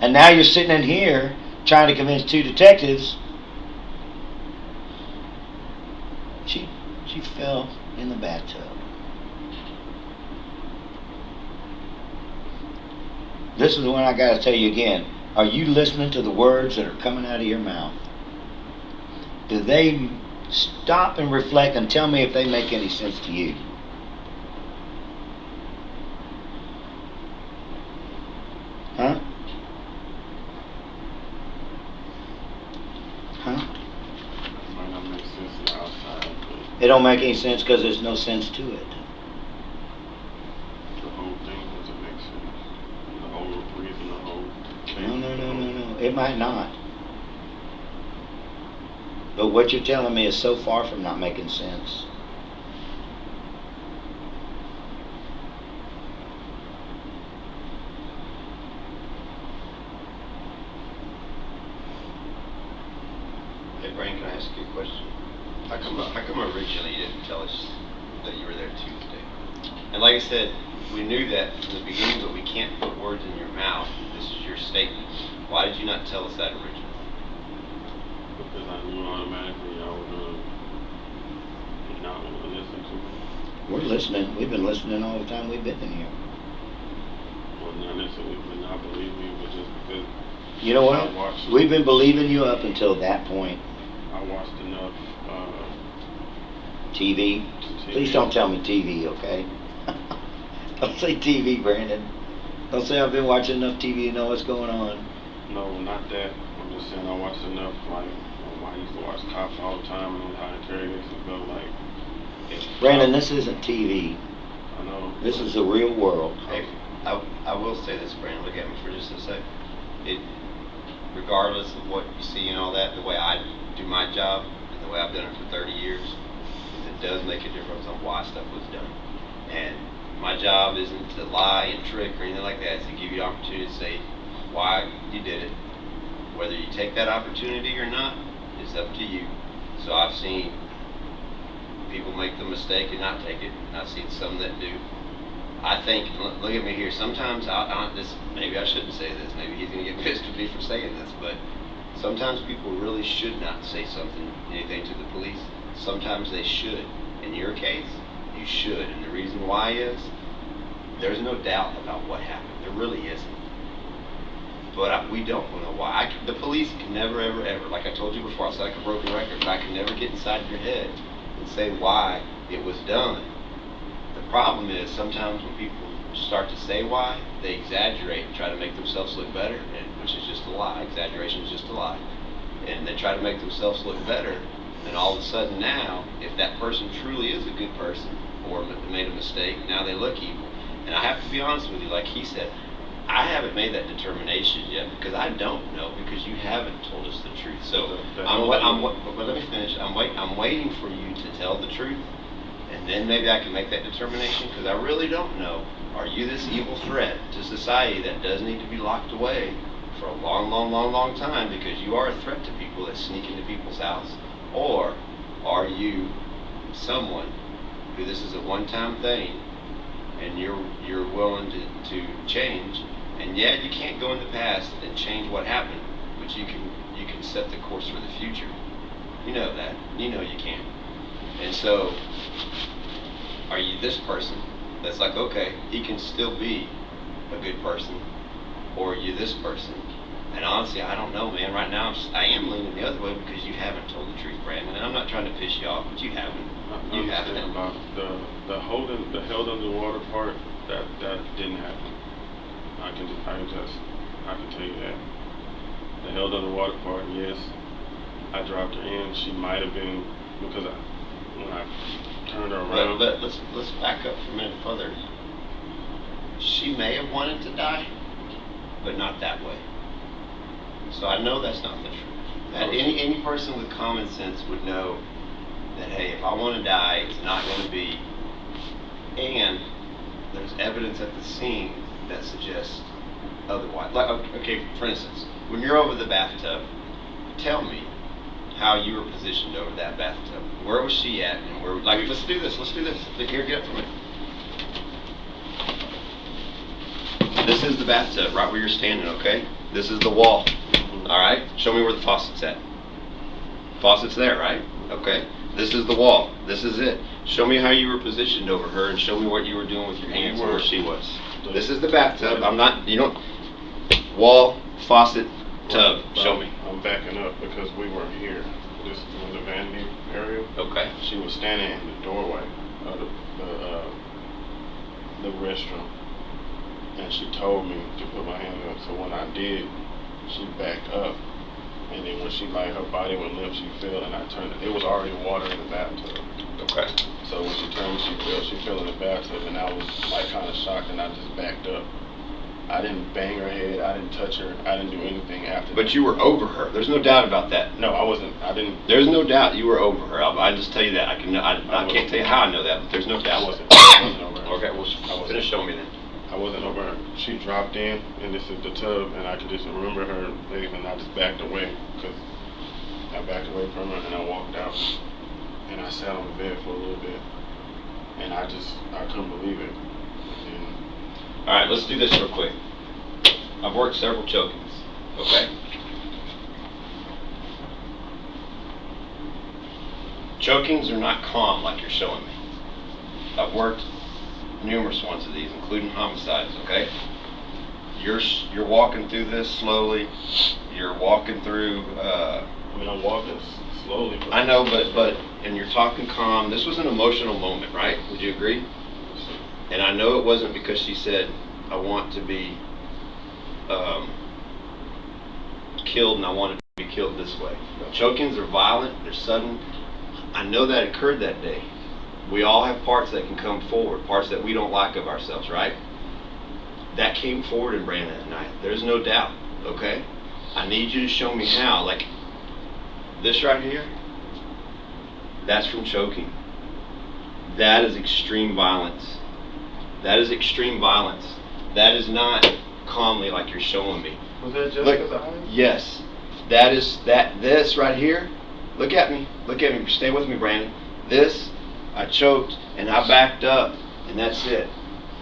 And now you're sitting in here trying to convince 2 detectives she fell in the bathtub. This is the one I got to tell you again. Are you listening to the words that are coming out of your mouth? Do they stop and reflect and tell me if they make any sense to you? Huh? Huh? It might not make sense on the outside, but It don't make any sense because there's no sense to it. the whole thing doesn't make sense. The whole reason, the whole thing. No. It might not. But what you're telling me is so far from not making sense. Brian, can I ask you a question? How come originally you didn't tell us that you were there Tuesday? And like I said, we knew that from the beginning, but we can't put words in your mouth. This is your statement. Why did you not tell us that originally? Because I knew automatically y'all were going to not want to listen to me. We're listening. We've been listening all the time we've been in here. Well, not necessarily for not believing me, but just because. You know what? We've been believing you up until that point. I watched enough TV. Please don't tell me TV, okay? Don't say TV, Brandon. Don't say I've been watching enough TV to know what's going on. No, not that. I'm just saying I watched enough. Like, I used to watch cops all the time and how interrogations go. Like, Brandon, this isn't TV. I know. This is the real world. Hey, I will say this, Brandon. Look at me for just a sec. Regardless of what you see and all that, the way I do my job and the way I've done it for 30 years, it does make a difference on why stuff was done. And my job isn't to lie and trick or anything like that. It's to give you the opportunity to say why you did it. Whether you take that opportunity or not, it's up to you. So I've seen people make the mistake and not take it. I've seen some that do. I think, look at me here, sometimes, maybe I shouldn't say this, maybe he's going to get pissed at me for saying this, but sometimes people really should not say anything to the police. Sometimes they should. In your case, you should. And the reason why is, there's no doubt about what happened. There really isn't. But we don't know why. The police can never, ever, ever, like I told you before, I sound like a broken record, but I can never get inside your head and say why it was done. The problem is sometimes when people start to say why, they exaggerate and try to make themselves look better, which is just a lie. Exaggeration is just a lie. And they try to make themselves look better, and all of a sudden now, if that person truly is a good person or made a mistake, now they look evil. And I have to be honest with you, like he said, I haven't made that determination yet because I don't know, because you haven't told us the truth. So but let me finish. I'm waiting for you to tell the truth. And then maybe I can make that determination, because I really don't know. Are you this evil threat to society that does need to be locked away for a long, long, long, long time because you are a threat to people that sneak into people's house? Or are you someone who this is a one-time thing and you're willing to change? And yeah, you can't go in the past and change what happened, but you can set the course for the future. You know that. You know you can. And so, are you this person that's like, okay, he can still be a good person, or are you this person? And honestly, I don't know, man. Right now, I am leaning the other way because you haven't told the truth, Brandon. And I'm not trying to piss you off, but you haven't. You haven't. About the held underwater part, that didn't happen. I can tell you that. The held underwater part, yes, I dropped her in. She might have been, because when I turned her around. But let's back up for a minute further. She may have wanted to die, but not that way. So I know that's not the truth. Any person with common sense would know that, hey, if I want to die, it's not going to be. And there's evidence at the scene that suggests otherwise. Like, okay, for instance, when you're over the bathtub, tell me how you were positioned over that bathtub. Where was she at? And where? Like, let's do this. Here, get up for a minute. This is the bathtub, right where you're standing. Okay. This is the wall. All right. Show me where the faucet's at. Faucet's there, right? Okay. This is the wall. This is it. Show me how you were positioned over her, and show me what you were doing with your hands and where she was. This is the bathtub. Wall, faucet, tub. Show me. I'm backing up because we weren't here. This was the vanity area. Okay. She was standing in the doorway of the restroom, and she told me to put my hand up. So when I did, she backed up, and then when her body went limp, she fell, and I turned. It was already water in the bathtub. Okay. So when she turned, she fell in the bathtub, and I was like kind of shocked, and I just backed up. I didn't bang her head. I didn't touch her. I didn't do anything after that. But you were over her. There's no doubt about that. No, I wasn't. I didn't. There's no doubt you were over her. I just tell you that. I can't tell you how I know that, but there's no doubt. I wasn't over her. Okay, well, finish showing me then. I wasn't over her. She dropped in, and this is the tub, and I could just remember her leaving, and I just backed away because I backed away from her and I walked out. And I sat on the bed for a little bit. And I couldn't believe it. And All right, let's do this real quick. I've worked several chokings, okay? Chokings are not calm like you're showing me. I've worked numerous ones of these, including homicides, okay? You're walking through this slowly. You're walking through, I'm walking slowly. I know, but, and you're talking calm. This was an emotional moment, right? Would you agree? And I know it wasn't because she said, I want to be killed and I want to be killed this way. Chokings are violent, they're sudden. I know that occurred that day. We all have parts that can come forward, parts that we don't like of ourselves, right? That came forward in Brandon that night. There's no doubt, okay? I need you to show me how. Like, this right here, that's from choking. That is extreme violence. That is extreme violence. That is not calmly like you're showing me. Was that Jessica's eyes? Yes. This right here, look at me. Stay with me, Brandon. This, I choked and I backed up, and that's it.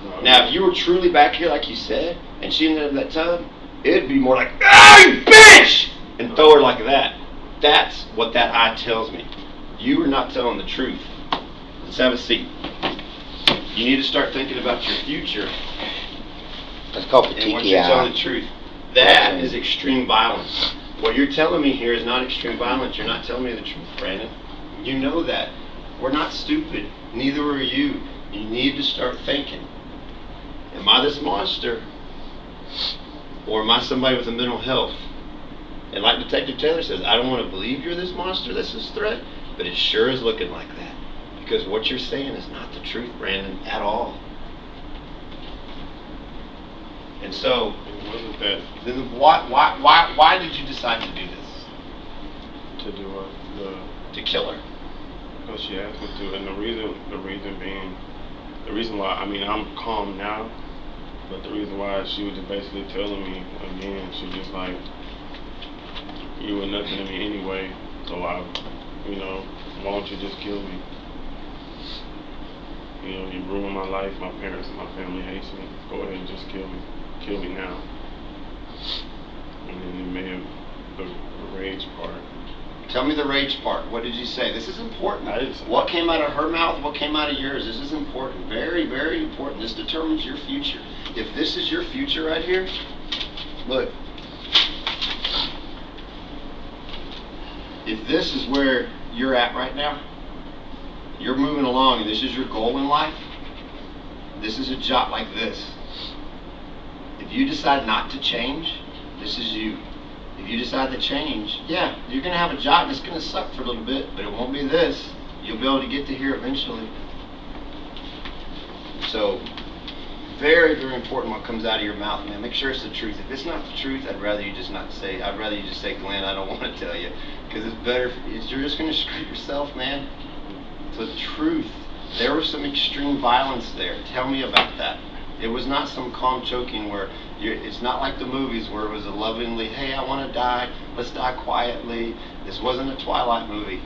No, Now, if you were truly back here like you said, and she ended up in that tub, it'd be more like, "Hey, bitch!" and throw her like that. That's what that eye tells me. You are not telling the truth. Let's have a seat. You need to start thinking about your future That's called and what you're telling the petechiae. truth. That is extreme violence. What you're telling me here is not extreme violence. You're not telling me the truth, Brandon. You know that. We're not stupid. Neither are you. You need to start thinking. Am I this monster? Or am I somebody with a mental health? And like Detective Taylor says, I don't want to believe you're this monster, this is threat, but it sure is looking like that. Because what you're saying is not the truth, Brandon, at all. And so, It wasn't that then why did you decide to do this? to do To kill her? because she asked me to, and the reason why, I mean, I'm calm now, but the reason why she was just basically telling me again, she just like, you were nothing to me anyway, so why don't you just kill me? You ruined my life, my parents and my family hates me, go ahead and just kill me now. And then it may have the rage part. Tell me the rage part. What did you say? This is important. I didn't say What came out of her mouth? What came out of yours? This is important. Very, very important. This determines your future. If this is your future right here, look. If this is where you're at right now, you're moving along and this is your goal in life, this is a job like this. If you decide not to change, this is you. If you decide to change, yeah, you're going to have a job and it's going to suck for a little bit, but it won't be this. You'll be able to get to here eventually. So, very, very important what comes out of your mouth, man. Make sure it's the truth. If it's not the truth, I'd rather you just say, Glenn, I don't want to tell you. Because it's better, you're just going to screw yourself, man. It's the truth. There was some extreme violence there. Tell me about that. It was not some calm choking where it's not like the movies where it was a lovingly, hey, I want to die, let's die quietly. This wasn't a Twilight movie.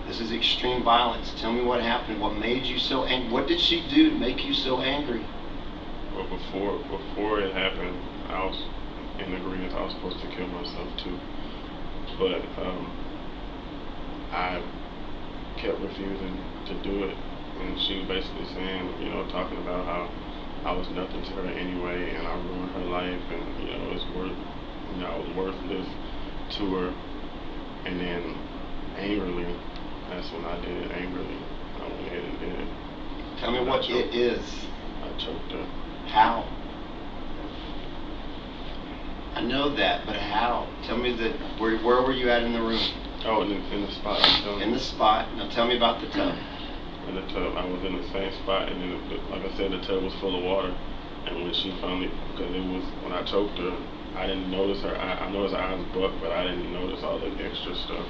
This is extreme violence. Tell me what happened. What made you so angry? What did she do to make you so angry? Well, before it happened, I was in agreement. I was supposed to kill myself too, but I kept refusing to do it, and she was basically saying, talking about how I was nothing to her anyway, and I ruined her life, and I was worthless to her. And then angrily, that's when I did it. Angrily, I went ahead and did it. Tell me what it is. I choked her. How? I know that, but how? Tell me where were you at in the room? Oh, in the spot. In the spot. Now tell me about the tub. In the tub, I was in the same spot, and then, like I said, the tub was full of water. And when she finally, because when I choked her, I didn't notice her. I noticed her eyes bucked, but I didn't notice all the extra stuff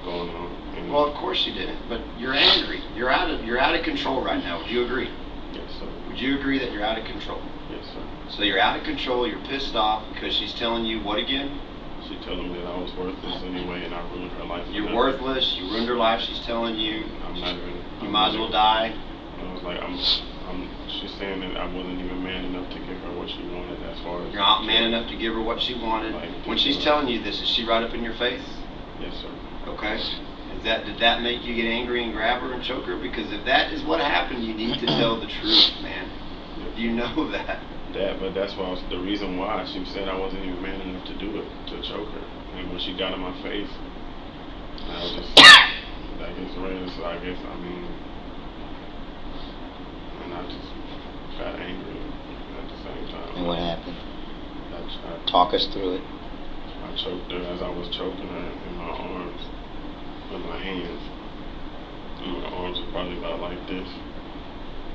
going on. And Well, of course you didn't. But you're angry. You're out of control right now. Would you agree? yes, sir. Would you agree that you're out of control? Yes, sir. So you're out of control. You're pissed off because she's telling you what again? She telling me that I was worthless anyway, and I ruined her life. You're worthless. You ruined her life. She's telling you. I'm not even. You might as well die. I was like, she's saying that I wasn't even man enough to give her what she wanted as far as. You're not man enough to give her what she wanted. Like, when she's telling you this, is she right up in your face? Yes, sir. Okay. Did that make you get angry and grab her and choke her? Because if that is what happened, you need to tell the truth, man. You know that. But that's why the reason why she said I wasn't even man enough to do it, to choke her. And when she got in my face, I was just, I guess red. So I guess and I just got angry at the same time. And what happened? I Talk us through it. I choked her as I was choking her in my arms, with my hands. And my arms were probably about like this.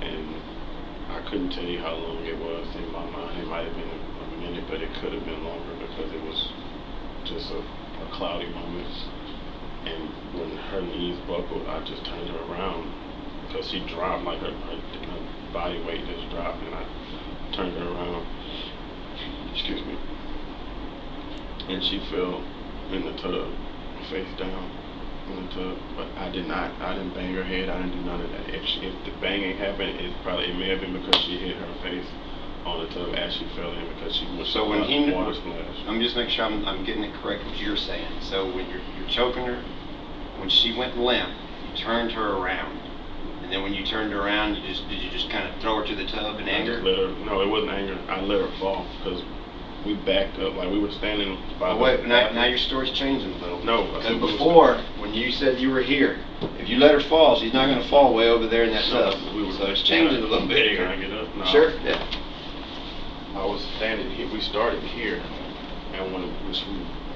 And I couldn't tell you how long it was in my mind. It might have been a minute, but it could have been longer because it was just a cloudy moment. And when her knees buckled, I just turned her around because she dropped, like her body weight just dropped, and I turned her around. Excuse me. And she fell in the tub, face down in the tub. But I didn't bang her head. I didn't do none of that. If the banging happened, it may have been because she hit her face on the tub as she fell in because she was so when he water splash. I'm just making sure I'm getting it correct what you're saying. So when you're choking her, when she went limp, you turned her around, and then when you turned her around, did you just kind of throw her to the tub in anger? No, it wasn't anger. I let her fall because we backed up, like we were standing by now your story's changing a little. No, because before, when you said you were here, if you let her fall, she's not going to fall way over there in that tub. So it's changing a little bit here. Can I get up? No. Sure. Yeah. I was standing here. We started here, and when we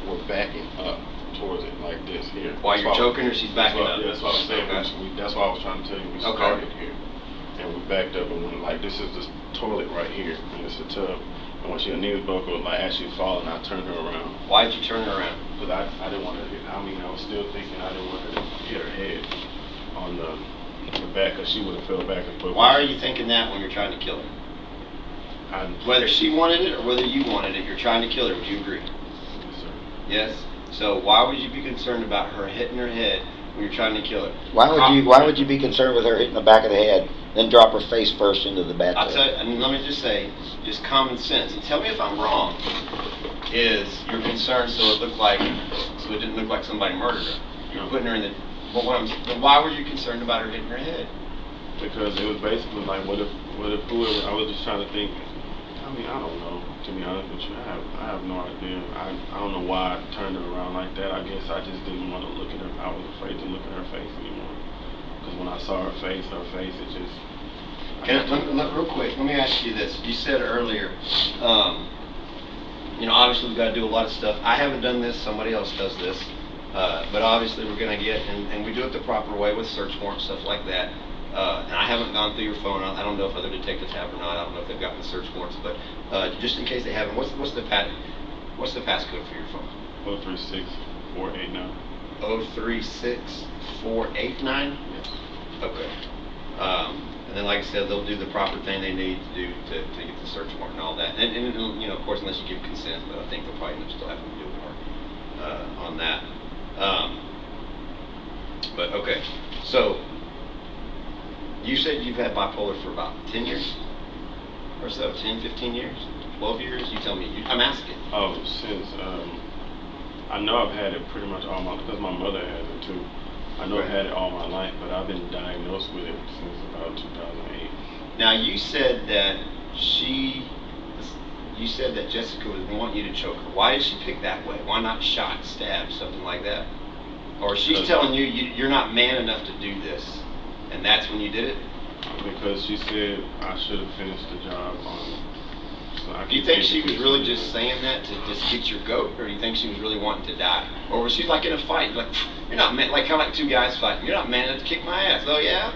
were backing up towards it like this here. While you're choking her, she's backing up. That's what I was saying. Okay. That's what I was trying to tell you. We started here, and we backed up and went like this is the toilet right here, and it's a tub. And when her knees buckled, like as she was falling, I turned her around. Why did you turn her around? Because I didn't want her to hit. I was still thinking I didn't want her to hit her head on the back, because she would have fell back and put. Why are you thinking that when you're trying to kill her? Whether she wanted it or whether you wanted it, you're trying to kill her. Would you agree? Yes, sir. Yes. So why would you be concerned about her hitting her head when you're trying to kill her? Why would you be concerned with her hitting the back of the head, then drop her face first into the bathtub? I'll tell you, and let me just say, just common sense. And tell me if I'm wrong. Is you're concerned so it didn't look like somebody murdered her? You're putting her in the. But why were you concerned about her hitting her head? Because it was basically like, what if whoever, I was just trying to think. I don't know. To be honest with you, I have no idea. I don't know why I turned her around like that. I guess I just didn't want to look at her. I was afraid to look at her face anymore. Because when I saw her face, it just. Real quick, let me ask you this. You said earlier, obviously we've got to do a lot of stuff. I haven't done this. Somebody else does this. But obviously we're going to get, and we do it the proper way with search warrants, stuff like that. And I haven't gone through your phone. I don't know if other detectives have or not. I don't know if they've gotten the search warrants, but just in case they haven't, what's the passcode for your phone? 036489. 036489. Yes. Okay. And then, like I said, they'll do the proper thing they need to do to get the search warrant and all that. And of course, unless you give consent, but I think they'll probably still have to do more on that. But okay, so. You said you've had bipolar for about 10 years or so, 10, 15 years, 12 years? You tell me. I'm asking. Oh, since, I know I've had it pretty much because my mother has it too. I know I've had it all my life, but I've been diagnosed with it since about 2008. Now, you said that Jessica would want you to choke her. Why did she pick that way? Why not shot, stab, something like that? Or she's telling you you're not man enough to do this. And that's when you did it? Because she said I should have finished the job. Do you think she was really just saying that to just get your goat, or do you think she was really wanting to die? Or was she like in a fight, like you're not man, like kind of like two guys fighting? You're not man enough to kick my ass. Oh yeah?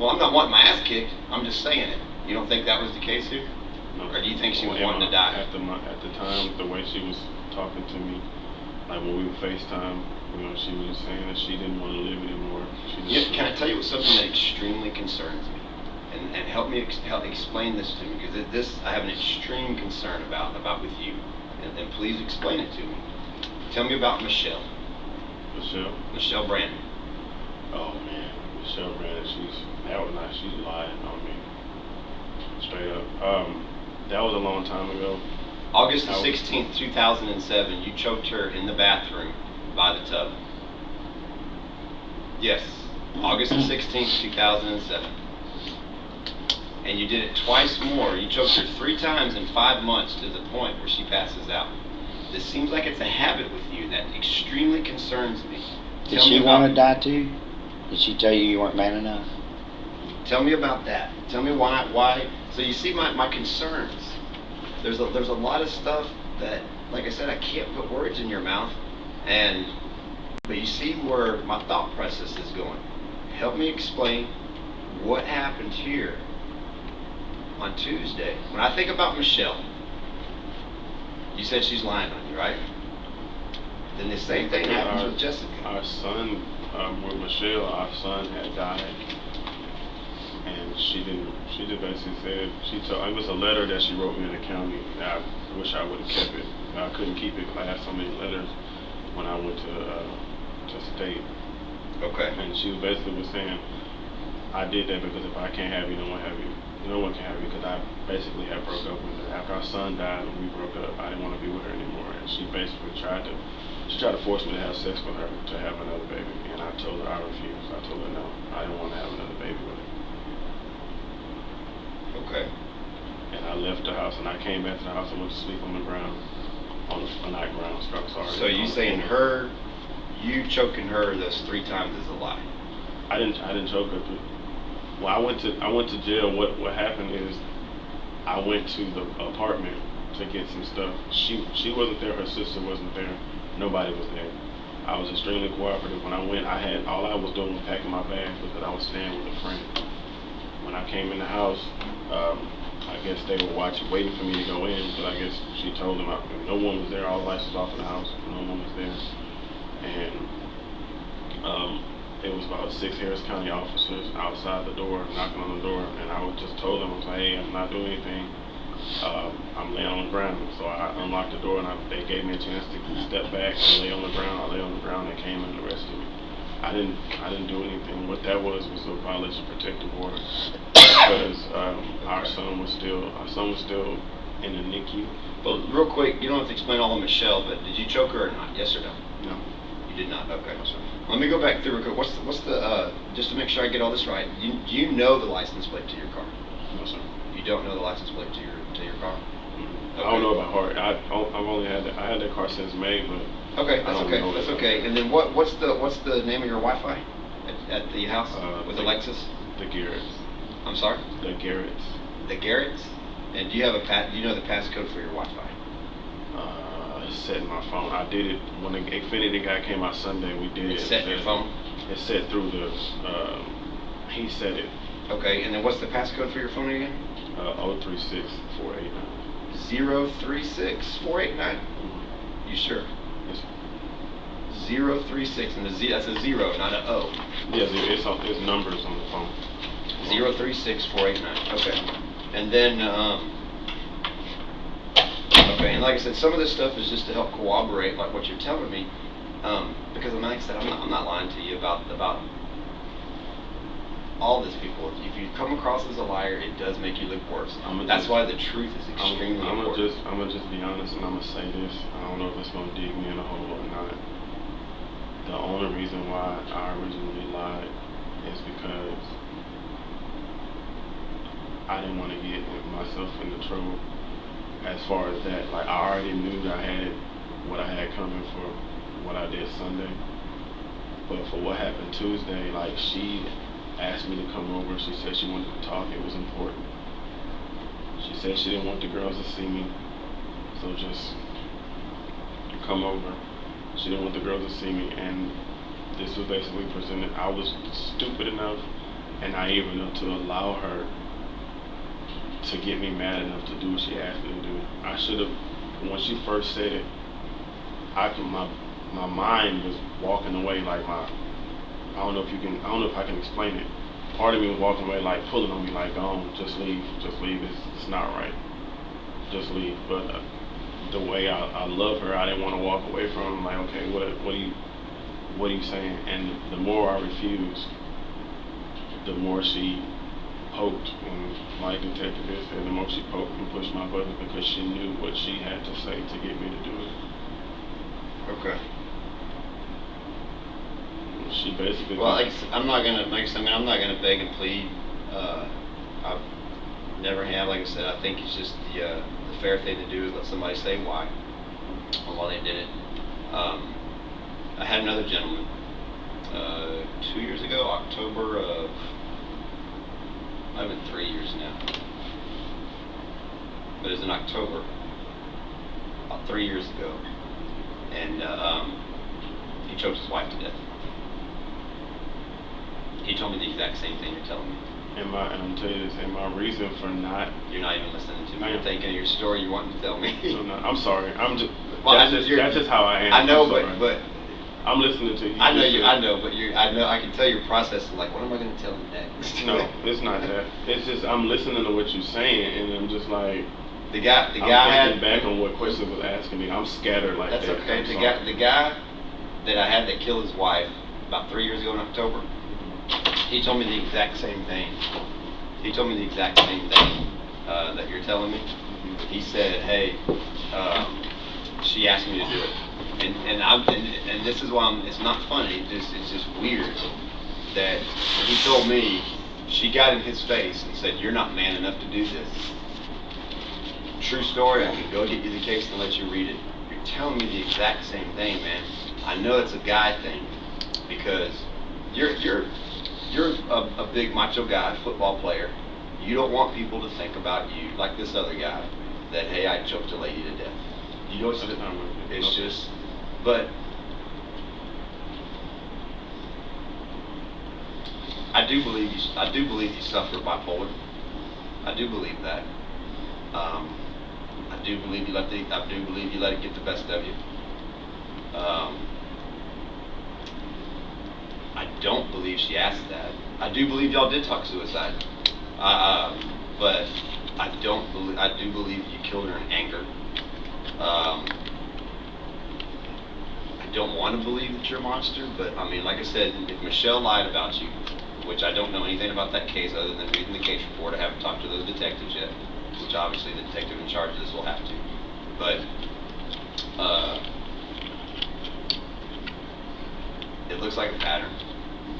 Well, I'm not wanting my ass kicked. I'm just saying it. You don't think that was the case here? No. Or do you think she was wanting to die? At the time, the way she was talking to me, like when we would FaceTime, she was saying that she didn't want to live anymore. Can I tell you something that extremely concerns me? And help explain this to me, because this I have an extreme concern about with you. And please explain it to me. Tell me about Michelle. Michelle Brandon. Oh man, Michelle Brandon, she's lying on me. Straight up. That was a long time ago. August the 16th, 2007, you choked her in the bathroom by the tub. Yes, August the 16th, 2007. And you did it twice more. You choked her 3 times in 5 months to the point where she passes out. This seems like it's a habit with you that extremely concerns me. Did she want to die too? Did she tell you you weren't man enough? Tell me about that. Tell me why. So you see my concerns. There's a lot of stuff that, like I said, I can't put words in your mouth. But you see where my thought process is going. Help me explain what happened here on Tuesday. When I think about Michelle, you said she's lying on you, right? Then the same thing happens with Jessica. Our son, with Michelle, our son had died. And she just basically said, it was a letter that she wrote me in the county. I wish I would have kept it. I couldn't keep it because I had so many letters when I went to state. Okay. And she was saying, I did that because if I can't have you, no one can have you, because I basically had broke up with her. After our son died and we broke up, I didn't want to be with her anymore. And she basically tried to force me to have sex with her to have another baby. And I told her I refused. I told her no, I didn't want to have another baby with her. Okay. And I left the house and I came back to the house and went to sleep on the ground, not ground, sorry. So you saying you choking her those 3 times is a lie? I didn't choke her. Well, I went to jail. What happened is I went to the apartment to get some stuff. She wasn't there. Her sister wasn't there. Nobody was there. I was extremely cooperative. When I went, all I was doing was packing my bags because I was staying with a friend. When I came in the house, I guess they were waiting for me to go in, but I guess she told them no one was there. All the lights was off in the house. No one was there. And it was about 6 Harris County officers outside the door, knocking on the door, and I just told them, I was like, hey, I'm not doing anything. I'm laying on the ground. So I unlocked the door, and they gave me a chance to step back and lay on the ground. I lay on the ground, they came and arrested me. I didn't do anything. What that was a violation of protective order, because our son was still in the NICU. But real quick, you don't have to explain all of Michelle, but did you choke her or not? Yes or no? No. You did not. Okay. Let me go back through real quick. What's the just to make sure I get all this right? Do you know the license plate to your car? No, sir. You don't know the license plate to your car? Okay. I don't know about heart. I had that car since May, but okay, that's okay. That's okay. And then what's the name of your Wi-Fi at the house with the Lexus? The Garretts. I'm sorry. The Garretts. The Garretts. And do you know the passcode for your Wi-Fi? It's set in my phone. I did it when the Xfinity guy came out Sunday. We did it. It's set in your phone. It's set through the. He set it. Okay, and then what's the passcode for your phone again? 036489. 036489. You sure? Yes. 036 and that's a 0, not an O. Yes, it's numbers on the phone. 036489. Okay, and then okay, and like I said, some of this stuff is just to help corroborate like what you're telling me, because like I said, I'm not lying to you about all these people. If you come across as a liar, it does make you look worse. That's why the truth is extremely important. I'm gonna just be honest, and I'm gonna say this. I don't know if it's gonna dig me in a hole or not. The only reason why I originally lied is because I didn't want to get myself into trouble. As far as that, like I already knew that I had what I had coming for what I did Sunday. But for what happened Tuesday, like she asked me to come over. She said she wanted to talk. It was important. She said she didn't want the girls to see me, so just come over. She didn't want the girls to see me, and this was basically presented. I was stupid enough and naive enough to allow her to get me mad enough to do what she asked me to do. I should have, when she first said it, my mind was walking away like I don't know if I can explain it. Part of me was walking away like pulling on me like, just leave, it's not right, just leave. But the way I love her, I didn't want to walk away from her. I'm like, okay, what are you saying? And the more I refused, the more she poked, and like Detective Ed said, the more she poked and pushed my button because she knew what she had to say to get me to do it. Okay. She basically. Well, I'm not gonna beg and plead. I've never have. Like I said, I think it's just the fair thing to do is let somebody say why or why they did it. I had another gentleman 2 years ago, October of. I've been 3 years now, but it was in October, about 3 years ago, and he choked his wife to death. He told me the exact same thing you're telling me. And I'm telling you this, and my reason for not. You're not even listening to me. You're thinking of your story you're wanting to tell me. No, I'm sorry. I'm just. Well, that's just how I am. I know, but I'm listening to you. I know, but I can tell your process is like, what am I going to tell him next? No, it's not that. It's just I'm listening to what you're saying, and I'm just like. The guy I'm thinking back on what questions was asking me. I'm scattered like that's that. That's okay. The guy that I had that killed his wife about 3 years ago in October, he told me the exact same thing. He told me the exact same thing that you're telling me. He said, "Hey, she asked me to do it," and this is why it's not funny. It's just weird that he told me she got in his face and said, "You're not man enough to do this." True story. I can go get you the case and let you read it. You're telling me the exact same thing, man. I know it's a guy thing because you're a big macho guy, football player. You don't want people to think about you like this other guy that, hey, I choked a lady to death. You know, it's just, but I do believe you suffer bipolar. I do believe that. I do believe you let it get the best of you. I don't believe she asked that. I do believe y'all did talk suicide. But I do believe you killed her in anger. I don't want to believe that you're a monster, but I mean, like I said, if Michelle lied about you, which I don't know anything about that case other than reading the case report, I haven't talked to those detectives yet, which obviously the detective in charge of this will have to. But it looks like a pattern.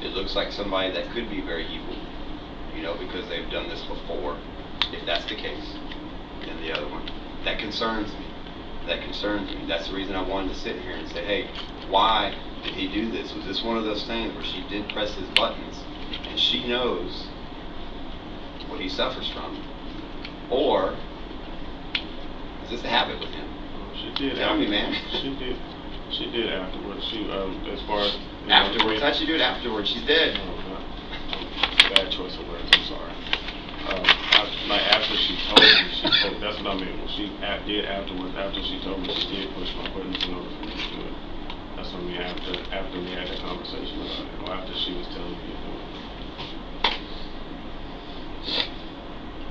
It looks like somebody that could be very evil, you know, because they've done this before, if that's the case. And the other one, that concerns me. That's the reason I wanted to sit here and say, hey, why did he do this? Was this one of those things where she did press his buttons and she knows what he suffers from? Or is this a habit with him? She did. Tell me, man. She did afterwards. She as far as afterwards. How'd she do it afterwards? She's dead. Bad choice of words. I'm sorry. Like after she told me, that's what I mean. When she did afterwards, after she told me, she did push my buttons in order for me to do it. That's what I mean. After we had that conversation about it, or after she was telling me to do it.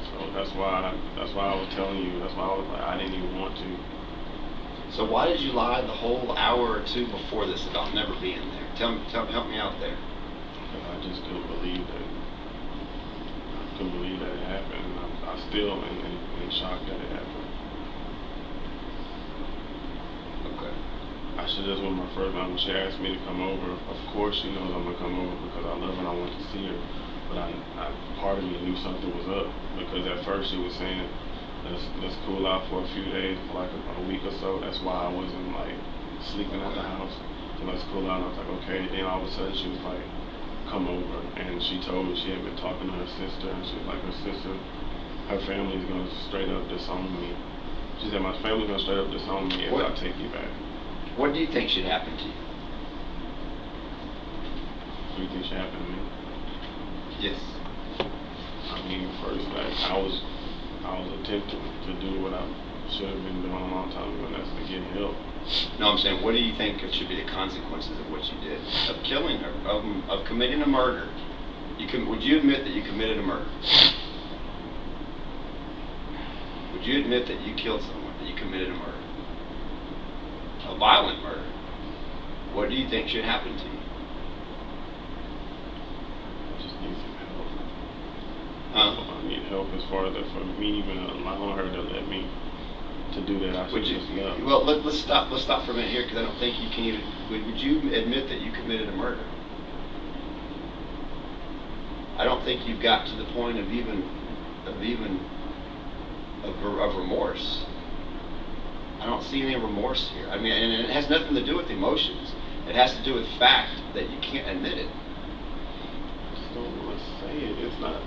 So that's why I was telling you. That's why I was like, I didn't even want to. So why did you lie the whole hour or two before this about never being there? Help me out there. I just couldn't believe that. I couldn't believe that it happened. And I still in shock that it happened. Okay. I should just went my first time. When she asked me to come over, of course she knows I'm gonna come over because I love her and I want to see her. But I part of me knew something was up because at first she was saying, let's cool out for a few days, for like a week or so. That's why I wasn't like sleeping at the house. So let's cool out. And I was like, okay. Then all of a sudden she was like, come over, and she told me she had been talking to her sister, and she was like, her family's gonna straight up disown me. She said, my family's gonna straight up disown me if I take you back. What do you think should happen to you? What do you think should happen to me? Yes. I mean, first, like, I was attempting to do what I should have been doing a long time ago, and that's to get help. No, I'm saying, what do you think should be the consequences of what you did? Of killing her, of committing a murder. Would you admit that you committed a murder? Would you admit that you killed someone, that you committed a murder? violent murder. What do you think should happen to you? I just need some help. Huh? I need help as far as for me even allowing her to let me to do that. I should just love. Well, let's stop for a minute here, because I don't think you can even. Would you admit that you committed a murder? I don't think you've got to the point of remorse. I don't see any remorse here. I mean, and it has nothing to do with emotions. It has to do with fact that you can't admit it. I just don't want to say it. It's not.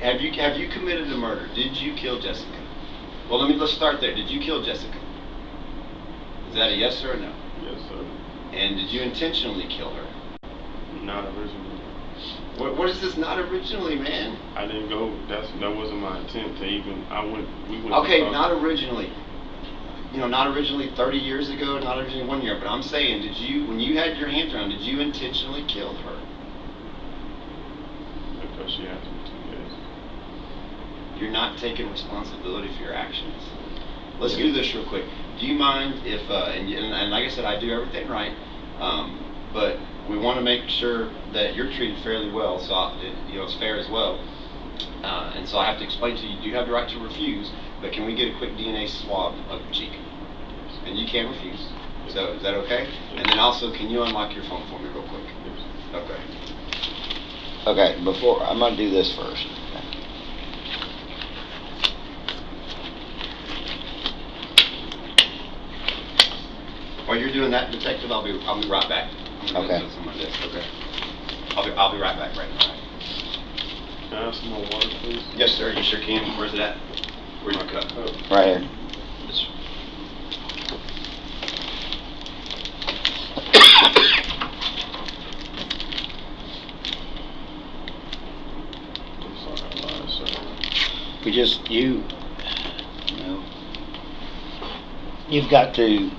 Have you committed a murder? Did you kill Jessica? Well, let's start there. Did you kill Jessica? Is that a yes or a no? Yes, sir. And did you intentionally kill her? Not originally. What is this? Not originally, man. I didn't go. That wasn't my intent to even. We went. Okay, not originally. Not originally 30 years ago, not originally 1 year. But I'm saying, when you had your hands around, did you intentionally kill her? Because she asked me to, yes. You're not taking responsibility for your actions. Let's do this real quick. Do you mind if, and like I said, I do everything right, but we want to make sure that you're treated fairly well, so it's fair as well. And so I have to explain to you, you do have the right to refuse, but can we get a quick DNA swab of your cheek? And you can refuse. So is that okay? And then also, can you unlock your phone for me real quick? Okay. Okay, I'm gonna do this first. While you're doing that, detective, I'll be right back. Okay. Okay. I'll be right back right now. Can I have some more water, please? Yes, sir. You sure can. Where's it at? Where's your cup? Right here. Yes. I'm sorry, I lied, sir. You've got to,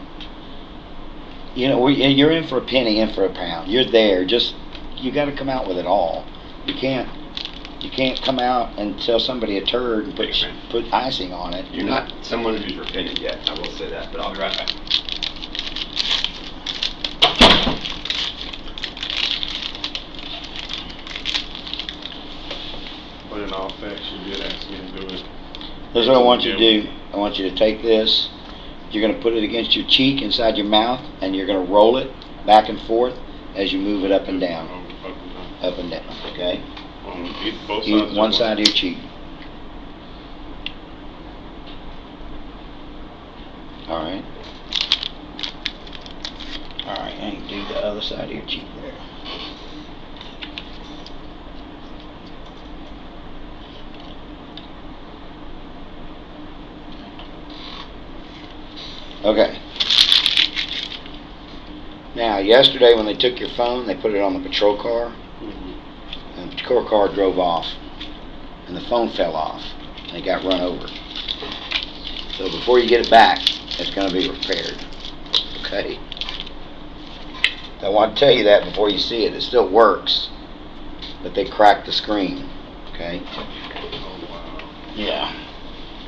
you're in for a penny, in for a pound. You're there. You got to come out with it all. You can't come out and tell somebody a turd and put icing on it. You're not someone who's repented yet, I will say that, but I'll be right back. But in all facts, you did ask me to do it. This is what I want you to do. I want you to take this. You're going to put it against your cheek, inside your mouth, and you're going to roll it back and forth as you move it up and down. Up and down, okay? Both sides. One side of your cheek. All right. All right, and do the other side of your cheek there. Okay. Now, yesterday when they took your phone, they put it on the patrol car, and the patrol car drove off, and the phone fell off, and it got run over. So before you get it back, it's going to be repaired. Okay? I want to tell you that before you see it. It still works, but they cracked the screen. Okay? Yeah.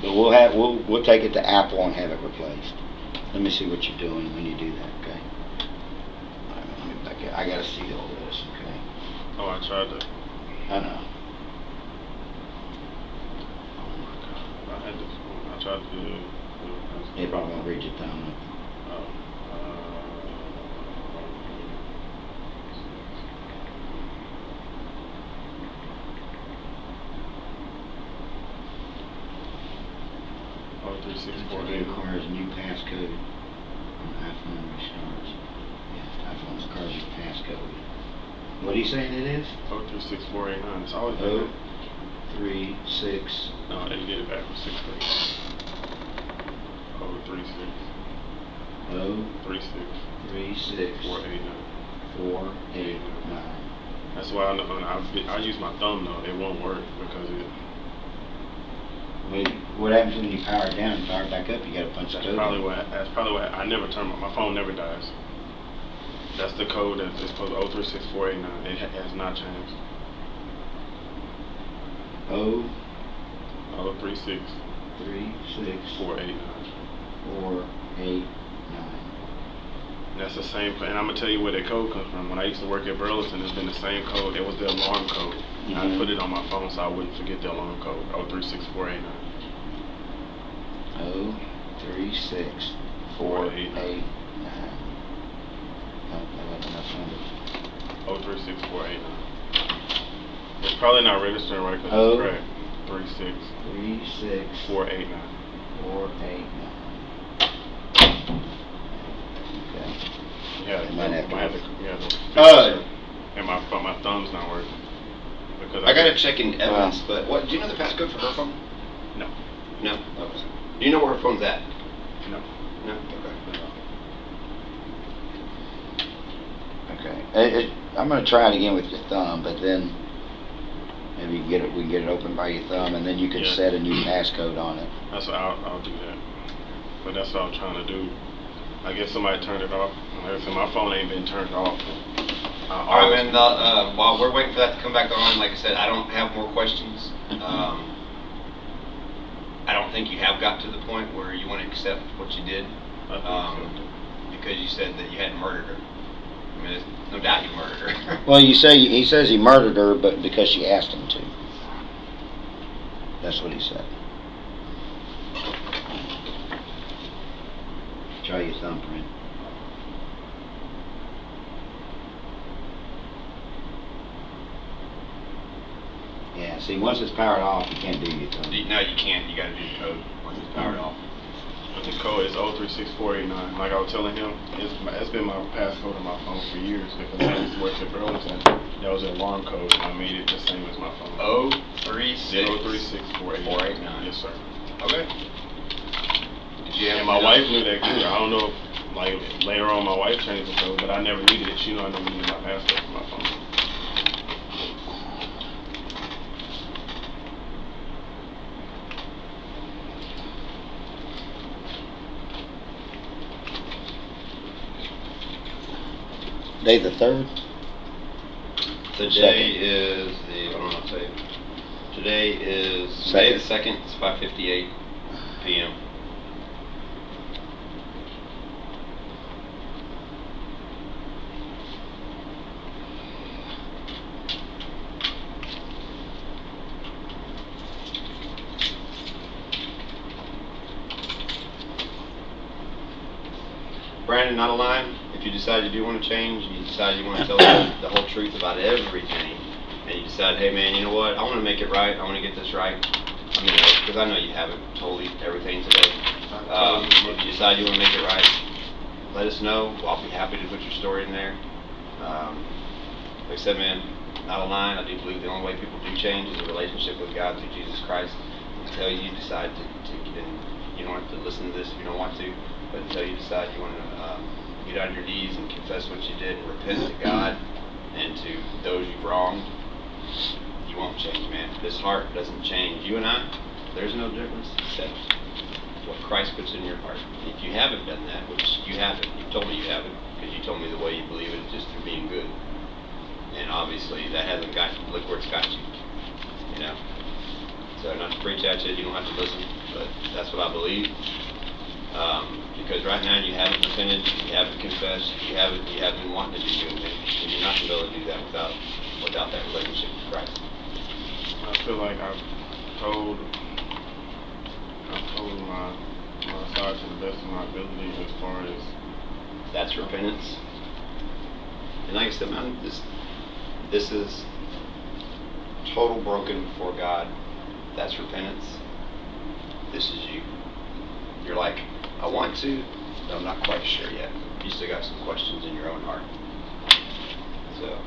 But we'll take it to Apple and have it replaced. Let me see what you're doing when you do that, okay? All right, let me back it. I gotta see all this, okay? Oh, I tried to. I know. Oh my God. I tried to do it. They probably won't read your thumb. Oh, 3648. It requires a new passcode when iPhone restarts. Yeah, iPhone requires your passcode. What are you saying it is? 036489. It's always been 036. No, they did it back with 63. 036. 036 489. That's why I use my thumb though. It won't work because it. What happens when you power it down and power it back up? You gotta punch the code. That's probably why I never turn my phone never dies. That's the code that is supposed to 036489. It has not changed. 036 489. 489. That's the same, and I'm gonna tell you where that code comes from. When I used to work at Burlington, it's been the same code. It was the alarm code. I put it on my phone so I wouldn't forget the alarm code. 036489. 036489. Oh, that wasn't enough numbers. 036489. It's probably not registering right because it's correct. 36489. 489. Okay. Yeah, I might have to. And my thumb's not working. Because I gotta check in evidence, but what? Do you know the passcode for her phone? No. No. Okay. Do you know where her phone's at? No. No. Okay. Okay. I'm gonna try it again with your thumb, but then maybe we can get it open by your thumb, and then you can set a new passcode on it. That's what I'll do that. But that's what I'm trying to do. I guess somebody turned it off. Like I said, my phone ain't been turned off. All right, man. While we're waiting for that to come back on, like I said, I don't have more questions. I don't think you have got to the point where you want to accept what you did, because you said that you hadn't murdered her. I mean, there's no doubt you murdered her. Well, he says he murdered her, but because she asked him to. That's what he said. Try your thumbprint. Yeah, see, once it's powered off, you can't do your thumb. No, you can't. You got to do the code once it's powered off. But the code is 036489. Like I was telling him, it's been my passcode on my phone for years because I used to work at Burlington. That was an alarm code, and I made it the same as my phone. 036489. Yes, sir. Okay. And my wife knew that too. I don't know if, like, later on my wife changed the code, but I never needed it. She knew I never needed my passcode for my phone. Day the 3rd? Today is the, hold on, I'll tell you. Today is May the 2nd, it's 5:58 p.m. Brandon, not a line. If you decide you do want to change, you decide you want to tell the whole truth about everything, and you decide, hey man, you know what, I want to make it right, I want to get this right. I mean, because I know you haven't told everything today. If you decide you want to make it right, let us know. I'll be happy to put your story in there. Like I said, man, not a line. I do believe the only way people do change is a relationship with God through Jesus Christ. Until you decide to and you don't have to listen to this if you don't want to, but until you decide you want to get on your knees and confess what you did and repent to God and to those you've wronged, you won't change, man. This heart doesn't change. You and I, there's no difference except what Christ puts in your heart. If you haven't done that, which you haven't, you told me you haven't, because you told me the way you believe it is just through being good. And obviously that hasn't got you. Look where it's got you. You know? So not to preach at you, you don't have to listen, but that's what I believe. Because right now you haven't repented, you haven't confessed, you haven't been wanting to be good, and you're not going to be able to do that without that relationship with Christ. I feel like I've told my side to the best of my ability as far as that's repentance. And like I said, man, this is total broken before God. That's repentance. This is you. You're like, I want to, but I'm not quite sure yet. You still got some questions in your own heart. So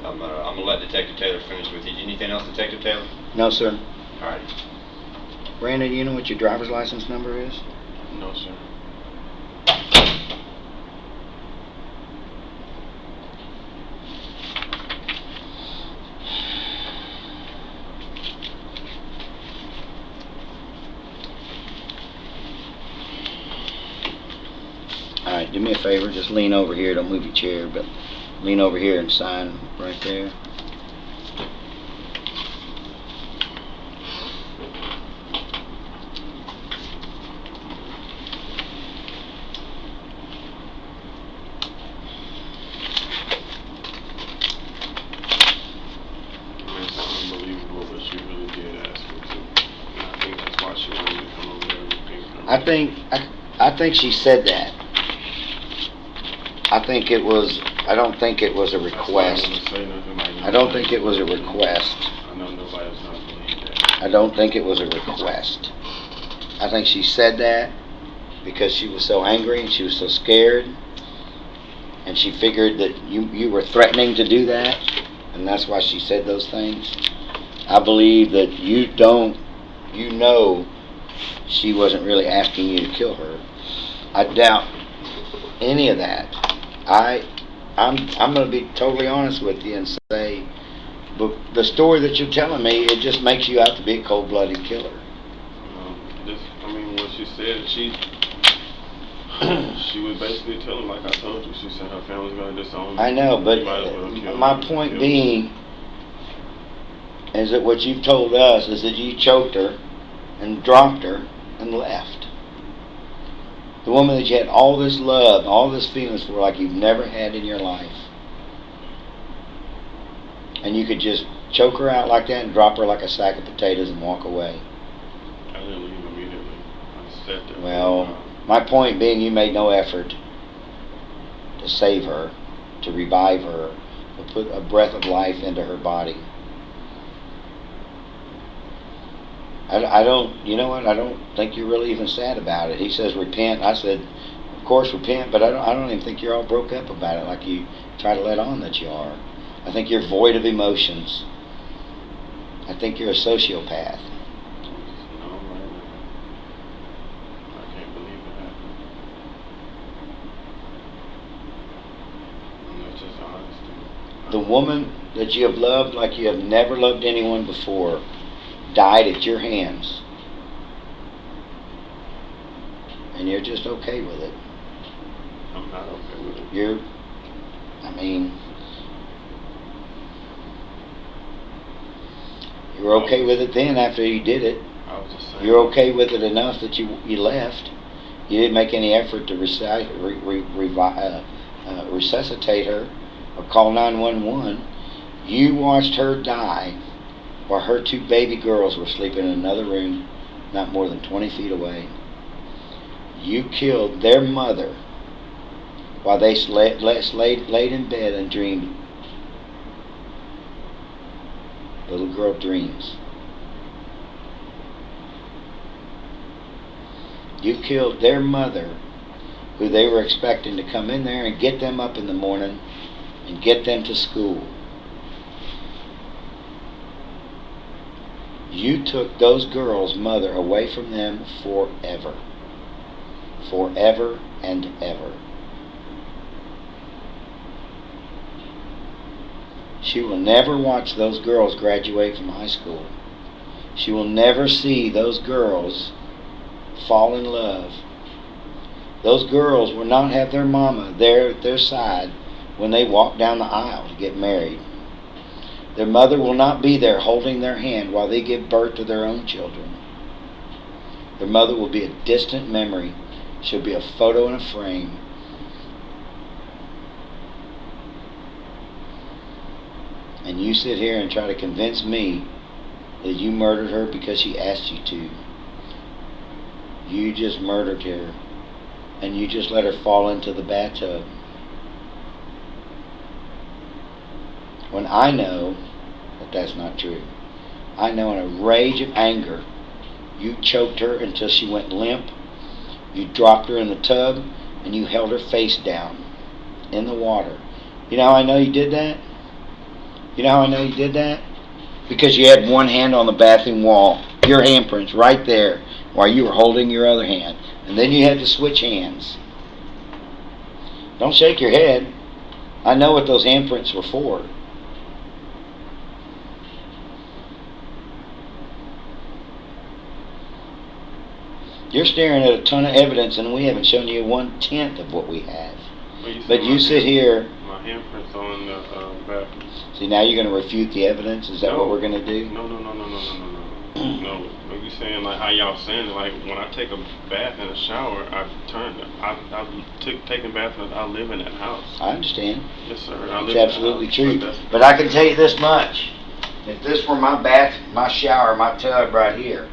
I'm gonna let Detective Taylor finish with you. Anything else, Detective Taylor? No, sir. All right. Brandon, you know what your driver's license number is? no, sir. Alright, do me a favor, just lean over here, don't move your chair, but lean over here and sign right there. I think she said that. I don't think it was a request. I don't think it was a request. I know nobody's gonna believe that. I don't think it was a request. I think she said that because she was so angry and she was so scared, and she figured that you were threatening to do that, and that's why she said those things. I believe that you know she wasn't really asking you to kill her. I doubt any of that. I'm going to be totally honest with you and say, but the story that you're telling me, it just makes you out to be a cold-blooded killer. What she said, she was basically telling, like I told you, she said her family's going to disown me. I know, but my point being is that what you've told us is that you choked her and dropped her and left. The woman that you had all this love, all this feelings for, like you've never had in your life. And you could just choke her out like that and drop her like a sack of potatoes and walk away. I didn't leave immediately. I sat there. Well, my point being, you made no effort to save her, to revive her, to put a breath of life into her body. I don't, you know what, I don't think you're really even sad about it. He says repent. I said, of course repent, but I don't even think you're all broke up about it like you try to let on that you are. I think you're void of emotions. I think you're a sociopath. I can't believe it happened. That's just honesty. The woman that you have loved like you have never loved anyone before died at your hands, and you're just okay with it. I'm not okay with it. You're okay with it then after you did it. I was just saying. You're okay with it enough that you left. You didn't make any effort to resuscitate her or call 911. You watched her die while her two baby girls were sleeping in another room not more than 20 feet away. You killed their mother while they laid in bed and dreamed little girl dreams. You killed their mother, who they were expecting to come in there and get them up in the morning and get them to school. You took those girls' mother away from them forever. Forever and ever. She will never watch those girls graduate from high school. She will never see those girls fall in love. Those girls will not have their mama there at their side when they walk down the aisle to get married. Their mother will not be there holding their hand while they give birth to their own children. Their mother will be a distant memory. She'll be a photo in a frame. And you sit here and try to convince me that you murdered her because she asked you to. You just murdered her. And you just let her fall into the bathtub. When I know that that's not true. I know in a rage of anger, you choked her until she went limp. You dropped her in the tub and you held her face down in the water. You know how I know you did that? You know how I know you did that? Because you had one hand on the bathroom wall, your handprints right there, while you were holding your other hand. And then you had to switch hands. Don't shake your head. I know what those handprints were for. You're staring at a ton of evidence and we haven't shown you 1/10 of what we have. But you sit here. My handprints on the bathroom. See, now you're going to refute the evidence? Is that what we're going to do? No. No, are you saying like how y'all saying like when I take a bath in a shower, I've taken baths and I live in that house. I understand. Yes, sir. It's absolutely true. But I can tell you this much. If this were my bath, my shower, my tub right here,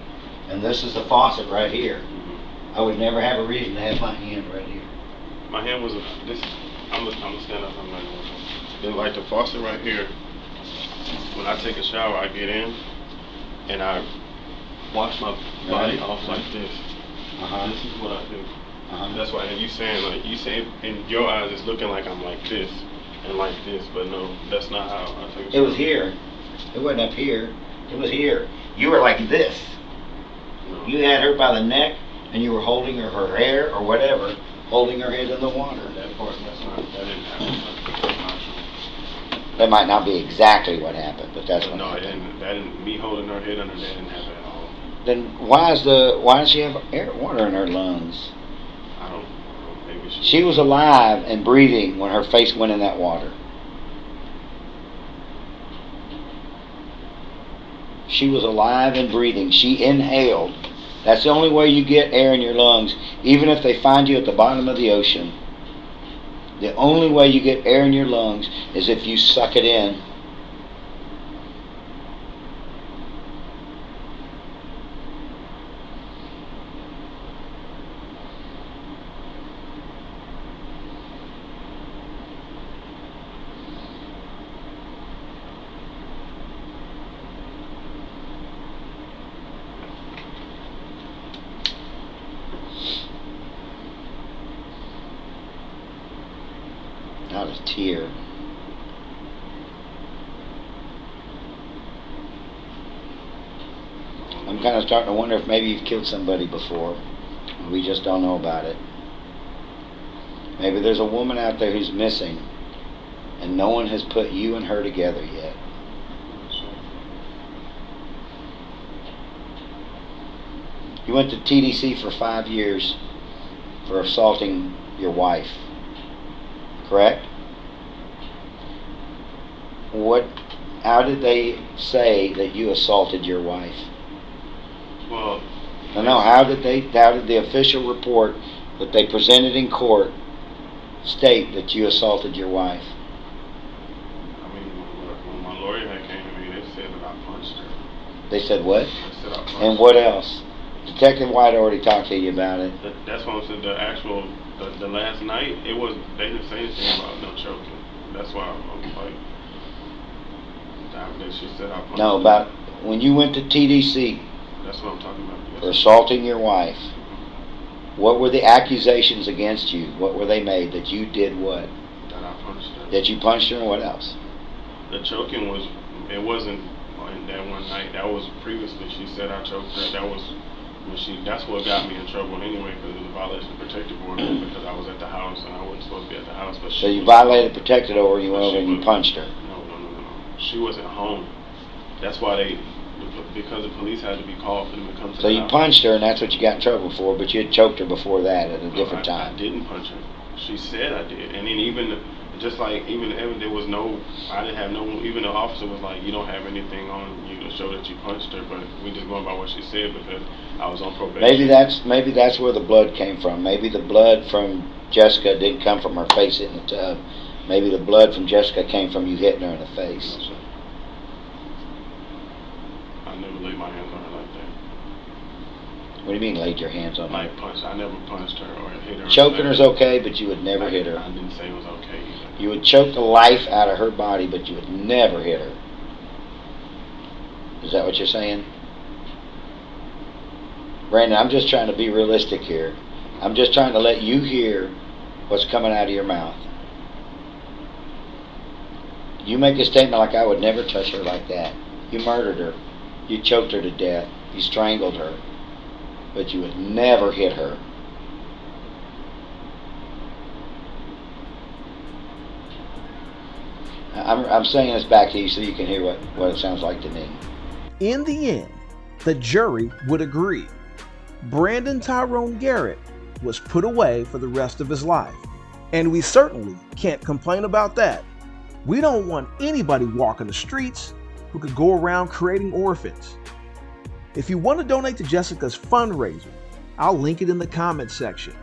and this is the faucet right here, I would never have a reason to have my hand right here. My hand was this. I'm gonna stand up. I'm not gonna. Then like the faucet right here. When I take a shower, I get in and I wash my body off like this. This is what I do. That's why. And you saying in your eyes, it's looking like I'm like this and like this, but no, that's not how I take a shower. It was here. It wasn't up here. It was here. You were like this. No. You had her by the neck, and you were holding her hair or whatever, holding her head in the water. That part, that didn't happen. That might not be exactly what happened, but that's what No, happened. that didn't. Me holding her head under that didn't happen at all. Then why does she have water in her lungs? I don't. Maybe She was alive and breathing when her face went in that water. She was alive and breathing. She inhaled. That's the only way you get air in your lungs, even if they find you at the bottom of the ocean. The only way you get air in your lungs is if you suck it in. Not a tear. I'm kind of starting to wonder if maybe you've killed somebody before. We just don't know about it. Maybe there's a woman out there who's missing, and no one has put you and her together yet. You went to TDC for 5 years for assaulting your wife. Correct? How did they say that you assaulted your wife? Well, No, how did the official report that they presented in court state that you assaulted your wife? I mean, when my lawyer had came to me, they said that I punched her. They said what? They said I punched her. And what else? Detective White already talked to you about it. That's what I'm saying. The last night, they didn't say anything about no choking. That's why I'm like, she said I punched No, her. about when you went to TDC That's what I'm talking about. Yes. for assaulting your wife. What were the accusations against you? What were they made? That you did what? That I punched her. That you punched her, and what else? The choking it wasn't on that one night. That was previously. She said I choked her. That's what got me in trouble anyway, because it was a violation of protective order because I was at the house and I wasn't supposed to be at the house. But So you violated protective order, you went over and you punched her. No. She wasn't home. That's why because the police had to be called for them to come to So the you house. punched her, and that's what you got in trouble for, but you had choked her before that at a different time. I didn't punch her. She said I did. And then even there was no, I didn't have no, even the officer was like, you don't have anything on you to show that you punched her, but we just going by what she said because I was on probation. Maybe that's where the blood came from. Maybe the blood from Jessica didn't come from her face in the tub. Maybe the blood from Jessica came from you hitting her in the face. No, sir. I never laid my hands on her like that. What do you mean laid your hands on her? Like punch. I never punched her or hit her. Choking her's okay, but you would never hit her. I didn't say it was okay either. You would choke the life out of her body, but you would never hit her. Is that what you're saying? Brandon, I'm just trying to be realistic here. I'm just trying to let you hear what's coming out of your mouth. You make a statement like, I would never touch her like that. You murdered her. You choked her to death. You strangled her. But you would never hit her. I'm saying this back to you so you can hear what it sounds like to me. In the end, the jury would agree. Brandon Tyrone Garrett was put away for the rest of his life. And we certainly can't complain about that. We don't want anybody walking the streets who could go around creating orphans. If you want to donate to Jessica's fundraiser, I'll link it in the comments section.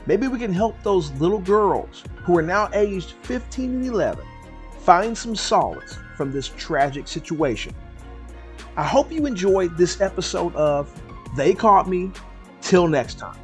Maybe we can help those little girls who are now aged 15 and 11 find some solace from this tragic situation. I hope you enjoyed this episode of They Caught Me. Till next time.